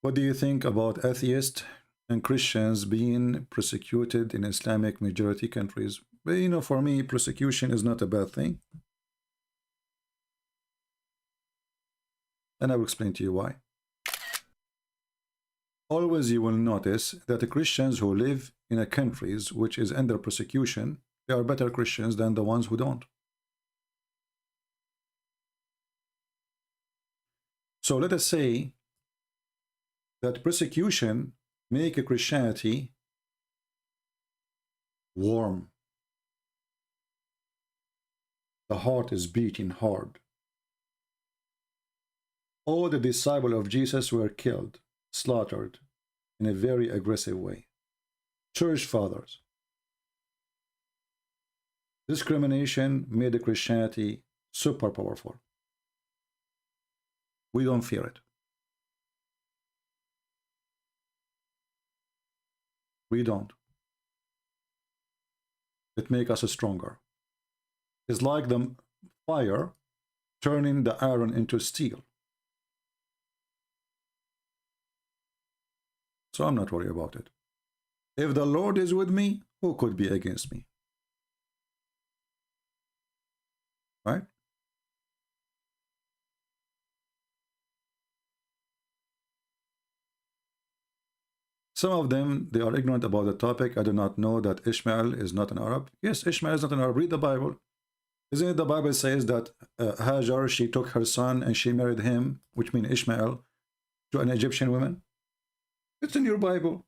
Speaker 7: What do you think about atheists and Christians being persecuted in Islamic majority countries? But, you know, for me, persecution is not a bad thing. And I will explain to you why. Always you will notice that the Christians who live in a countries which is under persecution, they are better Christians than the ones who don't. So let us say that persecution make a Christianity warm. The heart is beating hard. All the disciples of Jesus were killed, slaughtered in a very aggressive way. Church fathers. Discrimination made the Christianity super powerful. We don't fear it. We don't. It makes us stronger. It's like the fire turning the iron into steel. So I'm not worried about it. If the Lord is with me, who could be against me? Right? Some of them, they are ignorant about the topic. I do not know that Ishmael is not an Arab. Yes, Ishmael is not an Arab. Read the Bible. Isn't it the Bible says that Hajar, she took her son and she married him, which means Ishmael, to an Egyptian woman? It's in your Bible.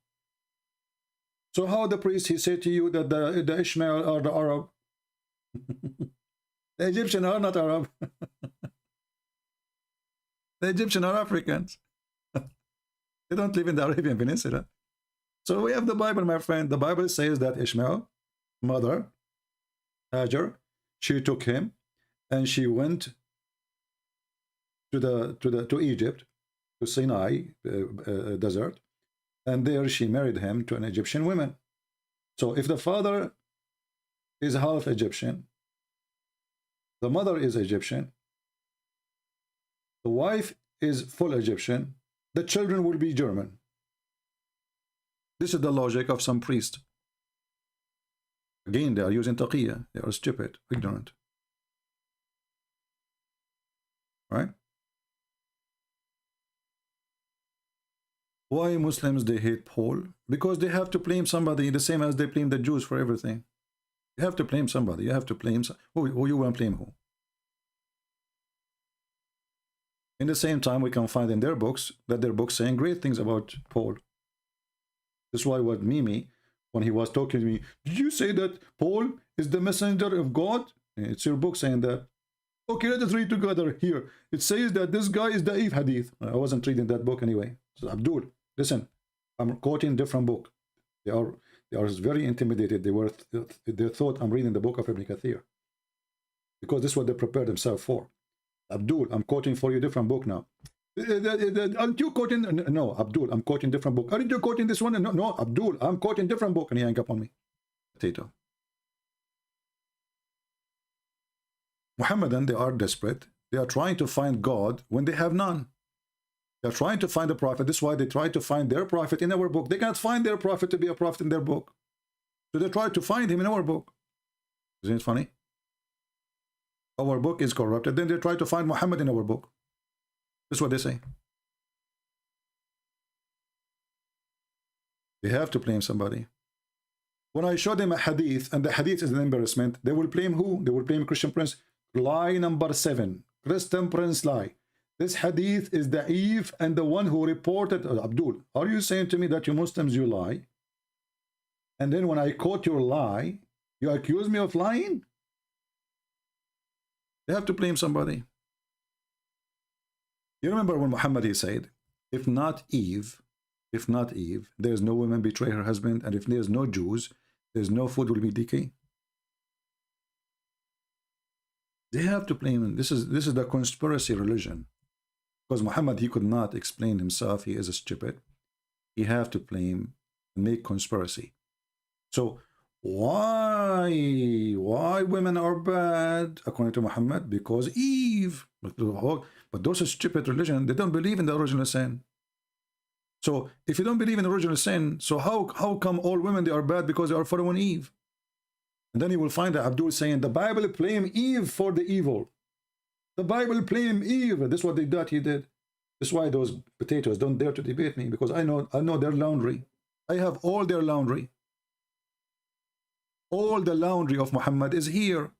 Speaker 7: So how the priest, he said to you that the Ishmael are the Arab? The Egyptians are not Arab. The Egyptians are Africans. They don't live in the Arabian Peninsula. So we have the Bible, my friend. The Bible says that Ishmael, mother, Hajar, she took him and she went to Egypt, to Sinai desert, and there she married him to an Egyptian woman. So if the father is half Egyptian, the mother is Egyptian, the wife is full Egyptian, the children will be German. This is the logic of some priest. Again, they are using taqiyya. They are stupid, ignorant. Right? Why Muslims, they hate Paul? Because they have to blame somebody the same as they blame the Jews for everything. You have to blame somebody. You have to blame who you want to blame who. In the same time, we can find in their books that their books saying great things about Paul. That's why what Mimi, when he was talking to me, did you say that Paul is the messenger of God? It's your book saying that. Okay, let us read together here. It says that this guy is Da'if Hadith. I wasn't reading that book anyway. So Abdul, listen, I'm quoting different book. They are very intimidated. They thought I'm reading the book of Ibn Kathir. Because this is what they prepared themselves for. Abdul, I'm quoting for you different book now. Aren't you quoting? No, Abdul, I'm quoting different book. Aren't you quoting this one? No, Abdul, I'm quoting different book. And he hung up on me. Potato. Muhammadan, they are desperate. They are trying to find God when they have none. They are trying to find a prophet. This is why they try to find their prophet in our book. They can't find their prophet to be a prophet in their book. So they try to find him in our book. Isn't it funny? Our book is corrupted. Then they try to find Muhammad in our book. That's what they say. They have to blame somebody. When I show them a hadith, and the hadith is an embarrassment, they will blame who? They will blame Christian Prince. Lie number 7. Christian Prince lie. This hadith is da'if, and the one who reported, Abdul, are you saying to me that you Muslims, you lie? And then when I quote your lie, you accuse me of lying? They have to blame somebody. You remember when Muhammad, he said, if not Eve, there's no woman betray her husband, and if there's no Jews, there's no food will be decay. They have to blame. This is the conspiracy religion. Because Muhammad, he could not explain himself. He is a stupid. He have to blame and make conspiracy. So why women are bad according to Muhammad? Because Eve. But those are stupid religion. They don't believe in the original sin. So if you don't believe in the original sin, so how come all women, they are bad because they are following Eve? And then you will find that Abdul saying the Bible blame Eve for the evil. The Bible blame Eve. This is what they did. He did. This is why those potatoes don't dare to debate me, because I know their laundry. I have all their laundry. All the laundry of Muhammad is here.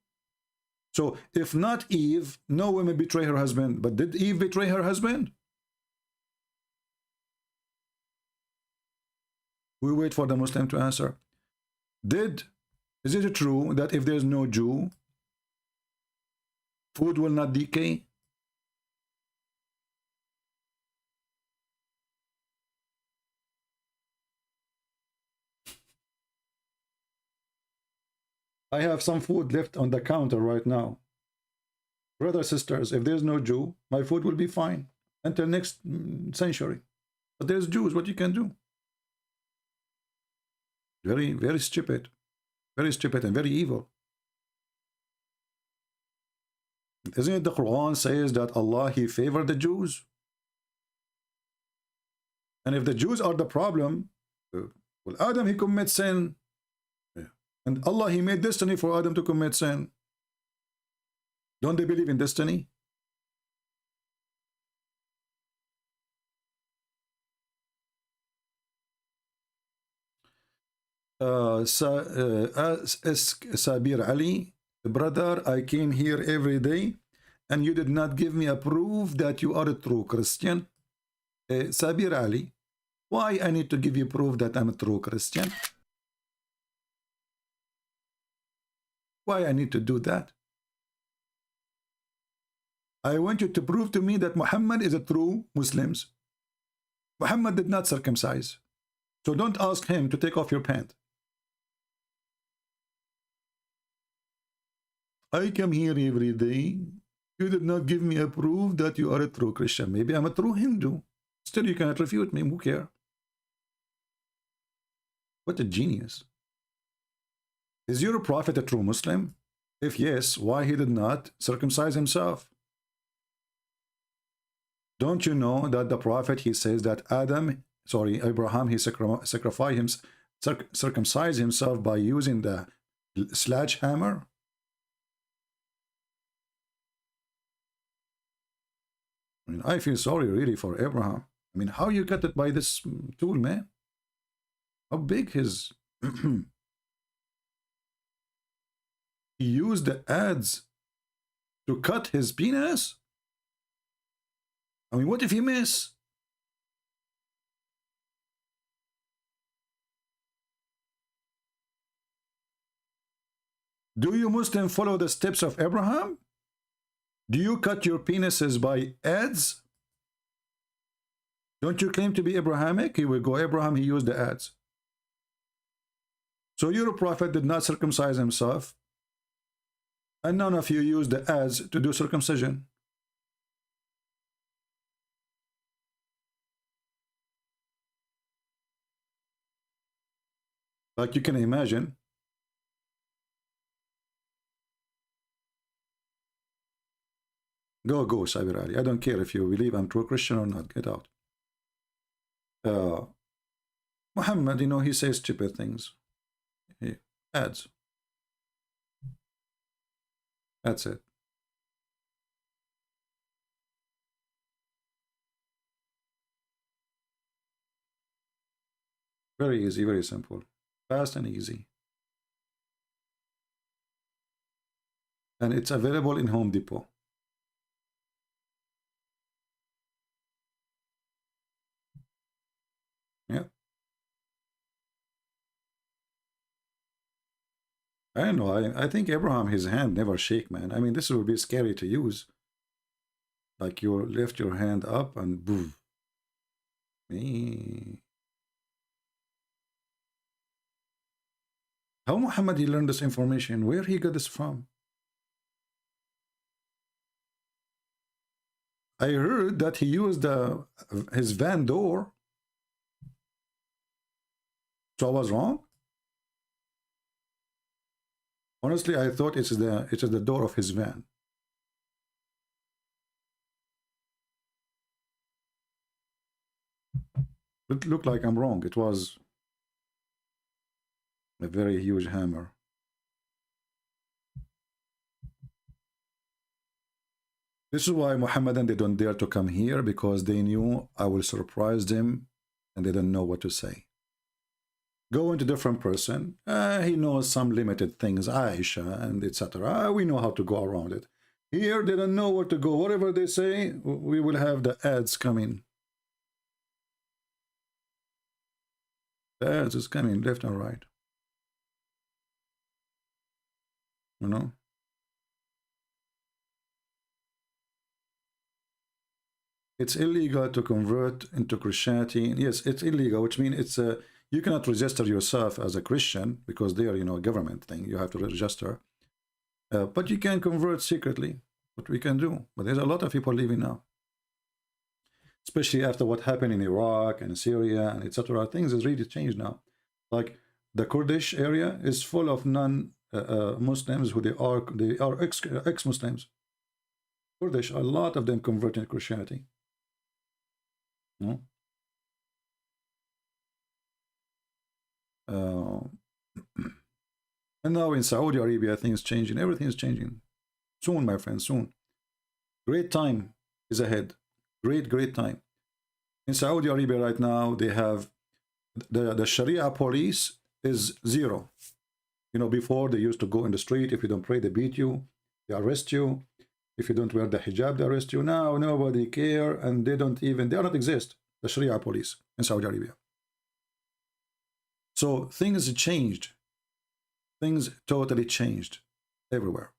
Speaker 7: So if not Eve, no woman betray her husband. But did Eve betray her husband? We wait for the Muslim to answer. Is it true that if there's no Jew, food will not decay? I have some food left on the counter right now. Brothers, sisters, if there's no Jew, my food will be fine until next century. But there's Jews, what you can do? Very, very stupid. Very stupid and very evil. Isn't it the Quran says that Allah, he favored the Jews? And if the Jews are the problem, well, Adam, he commits sin. And Allah, he made destiny for Adam to commit sin. Don't they believe in destiny? Sabir Ali, brother, I came here every day and you did not give me a proof that you are a true Christian. Sabir Ali, why I need to give you proof that I'm a true Christian? Why I need to do that? I want you to prove to me that Muhammad is a true Muslim. Muhammad did not circumcise. So don't ask him to take off your pant. I come here every day. You did not give me a proof that you are a true Christian. Maybe I'm a true Hindu. Still, you cannot refute me. Who cares? What a genius. Is your prophet a true Muslim? If yes, why he did not circumcise himself? Don't you know that the prophet, he says that Abraham, he circumcised himself by using the sledgehammer? I mean, I feel sorry really for Abraham. I mean, how you got it by this tool, man? How big his... He used the adze to cut his penis? I mean, what if he miss? Do you Muslim follow the steps of Abraham? Do you cut your penises by adze? Don't you claim to be Abrahamic? Here we go, Abraham, he used the adze. So your prophet did not circumcise himself, and none of you used the adze to do circumcision. Like you can imagine. Go, Sabir Ali. I don't care if you believe I'm true Christian or not. Get out. Muhammad, you know, he says stupid things. He adds. That's it. Very easy, very simple. Fast and easy. And it's available in Home Depot. Yeah. I don't know. I think Abraham, his hand never shake, man. I mean, this would be scary to use. Like you lift your hand up and boom. How Muhammad he learned this information? Where he got this from? I heard that he used his van door. So I was wrong. Honestly, I thought it is the door of his van. It looked like I'm wrong. It was a very huge hammer. This is why Muhammadan, they don't dare to come here, because they knew I will surprise them and they don't know what to say. Go into different person. He knows some limited things, Aisha and etc. We know how to go around it. Here they don't know where to go. Whatever they say, we will have the ads coming. The ads is coming left and right. You know. It's illegal to convert into Christianity. Yes, it's illegal, which means it's you cannot register yourself as a Christian because they are, you know, a government thing. You have to register. But you can convert secretly, what we can do. But there's a lot of people leaving now. Especially after what happened in Iraq and Syria and etc. Things has really changed now. Like the Kurdish area is full of non-Muslims who they are ex-Muslims. Kurdish, a lot of them converted to Christianity. No? And now in Saudi Arabia, things changing. Everything is changing. Soon, my friends, soon. Great time is ahead. Great time. In Saudi Arabia right now, they have the Sharia police is zero. You know, before they used to go in the street. If you don't pray, they beat you. They arrest you. If you don't wear the hijab, they arrest you. Now nobody care, and they don't exist. The Sharia police in Saudi Arabia. So things changed. Things totally changed everywhere.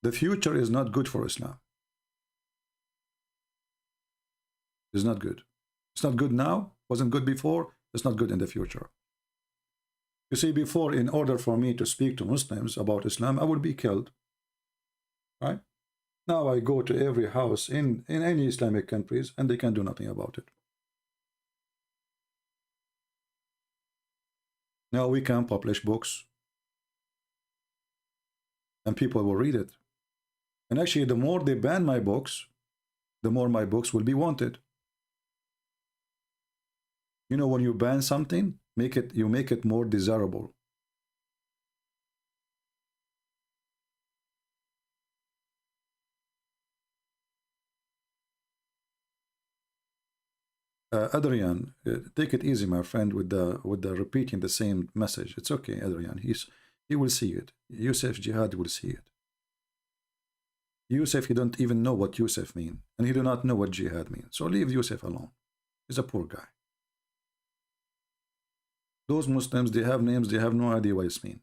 Speaker 7: The future is not good for Islam. It's not good. It's not good now. Wasn't good before. It's not good in the future. You see, before, in order for me to speak to Muslims about Islam, I would be killed. Right? Now I go to every house in any Islamic countries and they can do nothing about it. Now we can publish books. and people will read it. And actually, the more they ban my books, the more my books will be wanted. You know, when you ban something, you make it more desirable. Adrian, take it easy, my friend, with the repeating the same message. It's okay, Adrian. He will see it. Yusuf Jihad will see it. Yusuf, he don't even know what Yusuf mean, and he do not know what jihad means. So leave Yusuf alone. He's a poor guy. Those Muslims, they have names, they have no idea what it means.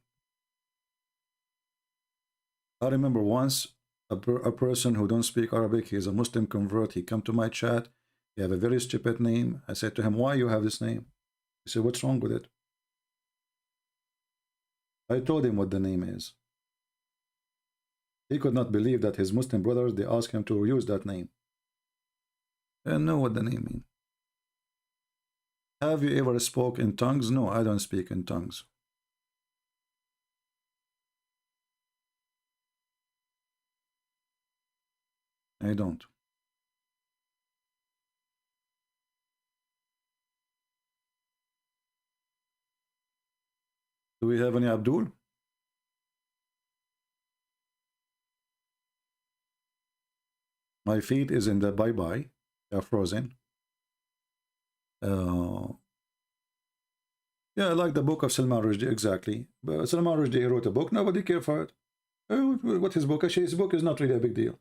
Speaker 7: I remember once a person who don't speak Arabic, he's a Muslim convert, he come to my chat, he have a very stupid name. I said to him, why you have this name? He said, what's wrong with it? I told him what the name is. He could not believe that his Muslim brothers, they asked him to use that name. They don't know what the name means. Have you ever spoke in tongues? No, I don't speak in tongues. I don't. Do we have any Abdul? My feet is in the bye-bye. They are frozen. Yeah, I like the book of Salman Rushdie, exactly. But Salman Rushdie wrote a book. Nobody cared for it. What his book? Actually, his book is not really a big deal.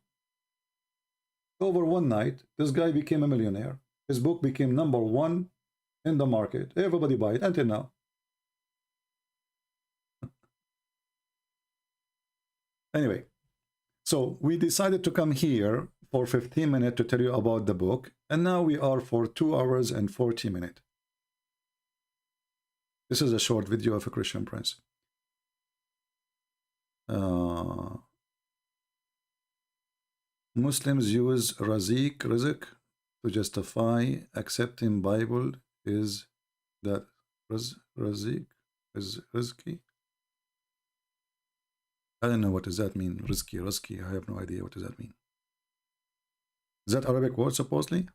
Speaker 7: Over one night, this guy became a millionaire. His book became #1 in the market. Everybody buy it until now. Anyway, so we decided to come here for 15 minutes to tell you about the book, and now we are for 2 hours and 40 minutes. This is a short video of a Christian prince. Muslims use rizq to justify accepting Bible is that rizq is risky. I don't know what does that mean. Risky. I have no idea what does that mean. Is that Arabic word supposedly?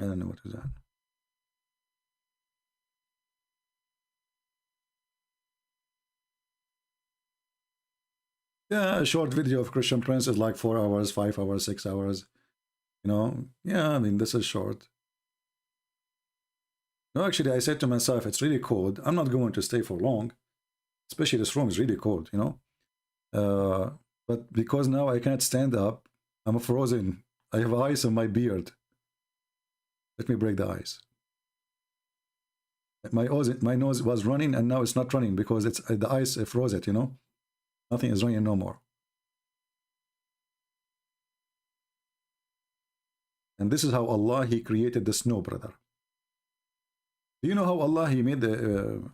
Speaker 7: I don't know what is that. Yeah, a short video of Christian Prince is like 4 hours, 5 hours, 6 hours. You know, yeah, I mean, this is short. No, actually, I said to myself, it's really cold. I'm not going to stay for long. Especially this room is really cold, you know. But because now I can't stand up, I'm frozen. I have ice on my beard. Let me break the ice. My nose was running, and now it's not running because it's the ice froze it, you know. Nothing is running no more. And this is how Allah, He created the snow, brother. Do you know how Allah, He made the...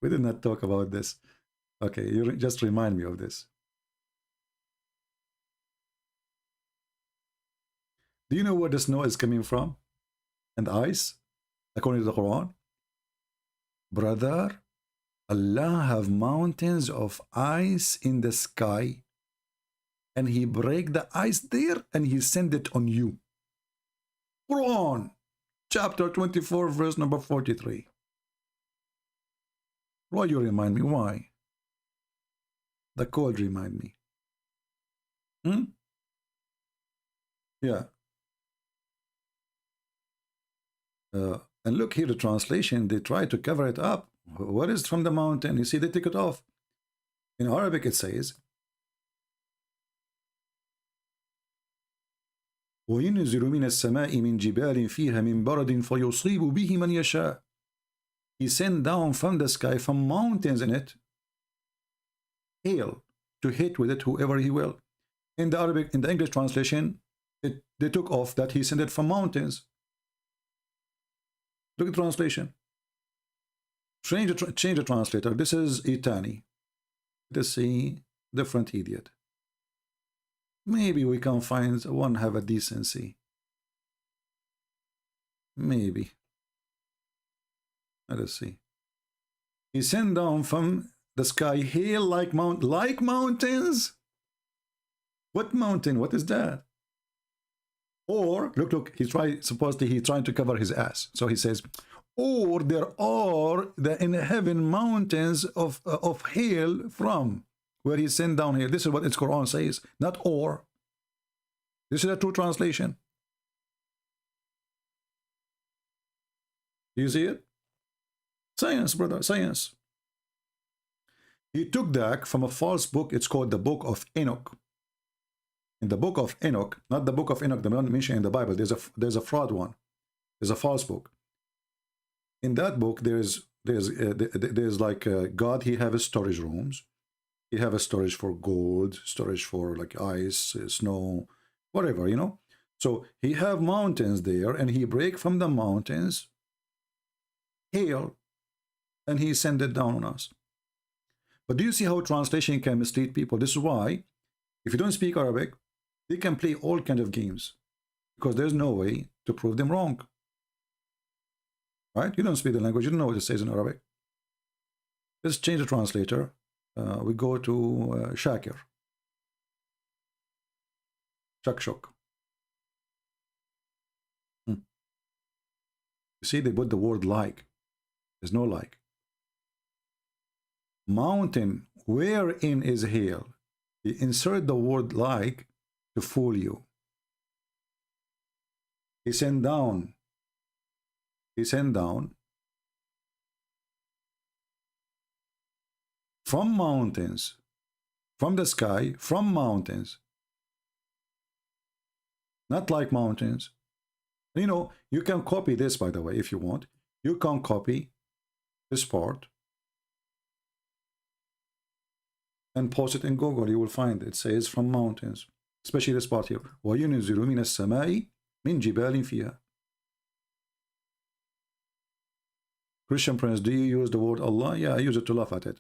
Speaker 7: We did not talk about this. Okay, you just remind me of this. Do you know where the snow is coming from? And ice? According to the Quran? Brother, Allah have mountains of ice in the sky, and He break the ice there and He send it on you. Quran, chapter 24, verse number 43. Why you remind me? Why? The cold remind me. Yeah. And look here, the translation, they try to cover it up. What is from the mountain? You see, they take it off. In Arabic, it says, وَيُنْزِلُ مِنَ السَّمَاءِ مِنْ جِبَالٍ فِيهَا مِنْ بَرَدٍ فَيُصِيبُ بِهِ مَنْ يَشَاءُ. He sent down from the sky, from mountains in it, hail to hit with it whoever He will. In the Arabic, in the English translation, they took off that He sent it from mountains. Look at the translation. Change the translator. This is Itani. This is different idiot. Maybe we can find one have a decency. Maybe. Let us see. He sent down from the sky hail like mountains. What mountain? What is that? Or look, supposedly he's trying to cover his ass. So he says, or there are in heaven mountains of hail from where he sent down hail. This is what its Quran says, not or. This is a true translation. You see it? Science, brother, science. He took that from a false book. It's called the Book of Enoch. In the Book of Enoch, not the Book of Enoch, the one mentioned in the Bible, there's a fraud one. There's a false book. In that book, there's like God. He have his storage rooms. He have a storage for gold, storage for like ice, snow, whatever, you know. So he have mountains there, and he break from the mountains hail, and he send it down on us. But do you see how translation can mislead people? This is why, if you don't speak Arabic, they can play all kinds of games, because there's no way to prove them wrong. Right? You don't speak the language, you don't know what it says in Arabic. Let's change the translator. We go to Shakir. Shakshok. You see, they put the word like. There's no like. Mountain, wherein is hail? You insert the word like to fool you. He sent down. He sent down from mountains, from the sky, from mountains. Not like mountains. You know, you can copy this, by the way, if you want. You can copy this part and post it in Google. You will find it says from mountains, especially this part here. وَيُنْزِلُ مِنَ السَّمَاءِ مِنْ جِبَالٍ فِيهَا. Christian Prince, do you use the word Allah? Yeah, I use it to laugh at it.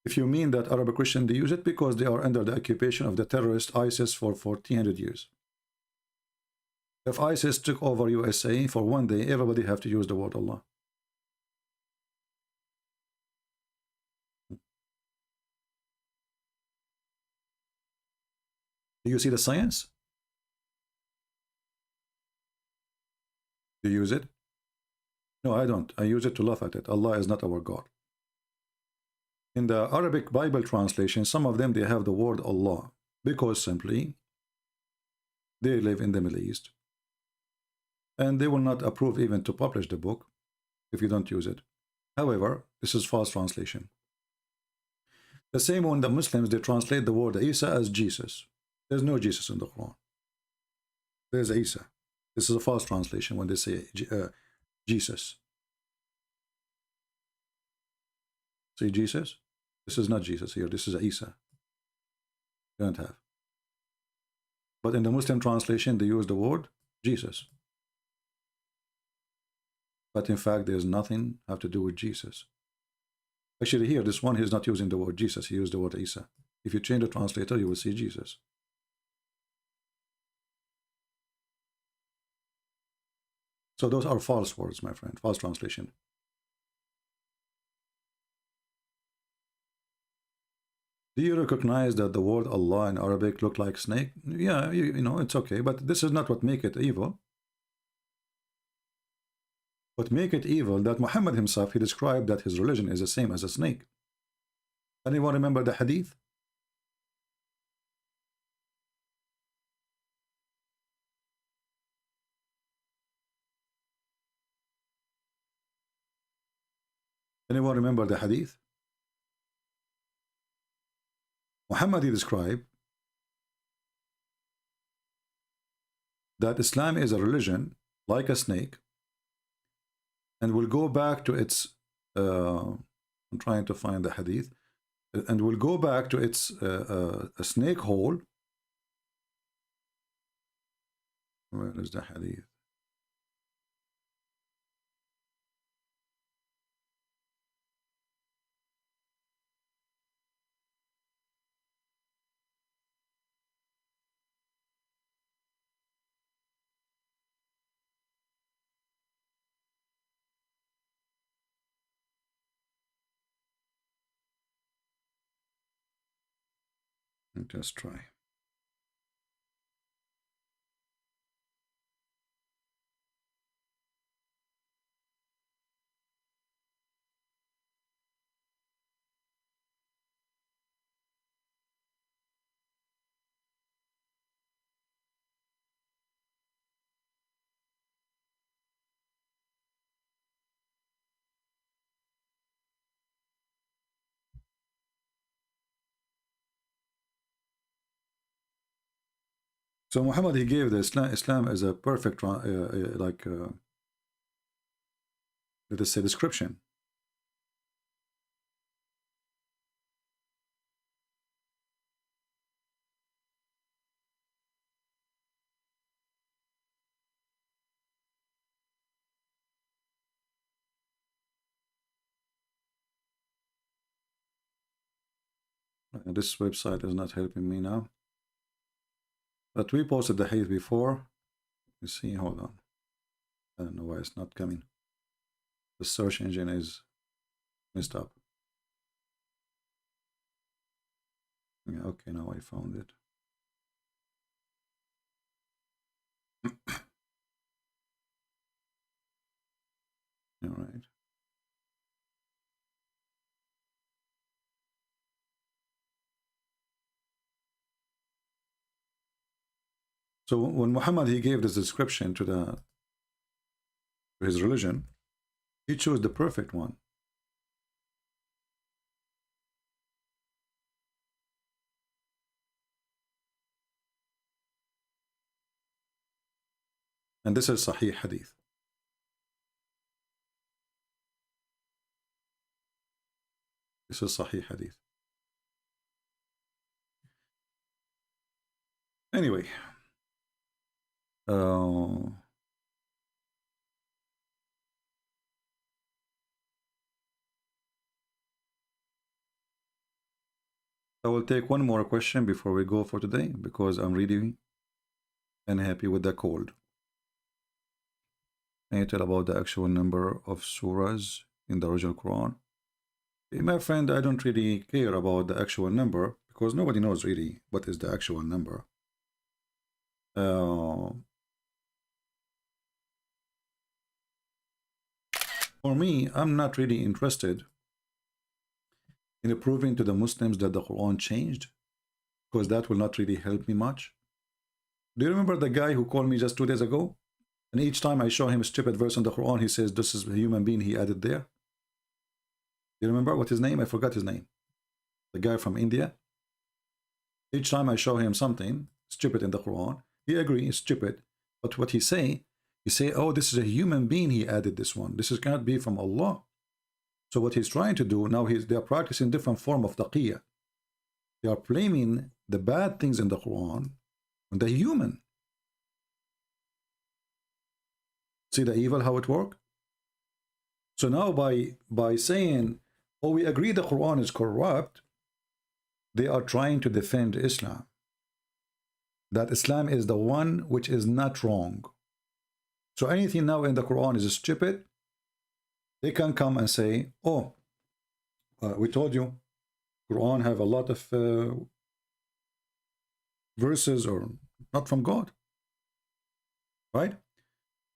Speaker 7: If you mean that Arab Christian, they use it because they are under the occupation of the terrorist ISIS for 1400 years. If ISIS took over USA for one day, everybody have to use the word Allah. Do you see the science? Do you use it? No, I don't. I use it to laugh at it. Allah is not our God. In the Arabic Bible translation, some of them, they have the word Allah because simply they live in the Middle East. And they will not approve even to publish the book if you don't use it. However, this is false translation. The same when the Muslims, they translate the word Isa as Jesus. There's no Jesus in the Quran. There's Isa. This is a false translation when they say Jesus. See Jesus? This is not Jesus here. This is Isa. You don't have. But in the Muslim translation, they use the word Jesus. But in fact, there's nothing have to do with Jesus. Actually, here, this one, he's not using the word Jesus. He used the word Isa. If you change the translator, you will see Jesus. So those are false words, my friend. False translation. Do you recognize that the word Allah in Arabic look like snake? Yeah, you know, it's okay. But this is not what make it evil. What make it evil, that Muhammad himself, he described that his religion is the same as a snake. Anyone remember the hadith? Anyone remember the hadith? Muhammad, he described that Islam is a religion like a snake and will go back to its, I'm trying to find the hadith, and will go back to its a snake hole. Where is the hadith? Just try. So Muhammad, he gave the Islam as a perfect, let us say, description. This website is not helping me now. But we posted the hadith before. You see, hold on. I don't know why it's not coming. The search engine is messed up. Yeah, okay, now I found it. All right. So when Muhammad, he gave this description to his religion, he chose the perfect one. And this is Sahih Hadith. This is Sahih Hadith. Anyway. I will take one more question before we go for today, because I'm really unhappy with the cold. Can you tell about the actual number of surahs in the original Quran? My friend, I don't really care about the actual number, because nobody knows really what is the actual number. For me, I'm not really interested in proving to the Muslims that the Quran changed, because that will not really help me much. Do you remember the guy who called me just 2 days ago? And each time I show him a stupid verse in the Quran, he says, this is a human being he added there. Do you remember what his name? I forgot his name. The guy from India. Each time I show him something stupid in the Quran, he agrees it's stupid. But what he say, oh, this is a human being, he added this one. This cannot be from Allah. So what he's trying to do now, they are practicing different form of taqiyya. They are blaming the bad things in the Quran on the human. See the evil, how it works? So now by saying, oh, we agree the Quran is corrupt, they are trying to defend Islam. That Islam is the one which is not wrong. So anything now in the Quran is stupid. They can come and say, oh, we told you, Quran have a lot of verses or not from God. Right?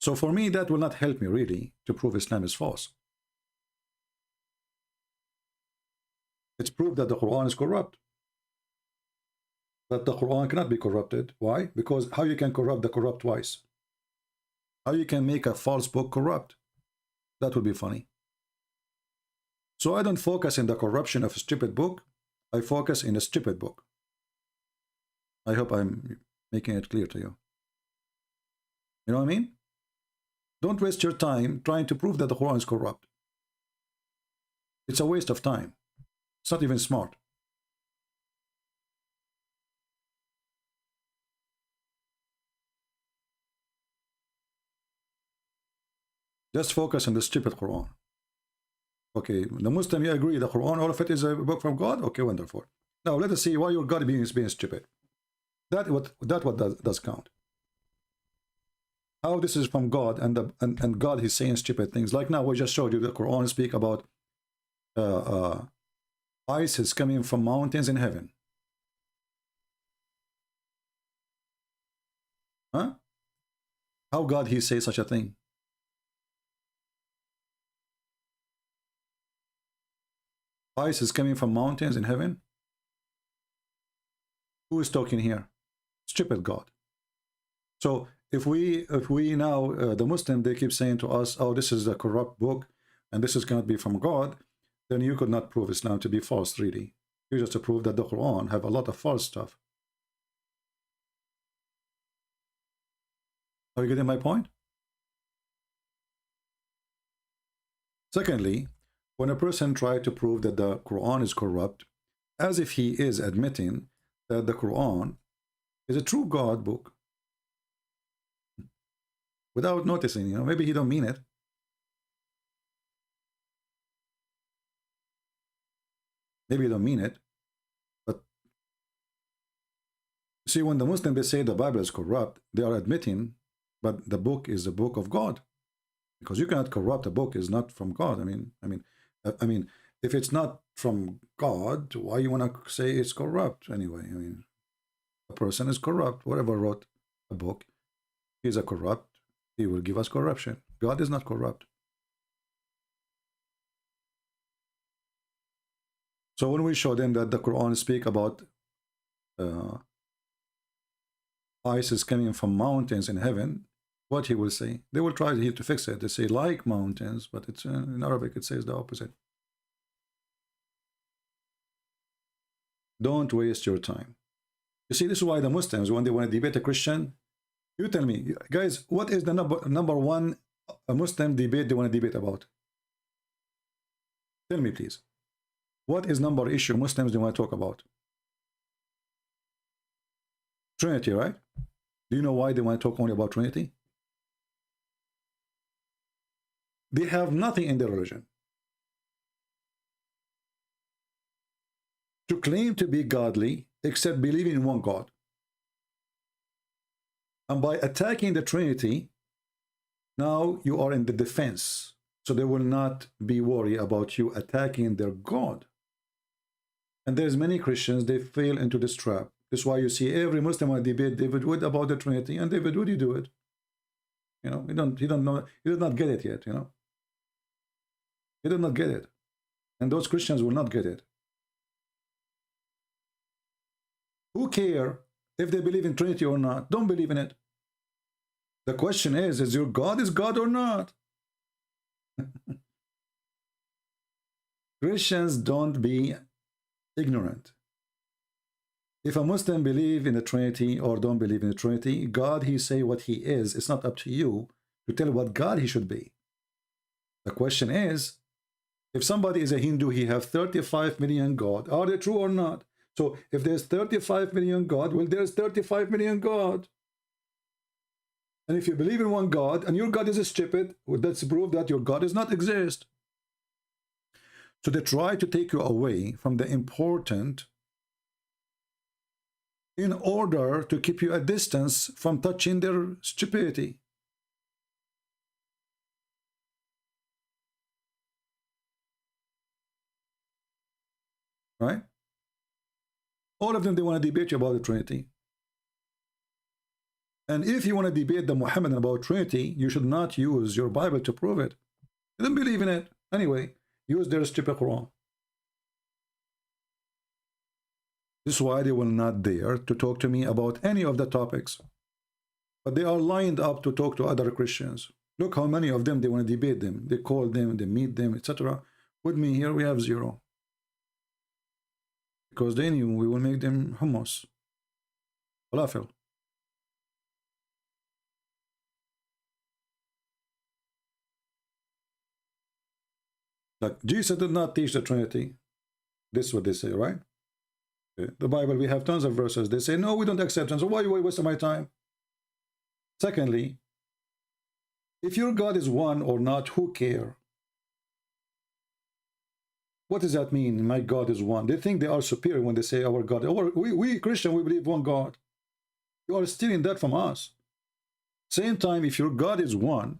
Speaker 7: So for me, that will not help me really to prove Islam is false. It's proof that the Quran is corrupt. But the Quran cannot be corrupted. Why? Because how you can corrupt the corrupt twice? How you can make a false book corrupt? That would be funny. So I don't focus in the corruption of a stupid book. I focus in a stupid book. I hope I'm making it clear to you. You know what I mean? Don't waste your time trying to prove that the Quran is corrupt. It's a waste of time. It's not even smart. Just focus on the stupid Quran. Okay, the Muslim, you agree the Quran, all of it is a book from God? Okay, wonderful. Now let us see why your God is being stupid. That what does count. How this is from God, and God is saying stupid things. Like now we just showed you the Quran speak about ice is coming from mountains in heaven. Huh? How God he say such a thing? Ice is coming from mountains in heaven? Who is talking here? Stupid God. So if we now, the Muslim, they keep saying to us, oh, this is a corrupt book, and this is going to be from God, then you could not prove Islam to be false, really. You just to prove that the Quran have a lot of false stuff. Are you getting my point? Secondly, when a person tries to prove that the Quran is corrupt, as if he is admitting that the Quran is a true God book, without noticing, you know, maybe he don't mean it. Maybe he don't mean it. But see, when the Muslims they say the Bible is corrupt, they are admitting, but the book is the book of God, because you cannot corrupt a book is not from God. I mean, if it's not from God, why you want to say it's corrupt anyway? I mean, a person is corrupt. Whoever wrote a book, he's a corrupt. He will give us corruption. God is not corrupt. So when we show them that the Quran speak about ice is coming from mountains in heaven, what he will say? They will try to fix it. They say like mountains, but it's in Arabic it says the opposite. Don't waste your time. You see, this is why the Muslims, when they want to debate a Christian, you tell me, guys, what is the number one Muslim debate they want to debate about? Tell me, please. What is number issue Muslims they want to talk about? Trinity, right? Do you know why they want to talk only about Trinity? They have nothing in their religion to claim to be godly except believing in one God. And by attacking the Trinity, now you are in the defense. So they will not be worried about you attacking their God. And there's many Christians, they fall into this trap. That's why you see every Muslim on debate David Wood about the Trinity, and David Wood, you do it. You know, he don't know, he does not get it yet, you know. He does not get it. And those Christians will not get it. Who care if they believe in Trinity or not? Don't believe in it. The question is your God is God or not? Christians, don't be ignorant. If a Muslim believe in the Trinity or don't believe in the Trinity, God, he say what he is. It's not up to you to tell what God he should be. The question is, if somebody is a Hindu, he have 35 million God. Are they true or not? So if there's 35 million God, well, there's 35 million God. And if you believe in one God and your God is stupid, well, that's proof that your God does not exist. So they try to take you away from the important in order to keep you a distance from touching their stupidity. Right? All of them, they want to debate you about the Trinity. And if you want to debate the Muhammadan about Trinity, you should not use your Bible to prove it. You don't believe in it. Anyway, use their stupid Quran. This is why they will not dare to talk to me about any of the topics. But they are lined up to talk to other Christians. Look how many of them they want to debate them. They call them, they meet them, etc. With me here, we have zero. Because they knew we will make them hummus. Falafel. Like, Jesus did not teach the Trinity. This is what they say, right? The Bible, we have tons of verses. They say, no, we don't accept them. So why are you wasting my time? Secondly, if your God is one or not, who care? What does that mean? My God is one. They think they are superior when they say our God. We Christian, we believe one God. You are stealing that from us. Same time, if your God is one,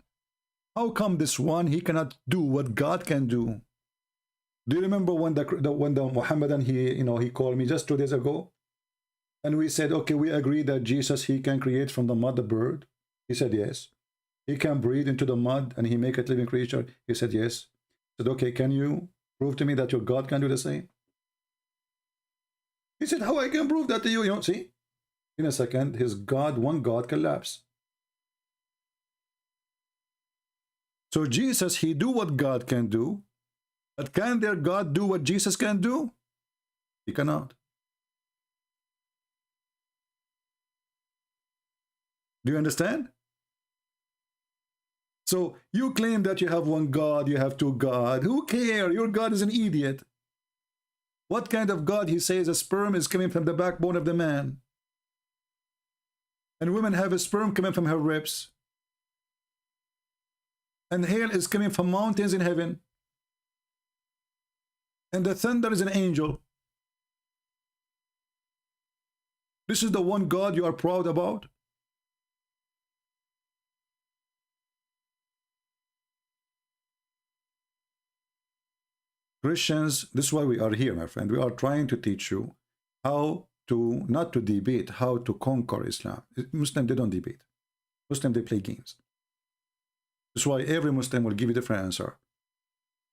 Speaker 7: how come this one, he cannot do what God can do? Do you remember when the Muhammadan, he called me just 2 days ago? And we said, okay, we agree that Jesus, he can create from the mud a bird. He said, yes. He can breathe into the mud and he make a living creature. He said, yes. I said, okay, can you prove to me that your God can do the same? He said, how I can prove that to you? You know, see? In a second, his God, one God collapsed. So Jesus, he do what God can do. But can their God do what Jesus can do? He cannot. Do you understand? So you claim that you have one God, you have two gods. Who cares? Your God is an idiot. What kind of God? He says a sperm is coming from the backbone of the man. And women have a sperm coming from her ribs. And hail is coming from mountains in heaven. And the thunder is an angel. This is the one God you are proud about? Christians, this is why we are here, my friend. We are trying to teach you how to, not to debate, how to conquer Islam. Muslims, they don't debate. Muslims, they play games. That's why every Muslim will give you a different answer.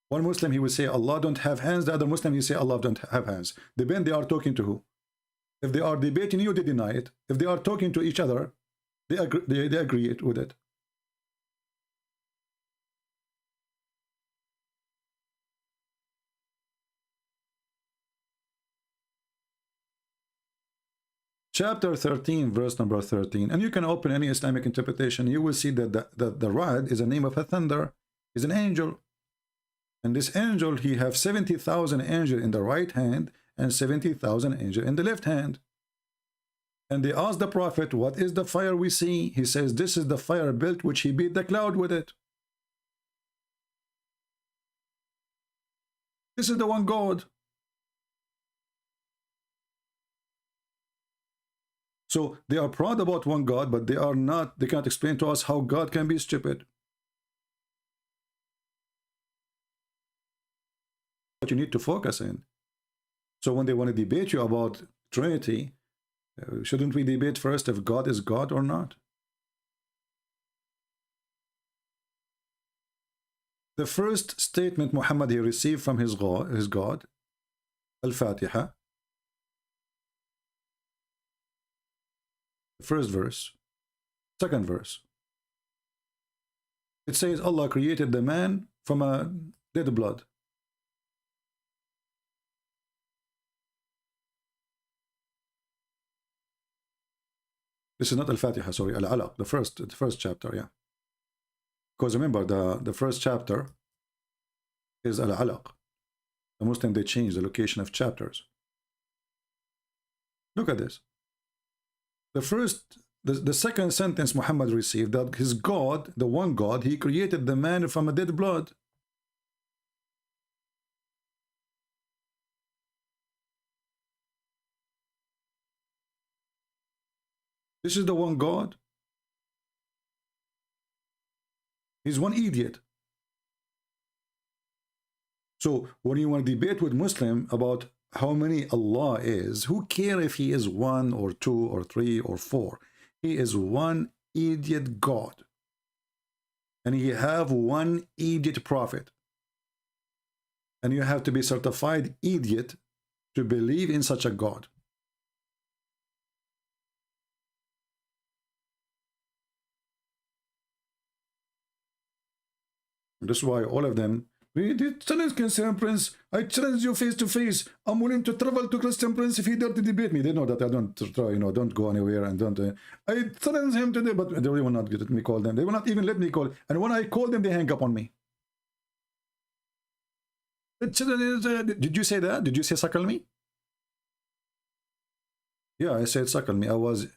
Speaker 7: One Muslim, he will say, Allah don't have hands. The other Muslim, he say, Allah don't have hands. Depend, they are talking to who? If they are debating you, they deny it. If they are talking to each other, they agree with it. Chapter 13, verse number 13. And you can open any Islamic interpretation. You will see that the Ra'd is a name of a thunder. Is an angel. And this angel, he have 70,000 angels in the right hand and 70,000 angels in the left hand. And they asked the Prophet, what is the fire we see? He says, this is the fire built which he beat the cloud with it. This is the one God. So they are proud about one God, but they are not, they can't explain to us how God can be stupid. What you need to focus in. So when they want to debate you about Trinity, shouldn't we debate first if God is God or not? The first statement Muhammad he received from his God, Al-Fatiha, first verse, second verse. It says Allah created the man from a dead blood. This is not Al-Fatiha, sorry, Al-Alaq, the first chapter, yeah. Because remember, the first chapter is Al-Alaq. The Muslim, they change the location of chapters. Look at this. The second sentence Muhammad received, that his God, the one God, he created the man from a dead blood. This is the one God. He's one idiot. So when you want to debate with Muslim about how many Allah is, who cares if he is one or two or three or four? He is one idiot God. And he have one idiot prophet. And you have to be certified idiot to believe in such a God. That's why all of them, we did challenge Christian Prince. I challenge you face to face. I'm willing to travel to Christian Prince if he dare to debate me. They know that I don't try, don't go anywhere and don't. I challenge him today, but they will not let me call them. They will not even let me call. And when I call them, they hang up on me. Did you say that? Did you say suckle me? Yeah, I said suckle me. I was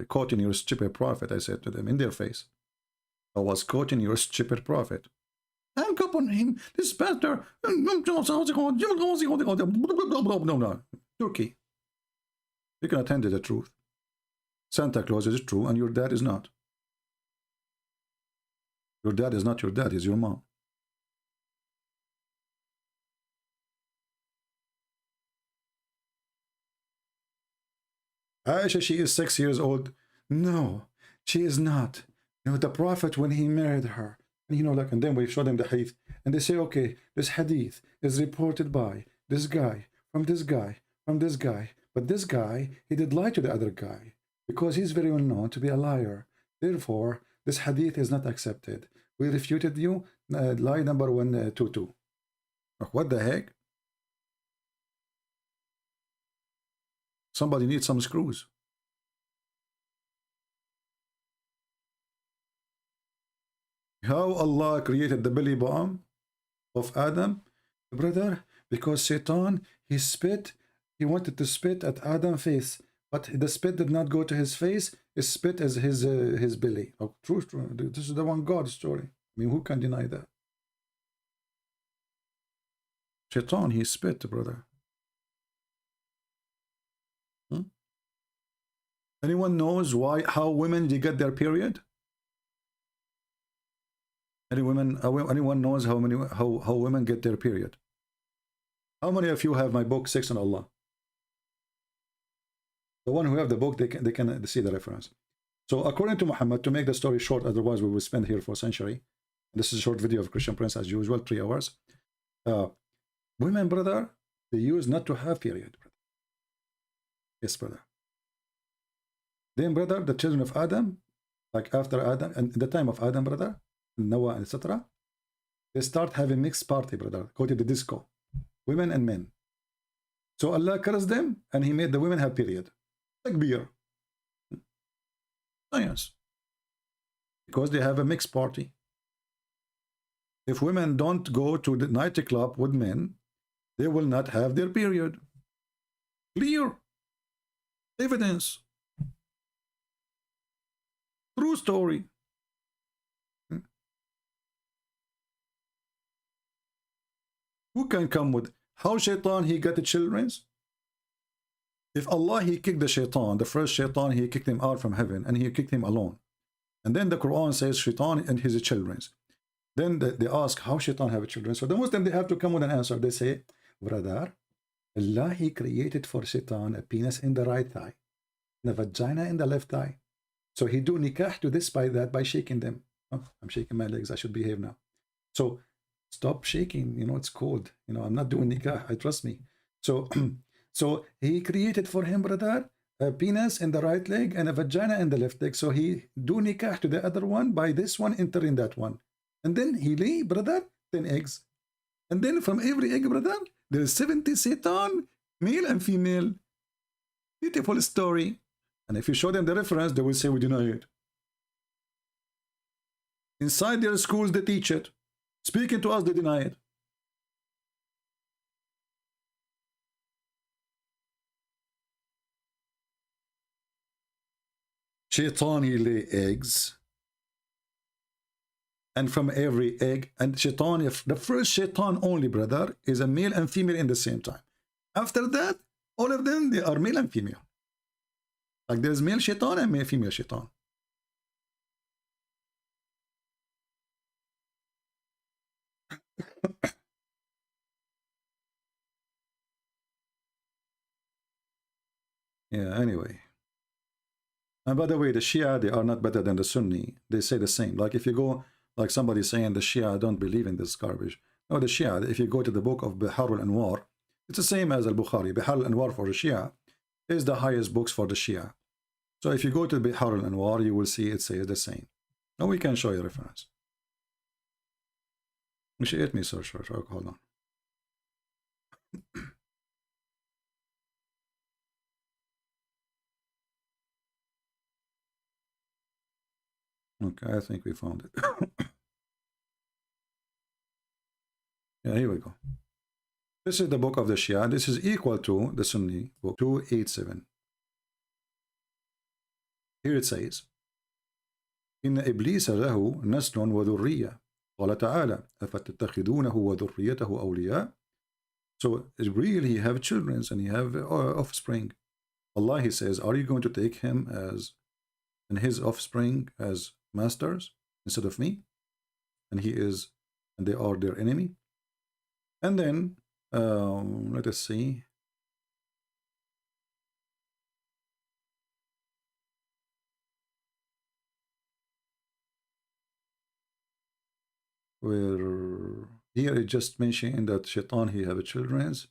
Speaker 7: quoting your stupid prophet. I said to them in their face. I was quoting your stupid prophet. Hang up on him. This pastor. No. Turkey. You can attend to the truth. Santa Claus is true and your dad is not. Your dad is not your dad, he's your mom. Aisha, she is 6 years old. No, she is not. You know, the Prophet, when he married her, you know, like, and then we show them the hadith, and they say, okay, this hadith is reported by this guy, from this guy, from this guy. But this guy, he did lie to the other guy because he's very well known to be a liar. Therefore, this hadith is not accepted. We refuted you, lie number 122. What the heck? Somebody needs some screws. How Allah created the belly button of Adam, brother? Because Satan, he spit, he wanted to spit at Adam's face, but the spit did not go to his face. It spit as his belly. Oh, true. This is the one God story. I mean, who can deny that? Satan, he spit, brother. Anyone knows how women they get their period? Anyone knows how women get their period? How many of you have my book 6 on Allah? The one who have the book, they can see the reference. So according to Muhammad, to make the story short, otherwise we will spend here for a century. This is a short video of Christian Prince as usual, 3 hours. Women, brother, they used not to have period. Brother. Yes, brother. Then, brother, the children of Adam, like after Adam, and the time of Adam, brother, Noah, etc., they start having mixed party, brother. Go to the disco, women and men. So Allah cursed them, and He made the women have period, like beer. Science, because they have a mixed party. If women don't go to the nightclub with men, they will not have their period. Clear evidence. True story. Who can come with how Shaitan he got the children's? If Allah he kicked the Shaitan, the first Shaitan, he kicked him out from heaven and he kicked him alone. And then the Quran says Shaitan and his children's. Then they ask how Shaitan have children. So the Muslim they have to come with an answer. They say, brother, Allah he created for Shaitan a penis in the right thigh, and a vagina in the left thigh. So he do nikah to this by that by shaking them. Oh, I'm shaking my legs. I should behave now. So stop shaking. You know it's cold. You know I'm not doing nikah. I trust me. So so he created for him, brother, a penis in the right leg and a vagina in the left leg. So he do nikah to the other one by this one entering that one, and then he lay, brother, 10 eggs, and then from every egg, brother, there is 70 Satan, male and female. Beautiful story. And if you show them the reference, they will say we deny it. Inside their schools, they teach it. Speaking to us, they deny it. Shaitan, he lay eggs. And from every egg, and Shaitan, if the first Shaitan only, brother, is a male and female in the same time. After that, all of them, they are male and female. Like there's male Shaitan and female Shaitan. Yeah, anyway. And by the way, the Shia, they are not better than the Sunni. They say the same. Like if you go, like somebody saying the Shia don't believe in this garbage. No, the Shia, if you go to the book of Bihar al-Anwar, it's the same as al-Bukhari. Bihar al-Anwar for the Shia is the highest books for the Shia. So if you go to Bihar al-Anwar, you will see it says the same. Now we can show you a reference. Which ate me so short. Hold on. Okay, I think we found it. Yeah, here we go. This is the book of the Shia. This is equal to the Sunni book 287. Here it says, إن إبليس له نسل وذرية. قال تعالى أفتتخذونه وذريته أولياء. So really he have children and he have offspring. Allah he says, are you going to take him as and his offspring as masters instead of me? And he is, and they are their enemy. And then let us see. where here it just mentioning that Shaitan, he have children's.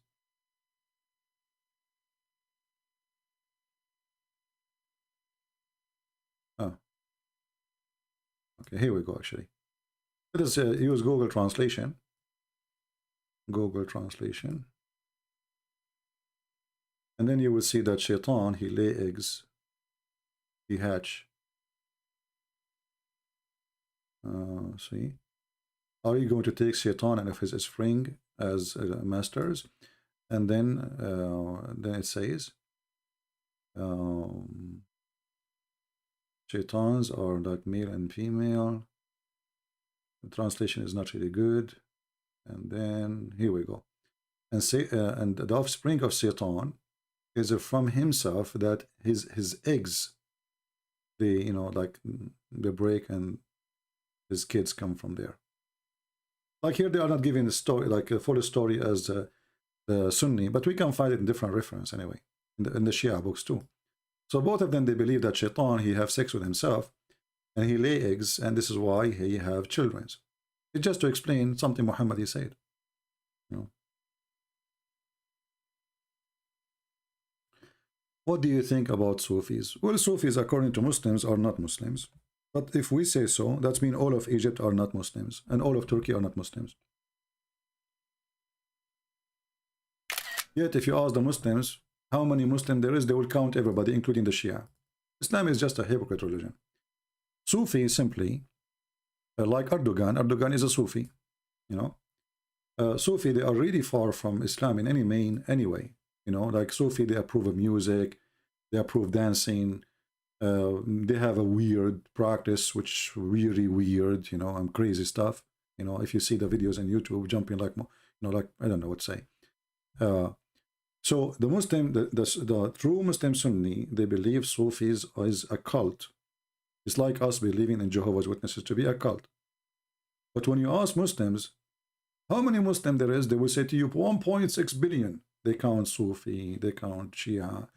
Speaker 7: Oh, okay, here we go. Actually, let us use Google Translation. Google Translation, and then you will see that Shaitan, he lay eggs, he hatch. See, are you going to take Shaitan and of his offspring as masters? And then it says, Shaitans are like male and female. The translation is not really good. And then here we go. And say, and the offspring of Satan is from himself, that his eggs, they like they break, and his kids come from there. Like here, they are not giving the story like a full story as the Sunni, but we can find it in different reference anyway in the Shia books too. So both of them, they believe that Shaitan, he have sex with himself, and he lay eggs, and this is why he have children. It's just to explain something Muhammad he said. What do you think about Sufis? Well, Sufis, according to Muslims, are not Muslims. But if we say so, that means all of Egypt are not Muslims, and all of Turkey are not Muslims. Yet, if you ask the Muslims how many Muslims there is, they will count everybody, including the Shia. Islam is just a hypocrite religion. Sufi simply, like Erdogan. Erdogan is a Sufi, Sufi, they are really far from Islam in any way. Like Sufi, they approve of music, they approve dancing, they have a weird practice, which really weird, and crazy stuff. If you see the videos on YouTube, jumping like, like, I don't know what to say. So the Muslim, the true Muslim Sunni, they believe Sufis is a cult. It's like us believing in Jehovah's Witnesses to be a cult. But when you ask Muslims, how many Muslims there is, they will say to you 1.6 billion. They count Sufi, they count Shia,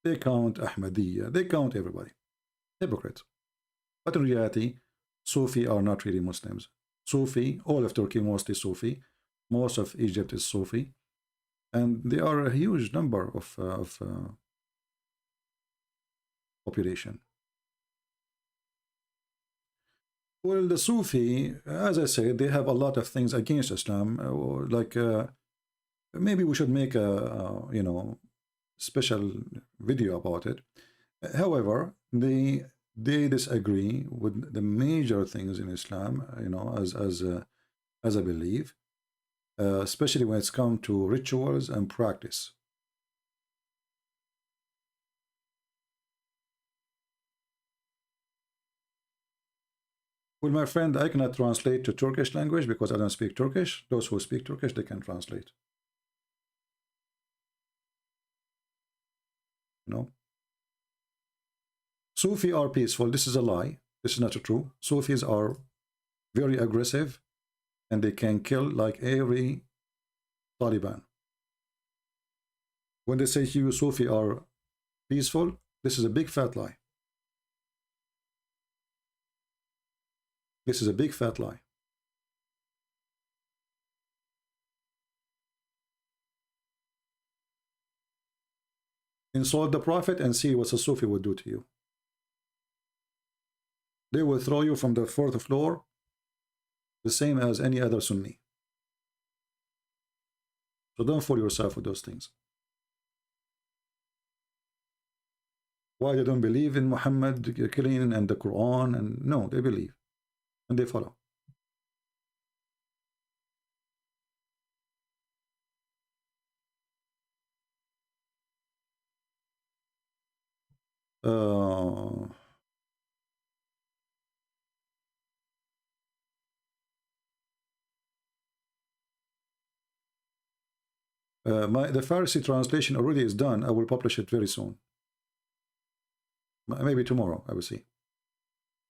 Speaker 7: they count Ahmadiyya, they count everybody. Hypocrites. But in reality, Sufi are not really Muslims. Sufi, all of Turkey mostly Sufi, most of Egypt is Sufi, and they are a huge number of population. Well, the Sufi, as I said, they have a lot of things against Islam, like maybe we should make a special video about it. However, they disagree with the major things in Islam, as I believe, especially when it's come to rituals and practice. Well, my friend, I cannot translate to Turkish language because I don't speak Turkish. Those who speak Turkish, they can translate. Sufi are peaceful. This is a lie. This is not true. Sufis are very aggressive, and they can kill like every Taliban. When they say to you Sufi are peaceful, this is a big fat lie. This is a big fat lie. Insult the Prophet and see what a Sufi would do to you. They will throw you from the 4th floor, the same as any other Sunni. So don't fool yourself with those things. Why they don't believe in Muhammad killing and the Quran? And no, they believe and they follow. The Farsi translation already is done. I will publish it very soon. Maybe tomorrow, I will see.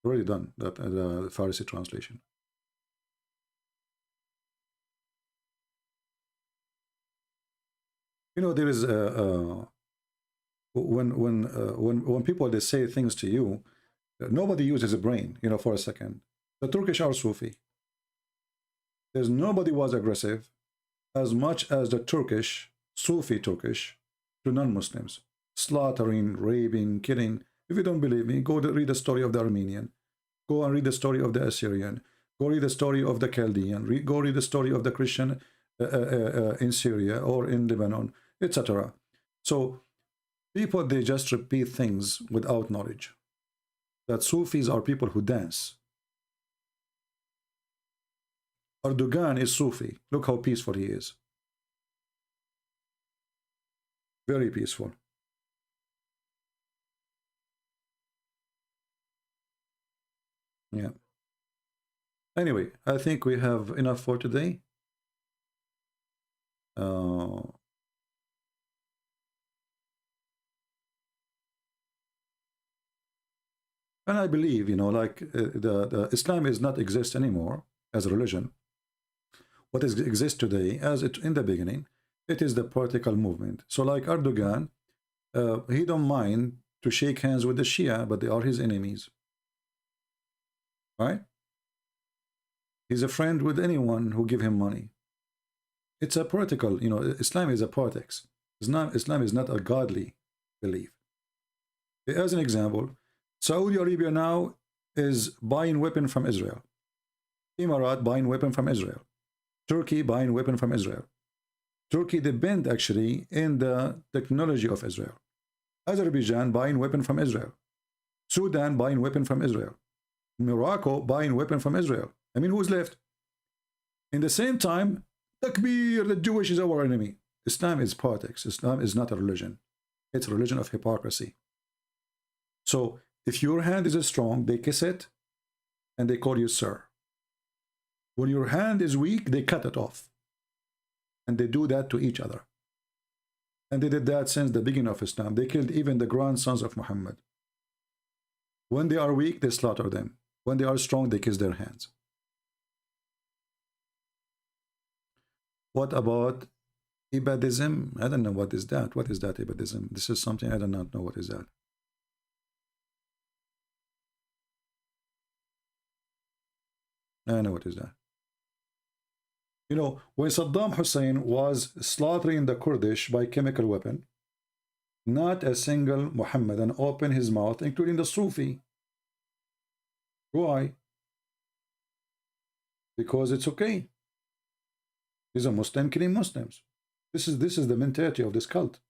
Speaker 7: Already done, that the Farsi translation. There is when people they say things to you, nobody uses a brain, for a second. The Turkish are Sufi. There's nobody was aggressive as much as the Sufi Turkish, to non-Muslims, slaughtering, raping, killing. If you don't believe me, go to read the story of the Armenian. Go and read the story of the Assyrian. Go read the story of the Chaldean. Go read the story of the Christian in Syria or in Lebanon, etc. So people, they just repeat things without knowledge. That Sufis are people who dance. Erdogan is Sufi. Look how peaceful he is. Very peaceful. Yeah. Anyway, I think we have enough for today. And I believe, you know, like the Islam is not exist anymore as a religion. What exists today, as it in the beginning, it is the political movement. So like Erdogan, he don't mind to shake hands with the Shia, but they are his enemies. Right? He's a friend with anyone who give him money. It's a political, you know, Islam is a politics. Islam is not a godly belief. As an example, Saudi Arabia now is buying weapons from Israel. Emirat buying weapons from Israel. Turkey buying weapons from Israel. Turkey depend actually in the technology of Israel. Azerbaijan buying weapons from Israel. Sudan buying weapons from Israel. Morocco buying weapons from Israel. I mean, who's left? In the same time, Takbir, the Jewish is our enemy. Islam is politics. Islam is not a religion. It's a religion of hypocrisy. So if your hand is strong, they kiss it and they call you sir. When your hand is weak, they cut it off. And they do that to each other. And they did that since the beginning of Islam. They killed even the grandsons of Muhammad. When they are weak, they slaughter them. When they are strong, they kiss their hands. What about Ibadism? I don't know what is that. What is that, Ibadism? This is something I do not know what is that. I know what is that. You know, when Saddam Hussein was slaughtering the Kurdish by chemical weapon, not a single Muhammadan opened his mouth, including the Sufi. Why? Because it's okay. He's a Muslim killing Muslims. This is the mentality of this cult.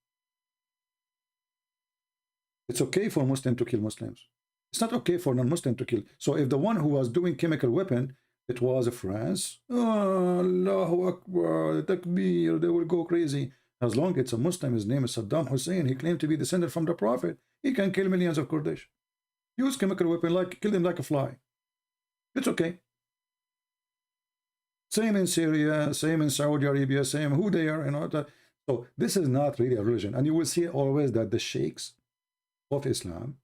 Speaker 7: It's okay for Muslim to kill Muslims. It's not okay for non-Muslim to kill. So if the one who was doing chemical weapon, it was France, oh, Allahu Akbar, Takbir, they will go crazy. As long as it's a Muslim, his name is Saddam Hussein, he claimed to be descended from the Prophet, he can kill millions of Kurdish. Use chemical weapon, like kill them like a fly. It's okay. Same in Syria, same in Saudi Arabia, same who they are, you know. So this is not really a religion. And you will see always that the sheikhs of Islam,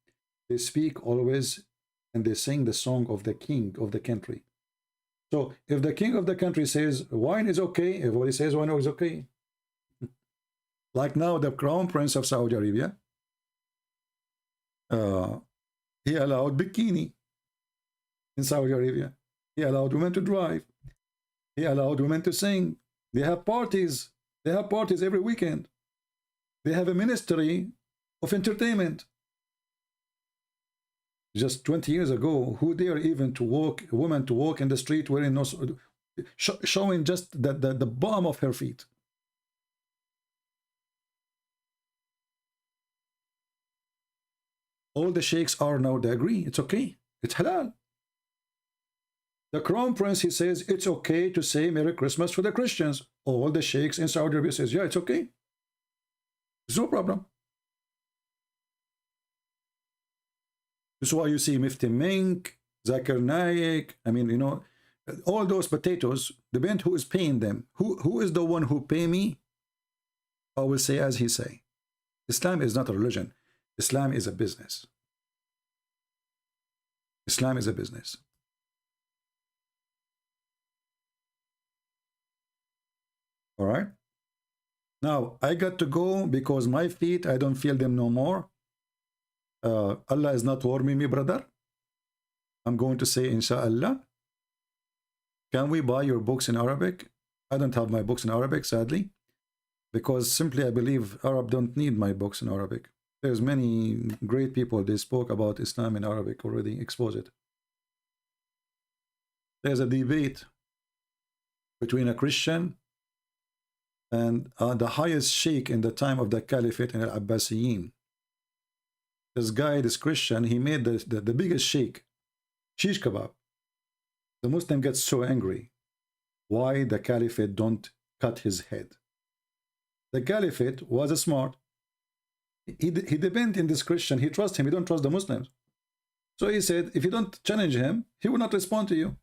Speaker 7: they speak always and they sing the song of the king of the country. So if the king of the country says wine is okay, everybody says wine is okay. Like now the crown prince of Saudi Arabia, he allowed bikini in Saudi Arabia. He allowed women to drive. He allowed women to sing. They have parties. They have parties every weekend. They have a ministry of entertainment. Just 20 years ago, who dare even to walk, a woman to walk in the street wearing no, showing just the bottom of her feet. All the sheikhs are now, they agree, it's okay, it's halal. The crown prince, he says, it's okay to say Merry Christmas for the Christians. All the sheikhs in Saudi Arabia says, yeah, it's okay. There's no problem. This is why you see Mufti Mink, Zakir Naik, I mean, you know, all those potatoes, depend who is paying them. Who is the one who pay me? I will say as he say. Islam is not a religion. Islam is a business. Islam is a business. All right. Now, I got to go because my feet, I don't feel them no more. Allah is not warming me, brother. I'm going to say, inshallah. can we buy your books in Arabic? I don't have my books in Arabic, sadly, because simply I believe Arab don't need my books in Arabic. There's many great people, they spoke about Islam in Arabic already, expose it. There's a debate between a Christian and the highest sheikh in the time of the Caliphate in Al-Abbasiyin. This guy, this Christian, he made the biggest sheikh, shish kebab. The Muslim gets so angry. Why the Caliphate don't cut his head? The Caliphate was smart. He depend in this Christian. He trusts him. He don't trust the Muslims. So he said, if you don't challenge him, he will not respond to you.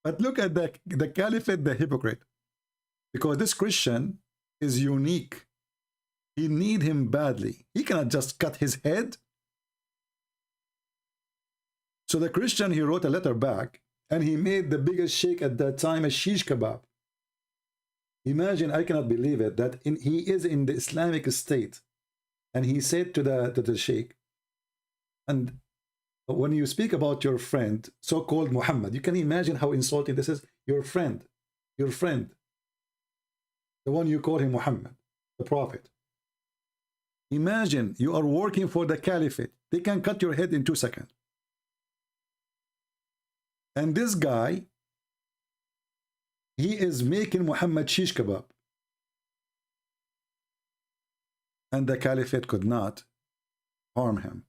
Speaker 7: But look at the Caliphate, the hypocrite. Because this Christian is unique. He need him badly. He cannot just cut his head. So the Christian, he wrote a letter back, and he made the biggest sheikh at that time a shish kebab. Imagine, I cannot believe it, that he is in the Islamic State, and he said to the sheikh, and when you speak about your friend, so-called Muhammad, you can imagine how insulting this is. Your friend, the one you call him Muhammad, the prophet. Imagine you are working for the Caliphate. They can cut your head in 2 seconds. And this guy, he is making Muhammad shish kebab. And the Caliphate could not harm him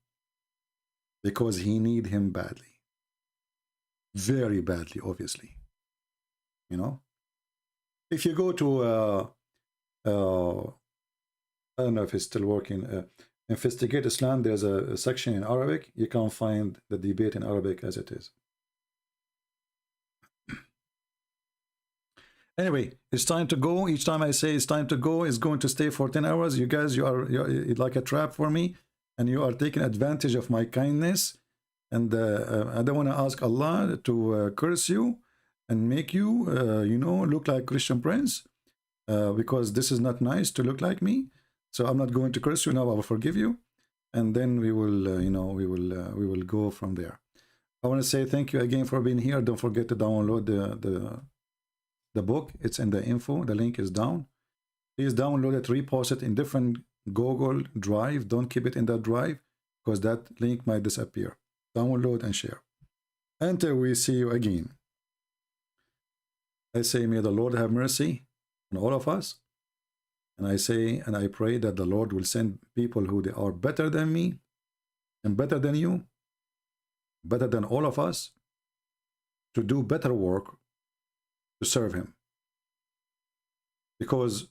Speaker 7: because he need him badly. Very badly, obviously. You know? If you go to, I don't know if it's still working, Investigate Islam, there's a section in Arabic. You can find the debate in Arabic as it is. Anyway, it's time to go. Each time I say it's time to go, it's going to stay for 10 hours. You guys, you're like a trap for me, and you are taking advantage of my kindness. And I don't want to ask Allah to curse you and make you, you know, look like Christian Prince, because this is not nice to look like me. So I'm not going to curse you now. I will forgive you, and then we will, you know, we will go from there. I want to say thank you again for being here. Don't forget to download the book. It's in the info. The link is down. Please download it, repost it in different Google Drive. Don't keep it in that drive, because that link might disappear. Download and share. Until we see you again, I say, may the Lord have mercy on all of us. And I say, and I pray that the Lord will send people who they are better than me and better than you, better than all of us, to do better work, to serve him. Because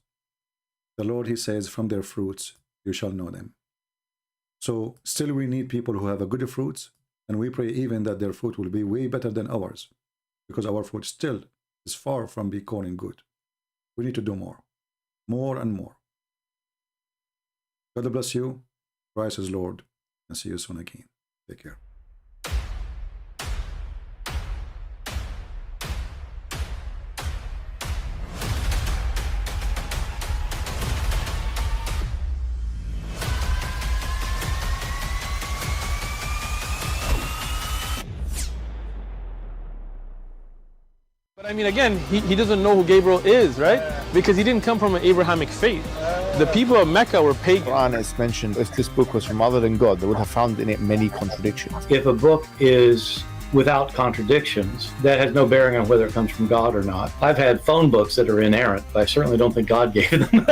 Speaker 7: the Lord, he says, from their fruits you shall know them. So still we need people who have a good fruits, and we pray even that their fruit will be way better than ours, because our fruit still is far from becoming good. We need to do more and more. God bless you. Christ is Lord, and see you soon again. Take care.
Speaker 1: But I mean, again, he doesn't know who Gabriel is, right? Because he didn't come from an Abrahamic faith. The people of Mecca were pagan.
Speaker 2: Quran is mentioned, if this book was from other than God, they would have found in it many contradictions.
Speaker 3: If a book is without contradictions, that has no bearing on whether it comes from God or not. I've had phone books that are inerrant, but I certainly don't think God gave them.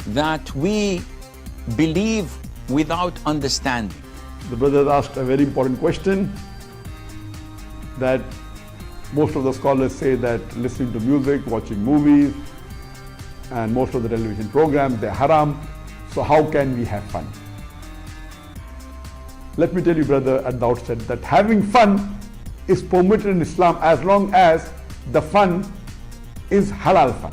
Speaker 4: That we believe without understanding.
Speaker 5: The brother asked a very important question, that most of the scholars say that listening to music, watching movies, and most of the television programs, they're haram. So how can we have fun? Let me tell you, brother, at the outset, that having fun is permitted in Islam as long as the fun is halal fun.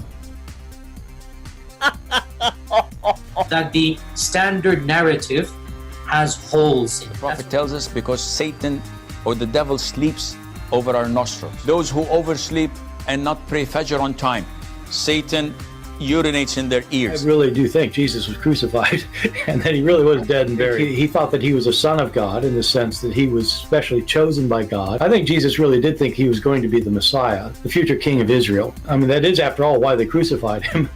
Speaker 6: That the standard narrative has holes in it.
Speaker 4: The Prophet tells us because Satan or the devil sleeps over our nostrils. Those who oversleep and not pray Fajr on time, Satan urinates in their
Speaker 3: I
Speaker 4: ears.
Speaker 3: really do think Jesus was crucified and that he really was dead and buried. He thought that he was a son of God in the sense that he was specially chosen by God. I think Jesus really did think he was going to be the Messiah, the future king of Israel. I mean, that is, after all, why they crucified him,